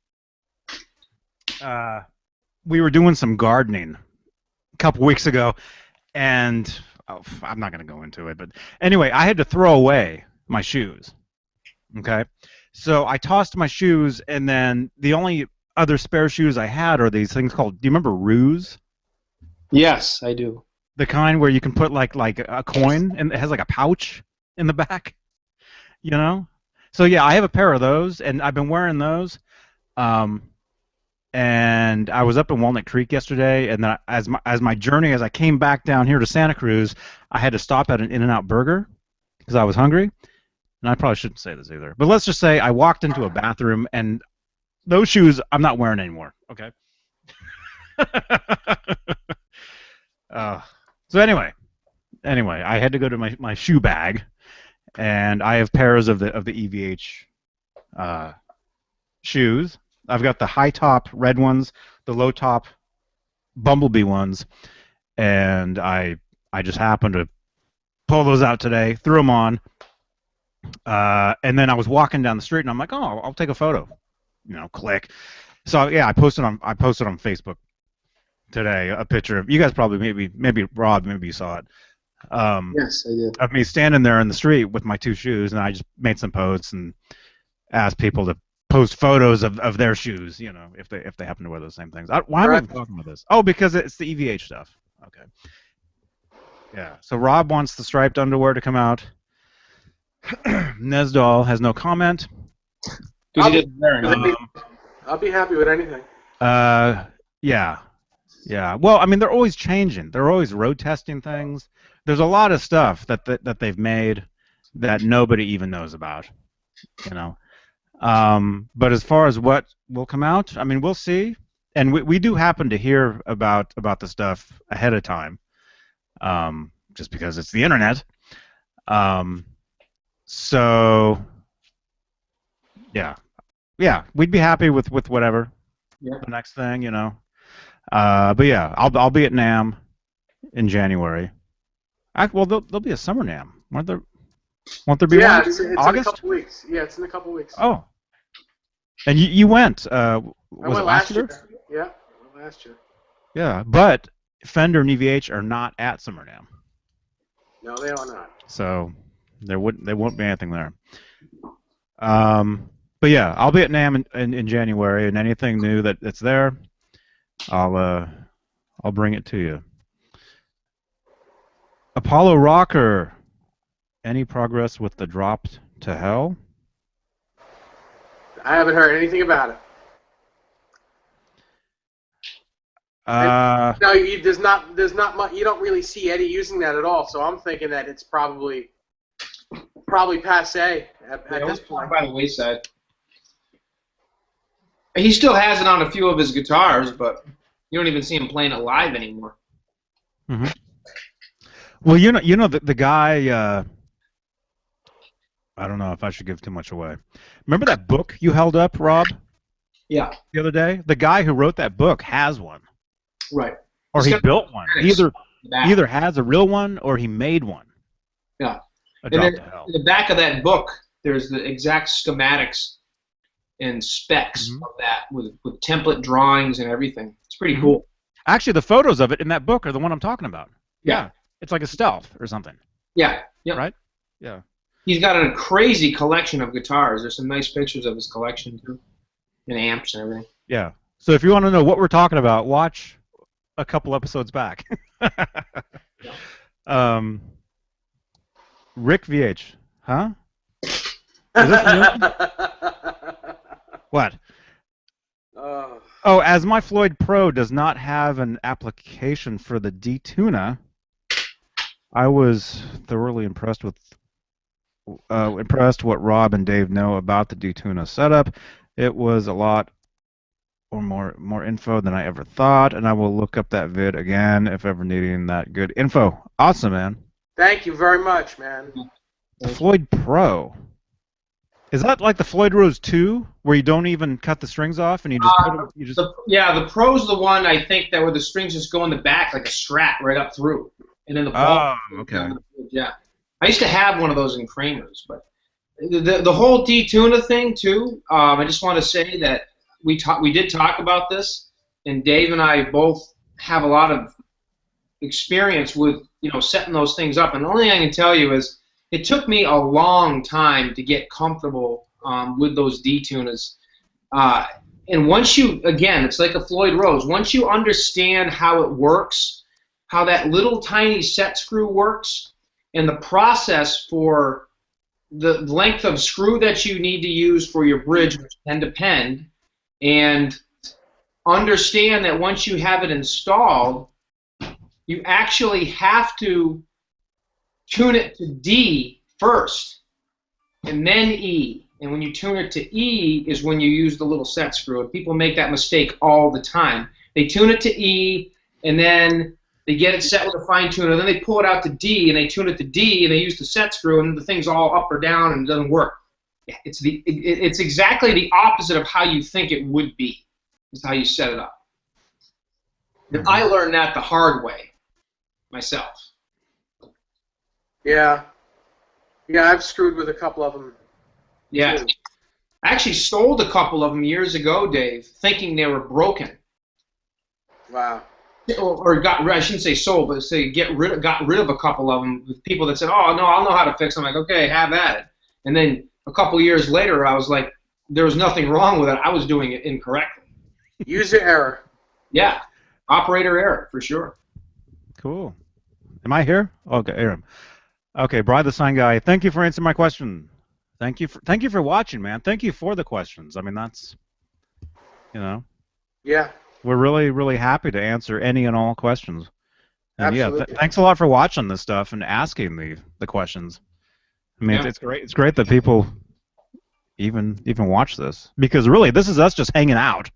we were doing some gardening a couple weeks ago, and I'm not going to go into it, but anyway, I had to throw away my shoes. Okay, so I tossed my shoes, and then the only other spare shoes I had are these things called. Do you remember Ruse? Yes, I do. The kind where you can put like a coin, and it has like a pouch in the back. You know. So yeah, I have a pair of those, and I've been wearing those. And I was up in Walnut Creek yesterday, and then as my journey, as I came back down here to Santa Cruz, I had to stop at an In-N-Out Burger because I was hungry. And I probably shouldn't say this either, but let's just say I walked into a bathroom, and those shoes I'm not wearing anymore. Okay. So anyway, I had to go to my shoe bag, and I have pairs of the EVH shoes. I've got the high top red ones, the low top bumblebee ones, and I just happened to pull those out today, threw them on, and then I was walking down the street, and I'm like, oh, I'll take a photo, you know, click. So yeah, I posted on Facebook today a picture of you guys probably maybe Rob, maybe you saw it. Yes, I did. Of me standing there in the street with my two shoes, and I just made some posts and asked people to post photos of their shoes, you know, if they happen to wear those same things. Why am I talking about this? Oh, because it's the EVH stuff. Okay. Yeah. So Rob wants the striped underwear to come out. Nesdall has no comment. I'll be happy with anything. Yeah. Well, I mean, they're always changing. They're always road testing things. There's a lot of stuff that they've made that nobody even knows about, you know. But as far as what will come out, I mean, we'll see. And we do happen to hear about the stuff ahead of time, just because it's the internet. So yeah, we'd be happy with whatever the next thing, you know. But yeah, I'll be at NAMM in January. Well, there'll be a summer NAMM. Won't there be one? It's August? in a couple weeks. Yeah, it's in a couple weeks. Oh. And you went, was it last year? Yeah, last year. Yeah, but Fender and EVH are not at Summer NAMM. No, they are not. So there won't be anything there. But yeah, I'll be at NAMM in January, and anything new that's there, I'll bring it to you. Apollo Rocker, any progress with the Dropped to Hell? I haven't heard anything about it. No, there's not much. You don't really see Eddie using that at all. So I'm thinking that it's probably passé at this point. By the wayside. He still has it on a few of his guitars, but you don't even see him playing it live anymore. Mm-hmm. Well, you know the guy. I don't know if I should give too much away. Remember that book you held up, Rob? Yeah. The other day, the guy who wrote that book has one. Right. Or he built one. Either has a real one or he made one. Yeah. In the back of that book, there's the exact schematics and specs of that with template drawings and everything. It's pretty cool. Actually, the photos of it in that book are the one I'm talking about. Yeah. It's like a stealth or something. Yeah. Yep. Right? Yeah. He's got a crazy collection of guitars. There's some nice pictures of his collection, too, and amps and everything. Yeah. So if you want to know what we're talking about, watch a couple episodes back. Rick VH. Huh? Is this new? What? Oh, as my Floyd Pro does not have an application for the D-Tuna, I was thoroughly impressed with what Rob and Dave know about the D-Tuna setup. It was a lot or more info than I ever thought, and I will look up that vid again if ever needing that good info. Awesome, man. Thank you very much, man. The Floyd Pro. Is that like the Floyd Rose 2, where you don't even cut the strings off and you just put them? The Pro's the one I think that where the strings just go in the back like a strap right up through, and then the ball. Oh, okay. Yeah, I used to have one of those in Kramer's, but the whole D-Tuna thing too. I just want to say that we did talk about this, and Dave and I both have a lot of experience with setting those things up. And the only thing I can tell you is it took me a long time to get comfortable with those D-Tunas. And once it's like a Floyd Rose. Once you understand how it works, how that little tiny set screw works, and the process for the length of screw that you need to use for your bridge, which can depend, and understand that once you have it installed, you actually have to tune it to D first, and then E. And when you tune it to E is when you use the little set screw. And people make that mistake all the time. They tune it to E, and then they get it set with a fine tuner. Then they pull it out to D, and they tune it to D, and they use the set screw, and the thing's all up or down, and it doesn't work. It's exactly the opposite of how you think it would be. Is how you set it up. And I learned that the hard way myself. Yeah. Yeah, I've screwed with a couple of them. Yeah. Too. I actually sold a couple of them years ago, Dave, thinking they were broken. Wow. I shouldn't say sold, but say got rid of a couple of them with people that said, "Oh no, I'll know how to fix them." I'm like, okay, have at it. And then a couple years later, I was like, there was nothing wrong with it. I was doing it incorrectly. User error. Yeah, operator error for sure. Cool. Am I here? Okay, Aaron. Okay, Brian the Sign Guy. Thank you for answering my question. Thank you for watching, man. Thank you for the questions. I mean, that's, Yeah. We're really happy to answer any and all questions. And Absolutely. thanks a lot for watching this stuff and asking the questions. I mean, it's great. It's great that people even watch this, because really this is us just hanging out.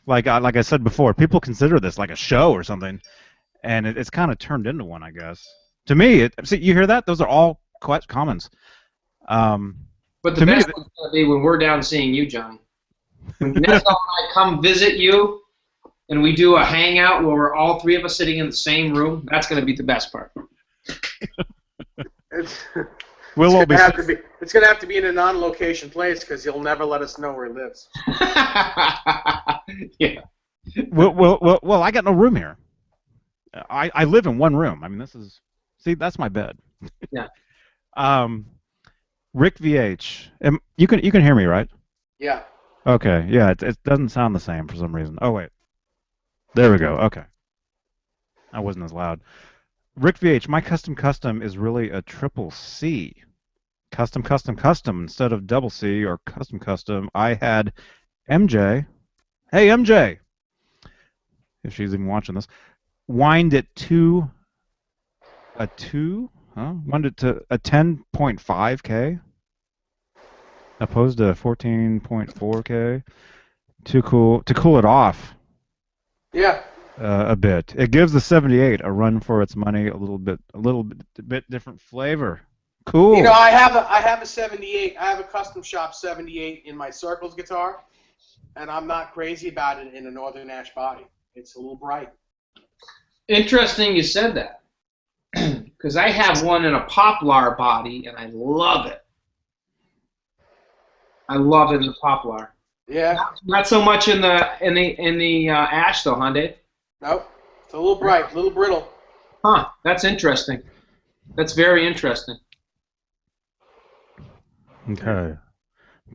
Like I said before, people consider this like a show or something, and it's kind of turned into one, I guess. To me, see, you hear that? Those are all comments. But the best one's going to be when we're down seeing you, Johnny. When Nesdall and I come visit you, and we do a hangout where we're all three of us sitting in the same room, that's going to be the best part. It's going to have to be in a non-location place, because he'll never let us know where he lives. Yeah. Well, I got no room here. I live in one room. I mean, that's my bed. Yeah. Rick VH. You can hear me, right? Yeah. Okay. Yeah. It doesn't sound the same for some reason. Oh wait. There we go. Okay. I wasn't as loud. Rick VH. My custom is really a triple C. Custom instead of double C or custom. I had MJ. Hey MJ. If she's even watching this, wind it to a 2. Wind it to a 10.5K opposed to 14.4K to cool it off. Yeah. A bit. It gives the 78 a run for its money, a little bit different flavor. Cool. I have a 78. I have a custom shop 78 in my Circles guitar, and I'm not crazy about it in a Northern Ash body. It's a little bright. Interesting you said that. Because I have one in a poplar body, and I love it. I love it in the poplar. Yeah. Not so much in the ash though, huh, Dave? Nope. It's a little bright, a little brittle. Huh. That's interesting. That's very interesting. Okay.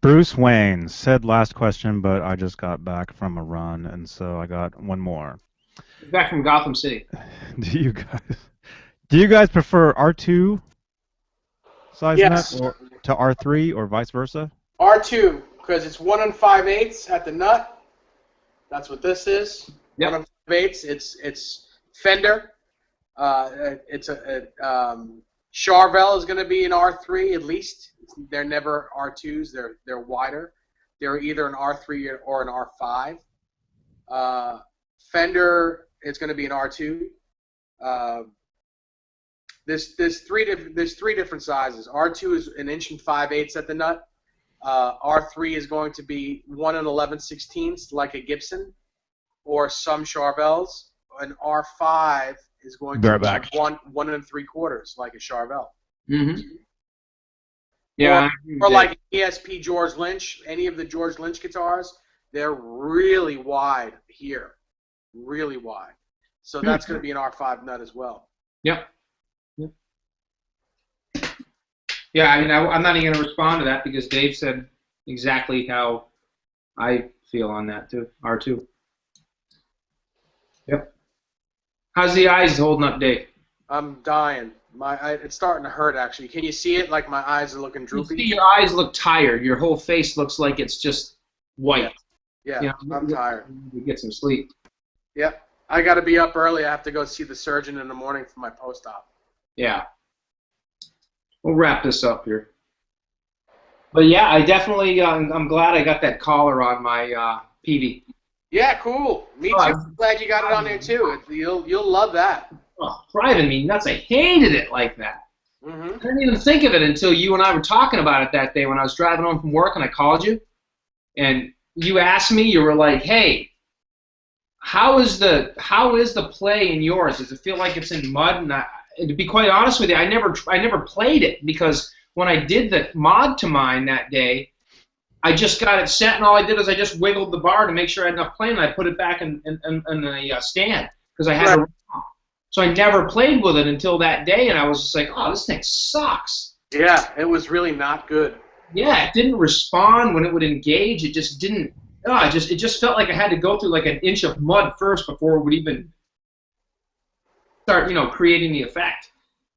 Bruce Wayne said last question, but I just got back from a run, and so I got one more. Back from Gotham City. Do you guys prefer R2 size Yes. nut or to R3 or vice versa? R2, because it's 1 5/8 at the nut, That's what this is. Yep. 105/8. It's Fender. It's Charvel is going to be an R3 at least. They're never R2s. They're wider. They're either an R3 or an R5. Fender is going to be an R2. There's three different sizes. R2 is 1 5/8 inches at the nut. R3 is going to be 1 11/16 like a Gibson, or some Charvels. An R5 is going to be 1 3/4 like a Charvel. Mm-hmm. Yeah. Or like ESP George Lynch, any of the George Lynch guitars, they're really wide here, really wide. So that's going to be an R5 nut as well. Yep. Yeah, I mean, I'm not even going to respond to that because Dave said exactly how I feel on that too. R2. Yep. How's the eyes holding up, Dave? I'm dying. It's starting to hurt actually. Can you see it? Like my eyes are looking droopy. You see, your eyes look tired. Your whole face looks like it's just white. Yeah, you know, I'm tired. You get some sleep. Yep. I got to be up early. I have to go see the surgeon in the morning for my post-op. Yeah. We'll wrap this up here. But yeah, I definitely, I'm glad I got that collar on my PV. Yeah, cool. Me too. I'm glad you got it on there too. You'll love that. Oh, driving me nuts. I hated it like that. Mm-hmm. I didn't even think of it until you and I were talking about it that day when I was driving home from work and I called you. And you asked me, you were like, hey, how is the play in yours? Does it feel like it's in mud? And to be quite honest with you, I never played it because when I did the mod to mine that day, I just got it set and all I did is I just wiggled the bar to make sure I had enough play and I put it back in the stand because I had so I never played with it until that day and I was just like, oh, this thing sucks. Yeah, it was really not good. Yeah, it didn't respond when it would engage. It just didn't. It just felt like I had to go through like an inch of mud first before it would even start, creating the effect.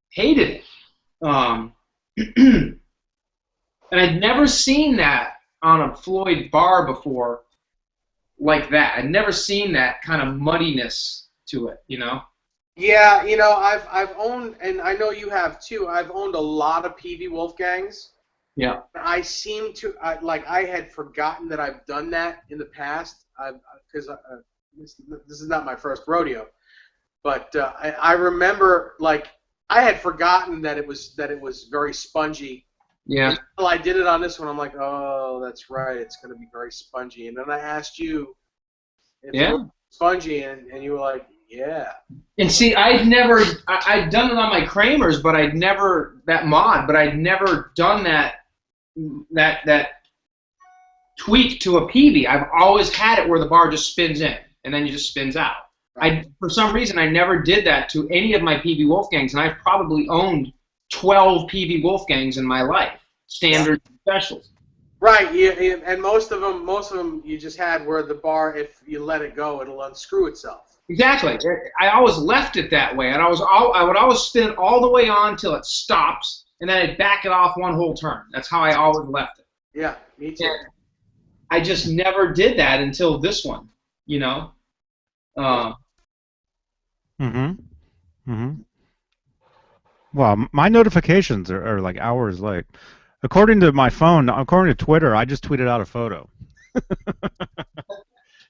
Hated it. And I'd never seen that on a Floyd bar before like that. I'd never seen that kind of muddiness to it, Yeah, I've owned, and I know you have too, I've owned a lot of PV Wolfgangs. Yeah. I seem to, I had forgotten that I've done that in the past, because this is not my first rodeo, but I remember, I had forgotten that it was very spongy. Yeah. Until I did it on this one, I'm like, oh, that's right, it's going to be very spongy. And then I asked you if it was spongy, and you were like, yeah. And see, I'd done it on my Kramers, but I'd never done that tweak to a PV. I've always had it where the bar just spins in, and then you just spins out. Right. For some reason, I never did that to any of my PV Wolfgangs, and I've probably owned 12 PV Wolfgangs in my life, standard specials. Right, yeah, and most of them you just had where the bar, if you let it go, it'll unscrew itself. Exactly. I always left it that way, and I would always spin it all the way on till it stops, and then I'd back it off one whole turn. That's how I always left it. Yeah, me too. And I just never did that until this one, Well, my notifications are like hours late. According to my phone, according to Twitter, I just tweeted out a photo.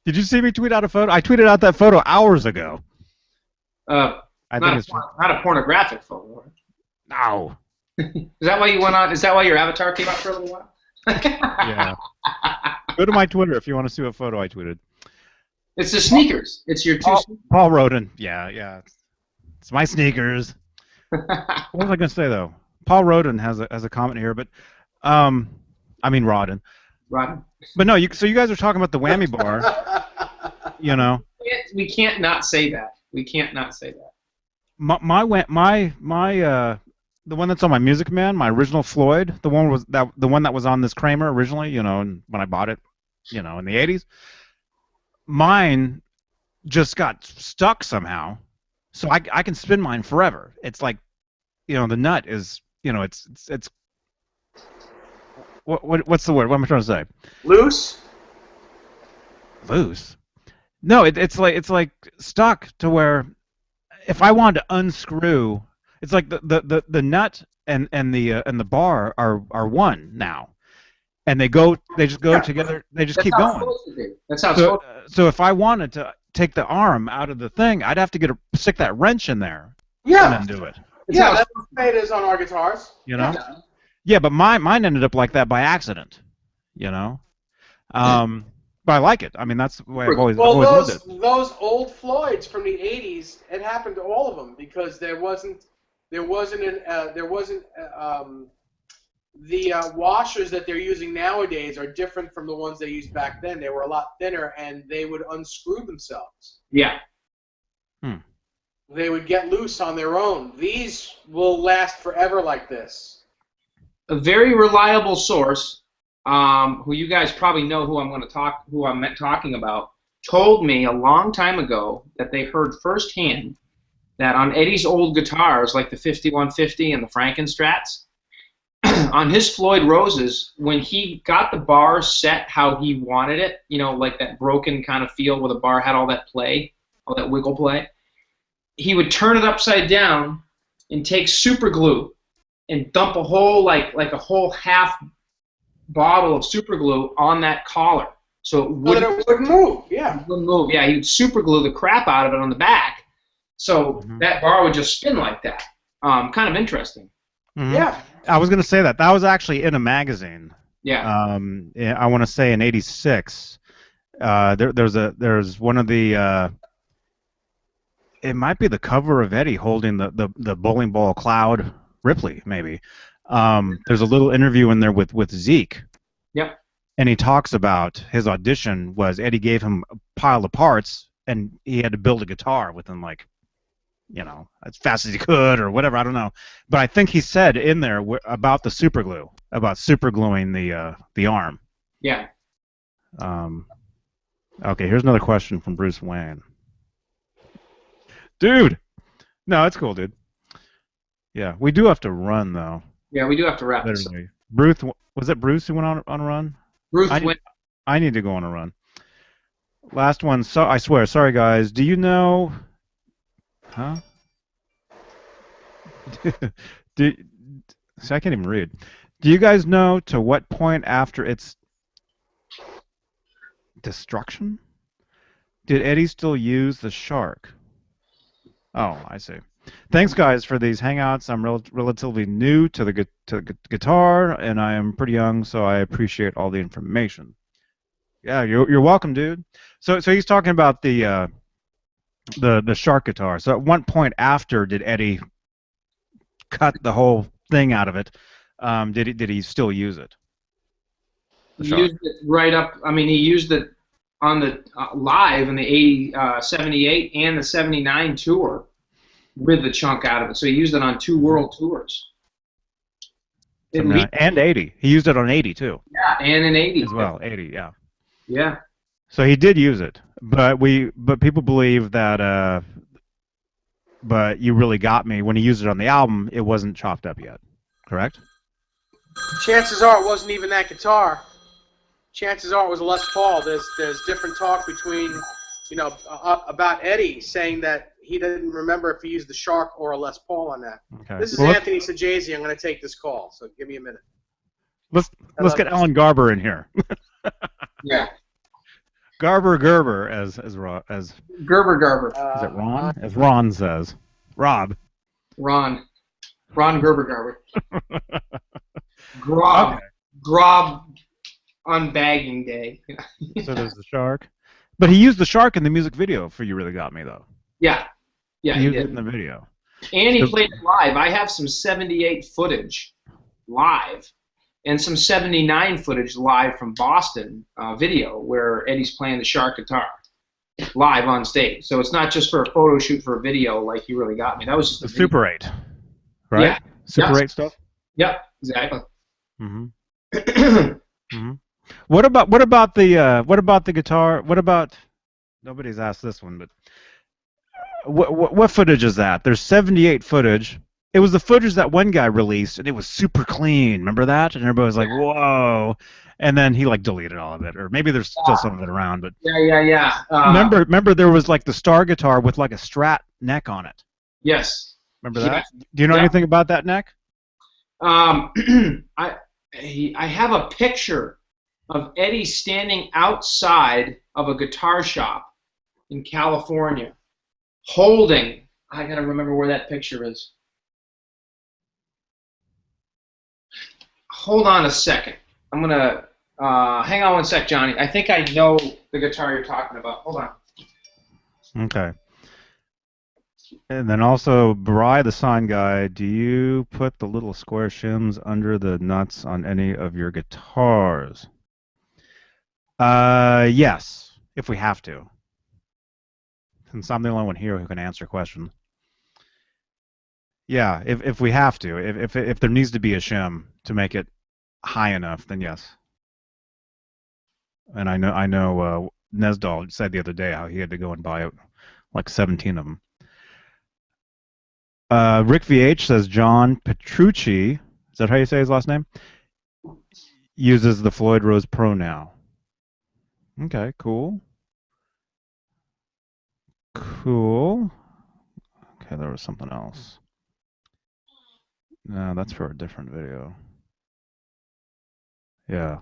Did you see me tweet out a photo? I tweeted out that photo hours ago. Not a pornographic photo. No. Is that why you went on? Is that why your avatar came out for a little while? Yeah. Go to my Twitter if you want to see what photo I tweeted. It's the sneakers. It's your two. Paul Rodin. Yeah. It's my sneakers. What was I going to say though? Paul Rodin has a comment here, but I mean Rodin. Rodin. But no, so you guys are talking about the whammy bar. We can't not say that. We can't not say that. The one that's on my Music Man, my original Floyd, the one that was on this Kramer originally, and when I bought it, in the 80s. Mine just got stuck somehow, so I can spin mine forever. It's like, the nut is, it's what's the word? What am I trying to say? Loose. Loose. No, it's like stuck to where if I wanted to unscrew, it's like the nut and the bar are one now, and they just go Yeah, together. They just that's keep how it's going. supposed to be. That's how it's supposed to be. So if I wanted to take the arm out of the thing, I'd have to stick that wrench in there and Yeah, then do it. yeah, that's the way it is on our guitars. You know? Yeah, but mine ended up like that by accident. You know? But I like it. I mean, that's the way I've always loved it. Those old Floyds from the '80s, it happened to all of them because the washers that they're using nowadays are different from the ones they used back then. They were a lot thinner, and they would unscrew themselves. Yeah. They would get loose on their own. These will last forever like this. A very reliable source, who you guys probably know who I'm talking about, told me a long time ago that they heard firsthand that on Eddie's old guitars, like the 5150 and the Frankenstrats, on his Floyd Roses, when he got the bar set how he wanted it, you know, like that broken kind of feel where the bar had all that play, all that wiggle play, he would turn it upside down and take super glue and dump a whole like a whole half bottle of super glue on that collar so it wouldn't move. Yeah. It wouldn't move. Yeah, he would super glue the crap out of it on the back, so that bar would just spin like that. Kind of interesting. Yeah. I was gonna say that was actually in a magazine. Yeah. I want to say in '86. There's one of the. It might be the cover of Eddie holding the bowling ball Cloud Ripley, maybe. There's a little interview in there with Zeke. Yep. And he talks about his audition was Eddie gave him a pile of parts and he had to build a guitar within like, you know, as fast as he could or whatever, I don't know. But I think he said in there about the super glue, about super gluing the arm. Yeah. Okay, here's another question from Bruce Wayne. Dude! No, it's cool, dude. Yeah, we do have to run, though. Yeah, we do have to wrap this up. Bruce, was it Bruce who went on a run? Bruce went. I need to go on a run. Last one. So I swear, sorry guys. Do you know? Huh? See, I can't even read. Do you guys know to what point after its destruction did Eddie still use the shark? Oh, I see. Thanks, guys, for these hangouts. I'm relatively new to the guitar, and I am pretty young, so I appreciate all the information. Yeah, you're welcome, dude. So he's talking about the shark guitar. So at one point after did Eddie cut the whole thing out of it? Did he still use it? He used it right up. I mean, he used it on the live in the 78 and the 79 tour with the chunk out of it. So he used it on 2 world tours. And 80. He used it on 80 too. Yeah, and in 80 as well. 80, yeah. Yeah. So he did use it, but people believe that. But You Really Got Me, when he used it on the album, it wasn't chopped up yet. Correct? Chances are it wasn't even that guitar. Chances are it was a Les Paul. There's different talk between, you know, about Eddie saying that he didn't remember if he used the Shark or a Les Paul on that. Okay. This is Anthony Sajazi. I'm going to take this call, so give me a minute. Let's get Alan Garber in here. Yeah. Gerber as Gerber. Is it Ron? As Ron says. Rob. Ron Gerber. Grob on bagging day. So there's the shark. But he used the shark in the music video for You Really Got Me, though. Yeah. Yeah, he used it in the video. And he played it live. I have some 78 footage live and some 79 footage live from Boston video where Eddie's playing the shark guitar live on stage. So it's not just for a photo shoot for a video like You Really Got Me. That was just the Super 8, right? Yeah. Super 8 stuff? Yep, exactly. Mm-hmm. What about the guitar? What about nobody's asked this one, but what footage is that? There's 78 footage It was the footage that one guy released, and it was super clean. Remember that? And everybody was like, "Whoa!" And then he like deleted all of it, or maybe there's still some of it around. But Yeah. remember there was like the Star guitar with like a Strat neck on it. Yes. Remember that? Do you know anything about that neck? I have a picture of Eddie standing outside of a guitar shop in California, holding. I gotta remember where that picture is. Hold on a second. I'm gonna hang on one sec, Johnny. I think I know the guitar you're talking about. Hold on. Okay. And then also, Bri, the sign guy, do you put the little square shims under the nuts on any of your guitars? Yes, if we have to. Since I'm the only one here who can answer questions. Yeah, if we have to, if there needs to be a shim to make it high enough, then yes. And I know Nesdall said the other day how he had to go and buy like 17 of them. Rick VH says John Petrucci, is that how you say his last name? Uses the Floyd Rose Pro now. Okay, cool. Cool. Okay, there was something else. No, that's for a different video. Yeah.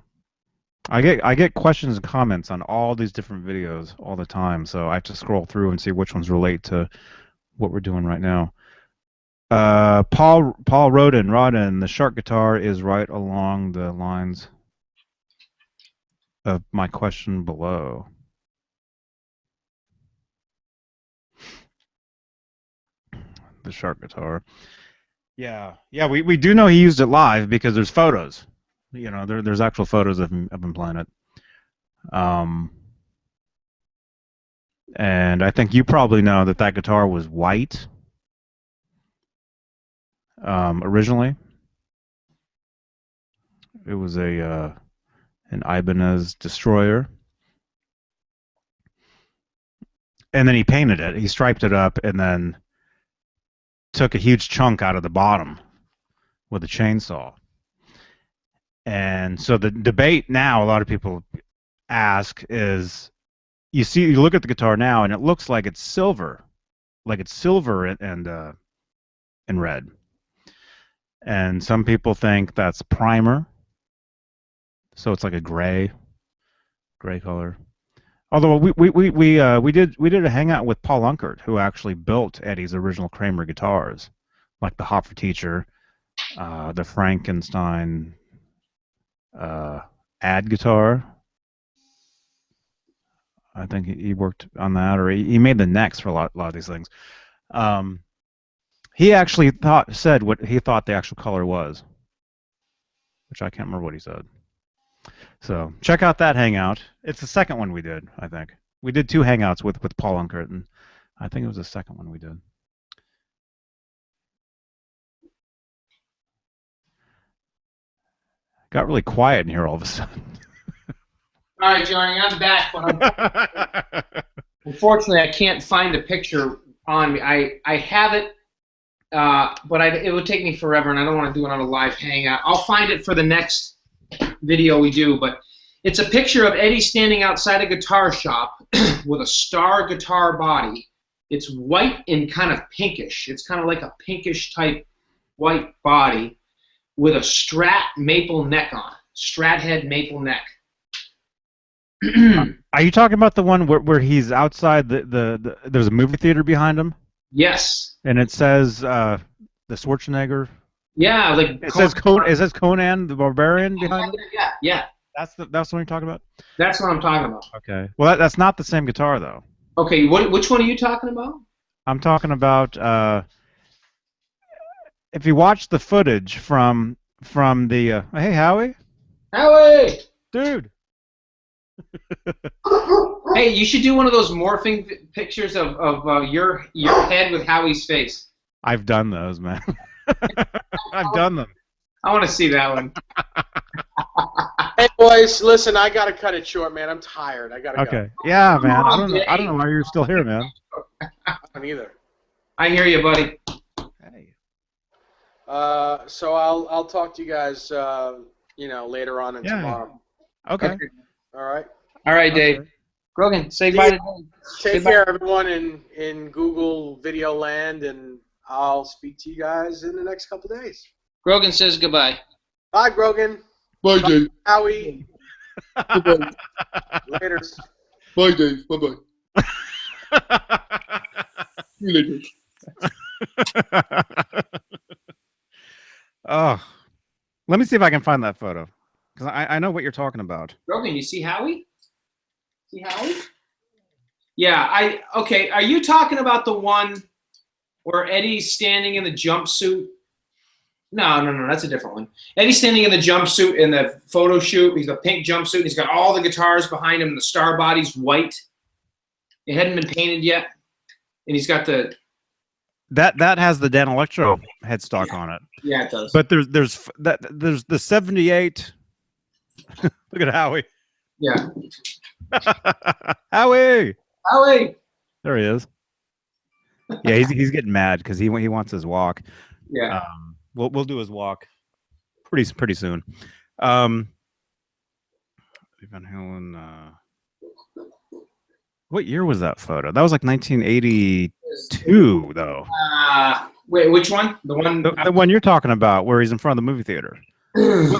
I get questions and comments on all these different videos all the time, so I have to scroll through and see which ones relate to what we're doing right now. Paul Rodin, the shark guitar is right along the lines of my question below. The shark guitar. Yeah, we do know he used it live because there's photos. You know, there's actual photos of him playing it. And I think you probably know that guitar was white originally. It was an Ibanez Destroyer. And then he painted it. He striped it up and then took a huge chunk out of the bottom with a chainsaw. And so the debate now, a lot of people ask is, you look at the guitar now and it looks like it's silver, and red. And some people think that's primer, so it's like a gray color. Although we did a hangout with Paul Unkert, who actually built Eddie's original Kramer guitars, like the Hoffer Teacher, the Frankenstein ad guitar. I think he worked on that, or he made the necks for a lot of these things. He actually said what he thought the actual color was, which I can't remember what he said. So check out that hangout. It's the second one we did, I think. We did 2 hangouts with Paul Unkert, and I think it was the second one we did. Got really quiet in here all of a sudden. All right, Johnny, I'm back. Unfortunately, I can't find a picture on me. I have it, but it would take me forever, and I don't want to do it on a live hangout. I'll find it for the next video we do, but it's a picture of Eddie standing outside a guitar shop with a Star guitar body. It's white and kind of pinkish. It's kind of like a pinkish type white body with a Strat maple neck on it. Strat head maple neck. Are you talking about the one where he's outside there's a movie theater behind him? Yes. And it says the Schwarzenegger. Yeah, like it says Conan the Barbarian behind him. Yeah. That's what you're talking about. That's what I'm talking about. Okay. Well, that's not the same guitar though. Okay, which one are you talking about? I'm talking about if you watch the footage from the hey Howie. Howie, dude. Hey, you should do one of those morphing pictures of your head with Howie's face. I've done those, man. I've done them. I want to see that one. Hey boys, listen, I gotta cut it short, man. I'm tired. I gotta go. Okay. Yeah, man. I don't know why you're still here, man. I don't either. I hear you, buddy. Hey. So I'll talk to you guys, later on and tomorrow. Okay. All right. All right, Dave. Okay. Grogan, say bye to Dave. Take care, everyone in Google Video Land, and I'll speak to you guys in the next couple days. Grogan says goodbye. Bye, Grogan. Bye, Dave. Howie. Bye-bye. Later. Bye, Dave. Bye-bye. See you later. Oh, let me see if I can find that photo, because I know what you're talking about. Grogan, you see Howie? See Howie? Yeah, okay, are you talking about the one where Eddie's standing in the jumpsuit? No, that's a different one. Eddie's standing in the jumpsuit in the photo shoot. He's got a pink jumpsuit. He's got all the guitars behind him. The star body's white. It hadn't been painted yet. And he's got the... That has the Dan Electro headstock on it. Yeah, it does. But there's the 78. Look at Howie. Yeah. Howie. Howie. There he is. Yeah, he's getting mad because he wants his walk. Yeah. We'll do his walk pretty soon. Van Halen. What year was that photo? That was like 1982, though. Wait, which one? The one you're talking about, where he's in front of the movie theater.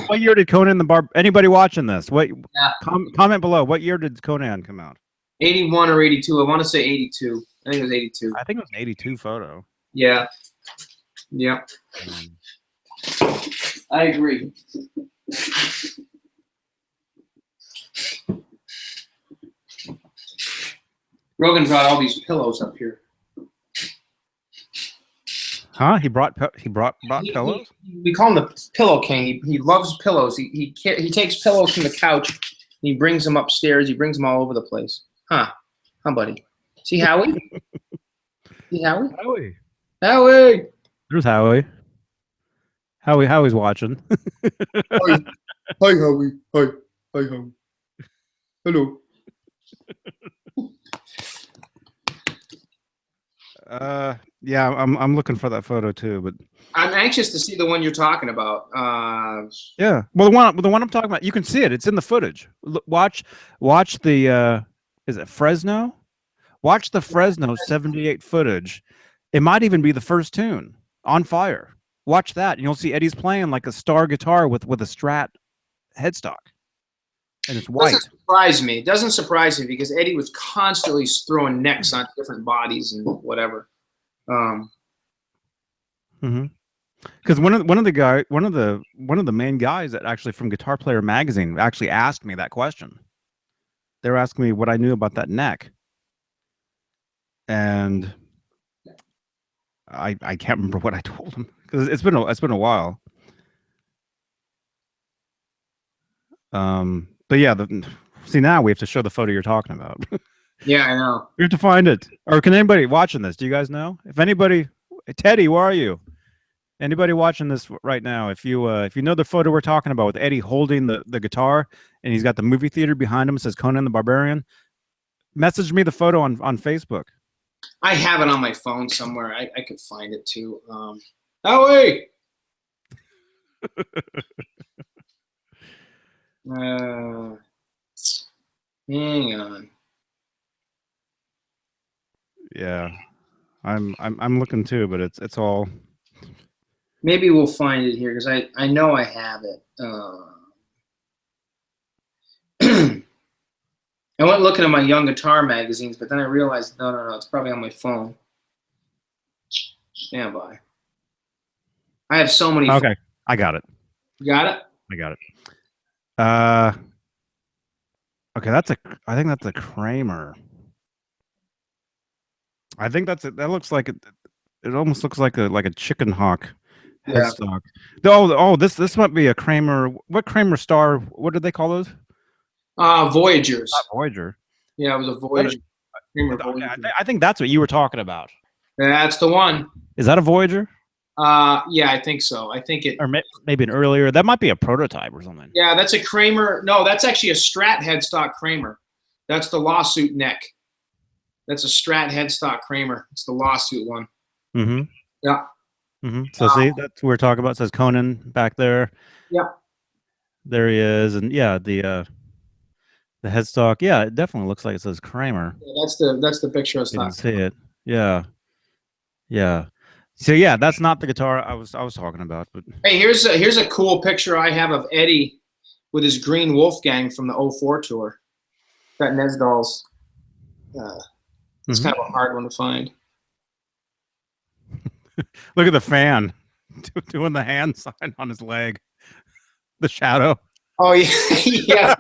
What year did Conan the Bar? Anybody watching this? Comment below. What year did Conan come out? 81 or 82. I want to say 82. I think it was 82. I think it was an 82 photo. Yeah. Yeah. I agree. Rogan brought all these pillows up here. Huh? He brought pillows? We call him the Pillow King. He loves pillows. He takes pillows from the couch and he brings them upstairs. He brings them all over the place. Huh, buddy? See Howie? See Howie? Howie. Howie. There's Howie. Howie's watching. Hi, Howie. Hi, Howie. Hello. Yeah, I'm looking for that photo too, but I'm anxious to see the one you're talking about. Yeah, well, the one I'm talking about, you can see it. It's in the footage. Watch the is it Fresno? Watch the Fresno 78 footage. It might even be the first tune, On Fire. Watch that, and you'll see Eddie's playing like a star guitar with a Strat headstock, and it's white. Doesn't surprise me. It doesn't surprise me because Eddie was constantly throwing necks on different bodies and whatever. Because one of the main guys that actually from Guitar Player magazine actually asked me that question. They were asking me what I knew about that neck, and I can't remember what I told him because it's been a while. But yeah, see, now we have to show the photo you're talking about. Yeah, I know. We have to find it. Or can anybody watching this? Do you guys know? If anybody, Teddy, where are you? Anybody watching this right now? If you know the photo we're talking about with Eddie holding the guitar and he's got the movie theater behind him, it says Conan the Barbarian, message me the photo on Facebook. I have it on my phone somewhere. I could find it too. Howie! Hang on. Yeah, I'm looking too, but it's all. Maybe we'll find it here because I know I have it. I went looking at my young guitar magazines, but then I realized no, it's probably on my phone. Stand by. I have so many. Okay, I got it. You got it? I got it. Okay, I think that's a Kramer. I think that looks like it almost looks like a chicken hawk headstock. Oh, this might be a Kramer. What Kramer star? What did they call those? Voyagers. Not Voyager. Yeah, it was a Voyager. I think that's what you were talking about. That's the one. Is that a Voyager? Yeah, I think so. I think it. Or maybe an earlier. That might be a prototype or something. Yeah, that's a Kramer. No, that's actually a Strat headstock Kramer. That's the lawsuit neck. That's a Strat headstock Kramer. It's the lawsuit one. Mm-hmm. Yeah. So see, that's what we're talking about. It says Conan back there. Yeah. There he is, and yeah, the headstock. Yeah, it definitely looks like it says Kramer. Yeah, that's the picture I was You talking can see it. Yeah, yeah. So yeah, that's not the guitar I was talking about. But Hey, here's a cool picture I have of Eddie with his Green Wolfgang from the 04 tour. Got Nesdall's. It's kind of a hard one to find. Look at the fan doing the hand sign on his leg. The shadow. Oh yeah, yeah.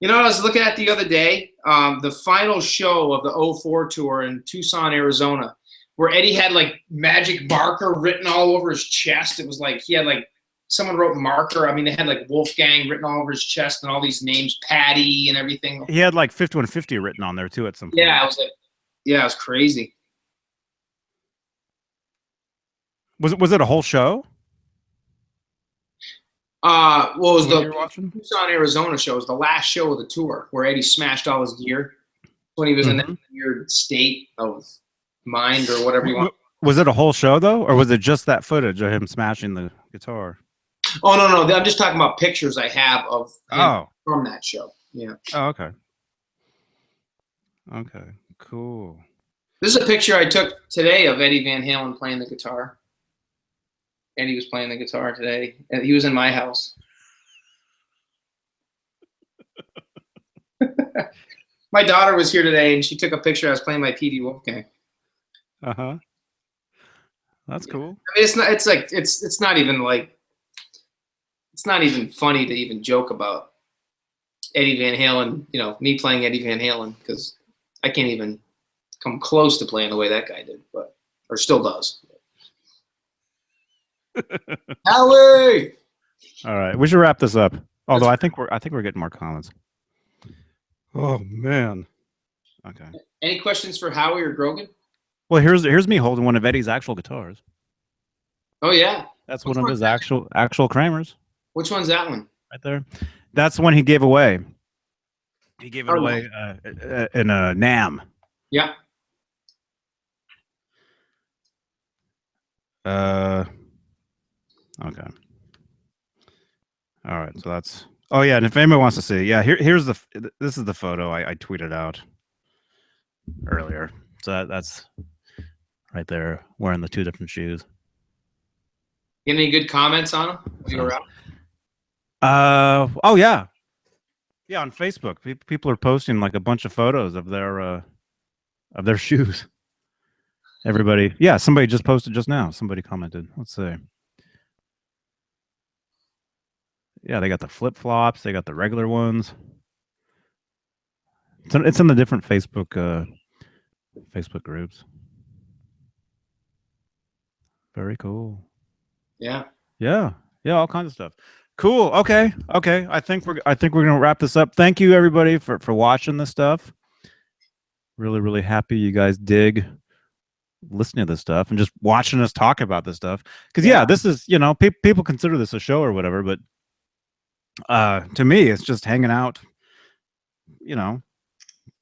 You know what I was looking at the other day? The final show of the 04 tour in Tucson, Arizona, where Eddie had like magic marker written all over his chest. It was like he had like someone wrote marker. I mean, they had like Wolfgang written all over his chest and all these names, Patty and everything. He had like 5150 written on there too at some point. Yeah, I was like, yeah, it was crazy. Was it a whole show? Well, it was When the you were watching? Tucson, Arizona show. It was the last show of the tour where Eddie smashed all his gear when he was in that weird state of mind or whatever you want. Was it a whole show though, or was it just that footage of him smashing the guitar? Oh no, I'm just talking about pictures I have of him from that show. Yeah. Oh, okay. Okay, cool. This is a picture I took today of Eddie Van Halen playing the guitar. Eddie was playing the guitar today, and he was in my house. My daughter was here today, and she took a picture. I was playing my PD Wolfgang. That's cool. I mean, it's not. It's like it's not even like. It's not even funny to even joke about Eddie Van Halen. You know, me playing Eddie Van Halen, because I can't even come close to playing the way that guy did, or still does. Howie! All right, we should wrap this up. Although I think we're getting more comments. Oh man. Okay. Any questions for Howie or Grogan? Well, here's me holding one of Eddie's actual guitars. Oh yeah. That's one of his actual Kramers. Which one's that one? Right there. That's the one he gave away. He gave it away in a NAM. Yeah. Okay. All right. So that's. Oh yeah, and if anybody wants to see, yeah, here's this is the photo I tweeted out earlier. So that's right there, wearing the two different shoes. Get any good comments on them when you were out? Oh yeah, yeah. On Facebook, people are posting like a bunch of photos of their shoes. Everybody, yeah. Somebody just posted just now. Somebody commented. Let's see. Yeah, they got the flip flops. They got the regular ones. It's in the different Facebook groups. Very cool. Yeah. Yeah. Yeah. All kinds of stuff. Cool. Okay. Okay. I think we're gonna wrap this up. Thank you everybody for watching this stuff. Really, really happy you guys dig listening to this stuff and just watching us talk about this stuff. Because yeah, this is, you know, people consider this a show or whatever, but to me it's just hanging out, you know,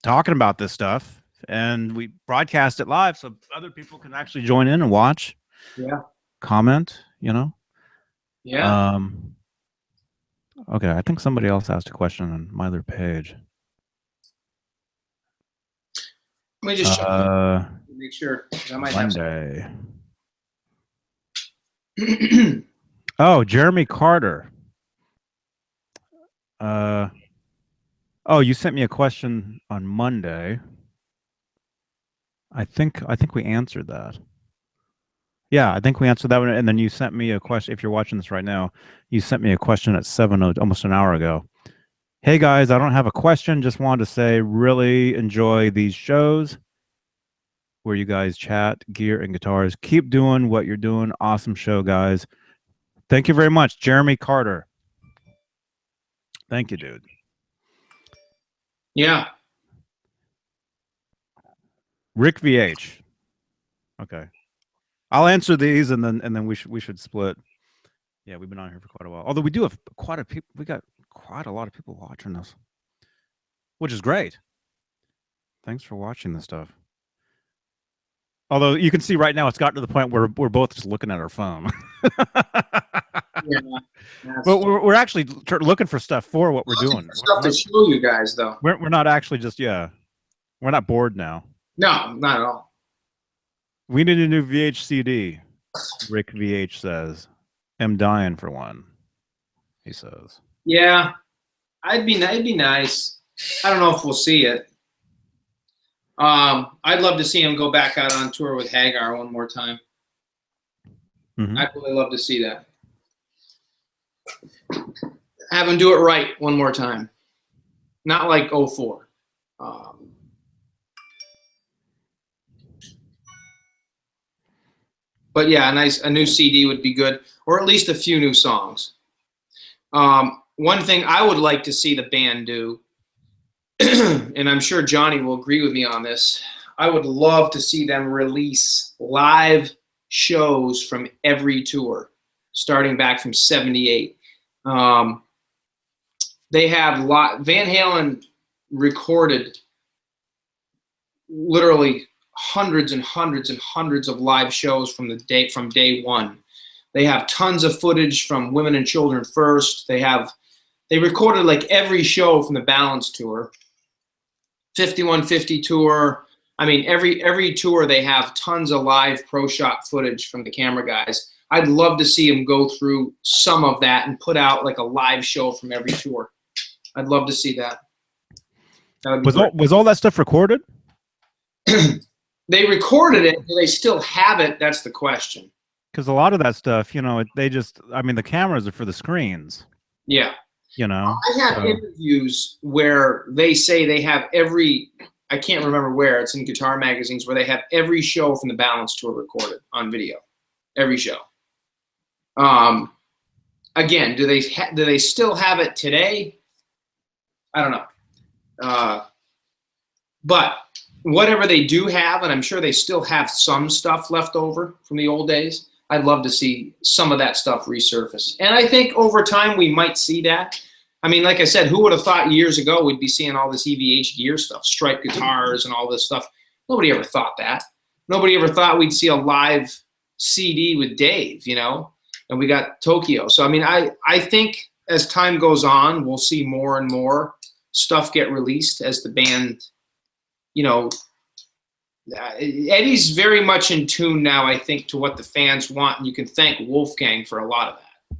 talking about this stuff, and we broadcast it live so other people can actually join in and watch, comment, you know. Okay, I think somebody else asked a question on my other page. Let me just check. Make sure. I might Monday. Oh, Jeremy Carter. Oh, you sent me a question on Monday. I think we answered that. Yeah, I think we answered that one, and then you sent me a question. If you're watching this right now, you sent me a question at 7:00, almost an hour ago. Hey guys, I don't have a question. Just wanted to say, really enjoy these shows where you guys chat gear and guitars. Keep doing what you're doing. Awesome show, guys. Thank you very much, Jeremy Carter. Thank you, dude. Yeah. Rick VH. Okay. I'll answer these and then we should split. Yeah, we've been on here for quite a while. Although we do have we got quite a lot of people watching this, which is great. Thanks for watching this stuff. Although you can see right now, it's gotten to the point where we're both just looking at our phone. Yeah, But we're actually looking for stuff for what we're doing. Stuff to show you guys, though. We're not actually just we're not bored now. No, not at all. We need a new VH CD. Rick VH says, "I'm dying for one." He says. Yeah, it'd be nice. I don't know if we'll see it. I'd love to see him go back out on tour with Hagar one more time. Mm-hmm. I'd really love to see that. Have him do it right one more time. Not like 04. But yeah, a new CD would be good, or at least a few new songs. One thing I would like to see the band do, and I'm sure Johnny will agree with me on this, I would love to see them release live shows from every tour, starting back from '78. They have Van Halen recorded literally hundreds and hundreds and hundreds of live shows from day one. They have tons of footage from Women and Children First. They recorded like every show from the Balance tour, 5150 tour. I mean, every tour they have tons of live pro shot footage from the camera guys. I'd love to see them go through some of that and put out like a live show from every tour. I'd love to see that. Was all that stuff recorded? They recorded it. Do they still have it? That's the question. Because a lot of that stuff, the cameras are for the screens. Yeah. I have interviews where they say they have I can't remember where, it's in guitar magazines, where they have every show from the Balance tour recorded on video. Every show. Again, do they still have it today? I don't know. But whatever they do have, and I'm sure they still have some stuff left over from the old days, I'd love to see some of that stuff resurface. And I think over time we might see that. I mean, like I said, who would have thought years ago we'd be seeing all this EVH gear stuff, striped guitars and all this stuff? Nobody ever thought that. Nobody ever thought we'd see a live CD with Dave, and we got Tokyo. So, I mean, I think as time goes on, we'll see more and more stuff get released as the band, Eddie's very much in tune now, I think, to what the fans want, and you can thank Wolfgang for a lot of that,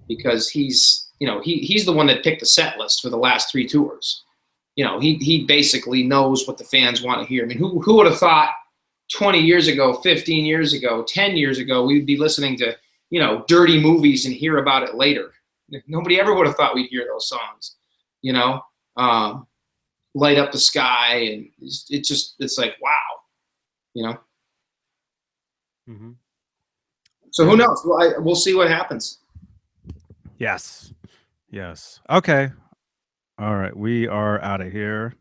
because he's the one that picked the set list for the last 3 tours. He basically knows what the fans want to hear. I mean, who would have thought 20 years ago, 15 years ago, 10 years ago, we'd be listening to, dirty movies and hear about it later. Nobody ever would have thought we'd hear those songs, Light Up the Sky, and it's like, wow, Mm-hmm. So who knows? We'll see what happens. Yes. Okay. All right. We are out of here.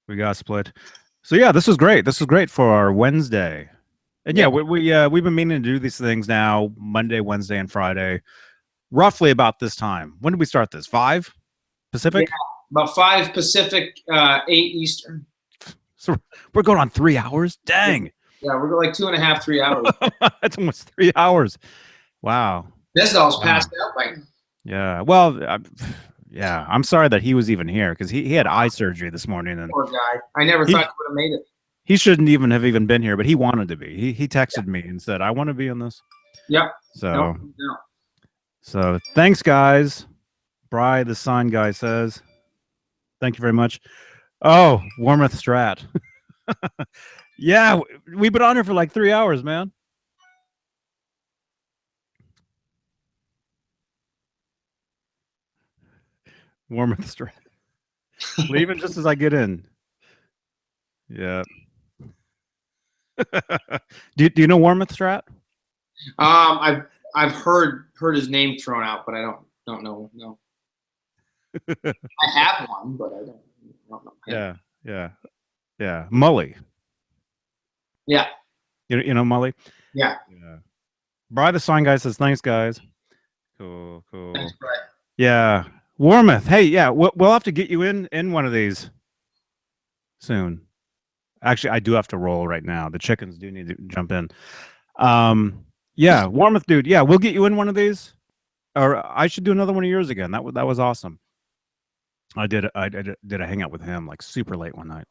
We got split. So yeah, this was great. This was great for our Wednesday. And yeah, we've been meaning to do these things now, Monday, Wednesday, and Friday, roughly about this time. When did we start this? 5 Pacific? Yeah, about 5 Pacific, 8 Eastern. So we're going on 3 hours? Dang. Yeah, we're going like 2.5, 3 hours. That's almost 3 hours. Wow. Nesdall's passed out by now. Yeah. Well, I'm sorry that he was even here, because he had eye surgery this morning. And poor guy. I never thought he would have made it. He shouldn't even have been here, but he wanted to be. He texted me and said, "I want to be in this." Yep. So, So thanks, guys. Bry, the sign guy, says, "Thank you very much." Oh, Warmouth Strat. Yeah, we've been on here for like 3 hours, man. Warmouth Strat. Leaving just as I get in. Yeah. do you know Warmouth Strat? I've heard his name thrown out, but I don't know. No. I have one, but I don't know. Yeah. Mully. Yeah. You know Mully? Yeah. Bry the sign guy says, "Thanks, guys." Cool. Thanks, Bry. Yeah. Warmouth. Hey, yeah, we'll have to get you in one of these soon. Actually, I do have to roll right now. The chickens do need to jump in. Yeah, Warmouth dude. Yeah, we'll get you in one of these, or I should do another one of yours again. That was awesome. I did a hangout with him like super late one night.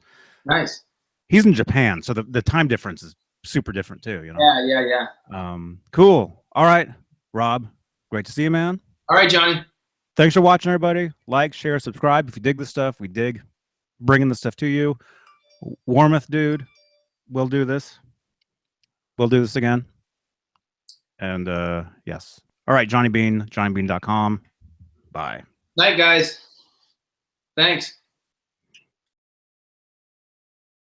Nice. He's in Japan, so the time difference is super different too. You know. Yeah. Cool. All right, Rob. Great to see you, man. All right, Johnny. Thanks for watching, everybody. Like, share, subscribe if you dig this stuff. We dig bringing this stuff to you. Warmouth dude, we'll do this. We'll do this again. And yes. All right, Johnny Bean, johnnybean.com. Bye. Night, guys. Thanks.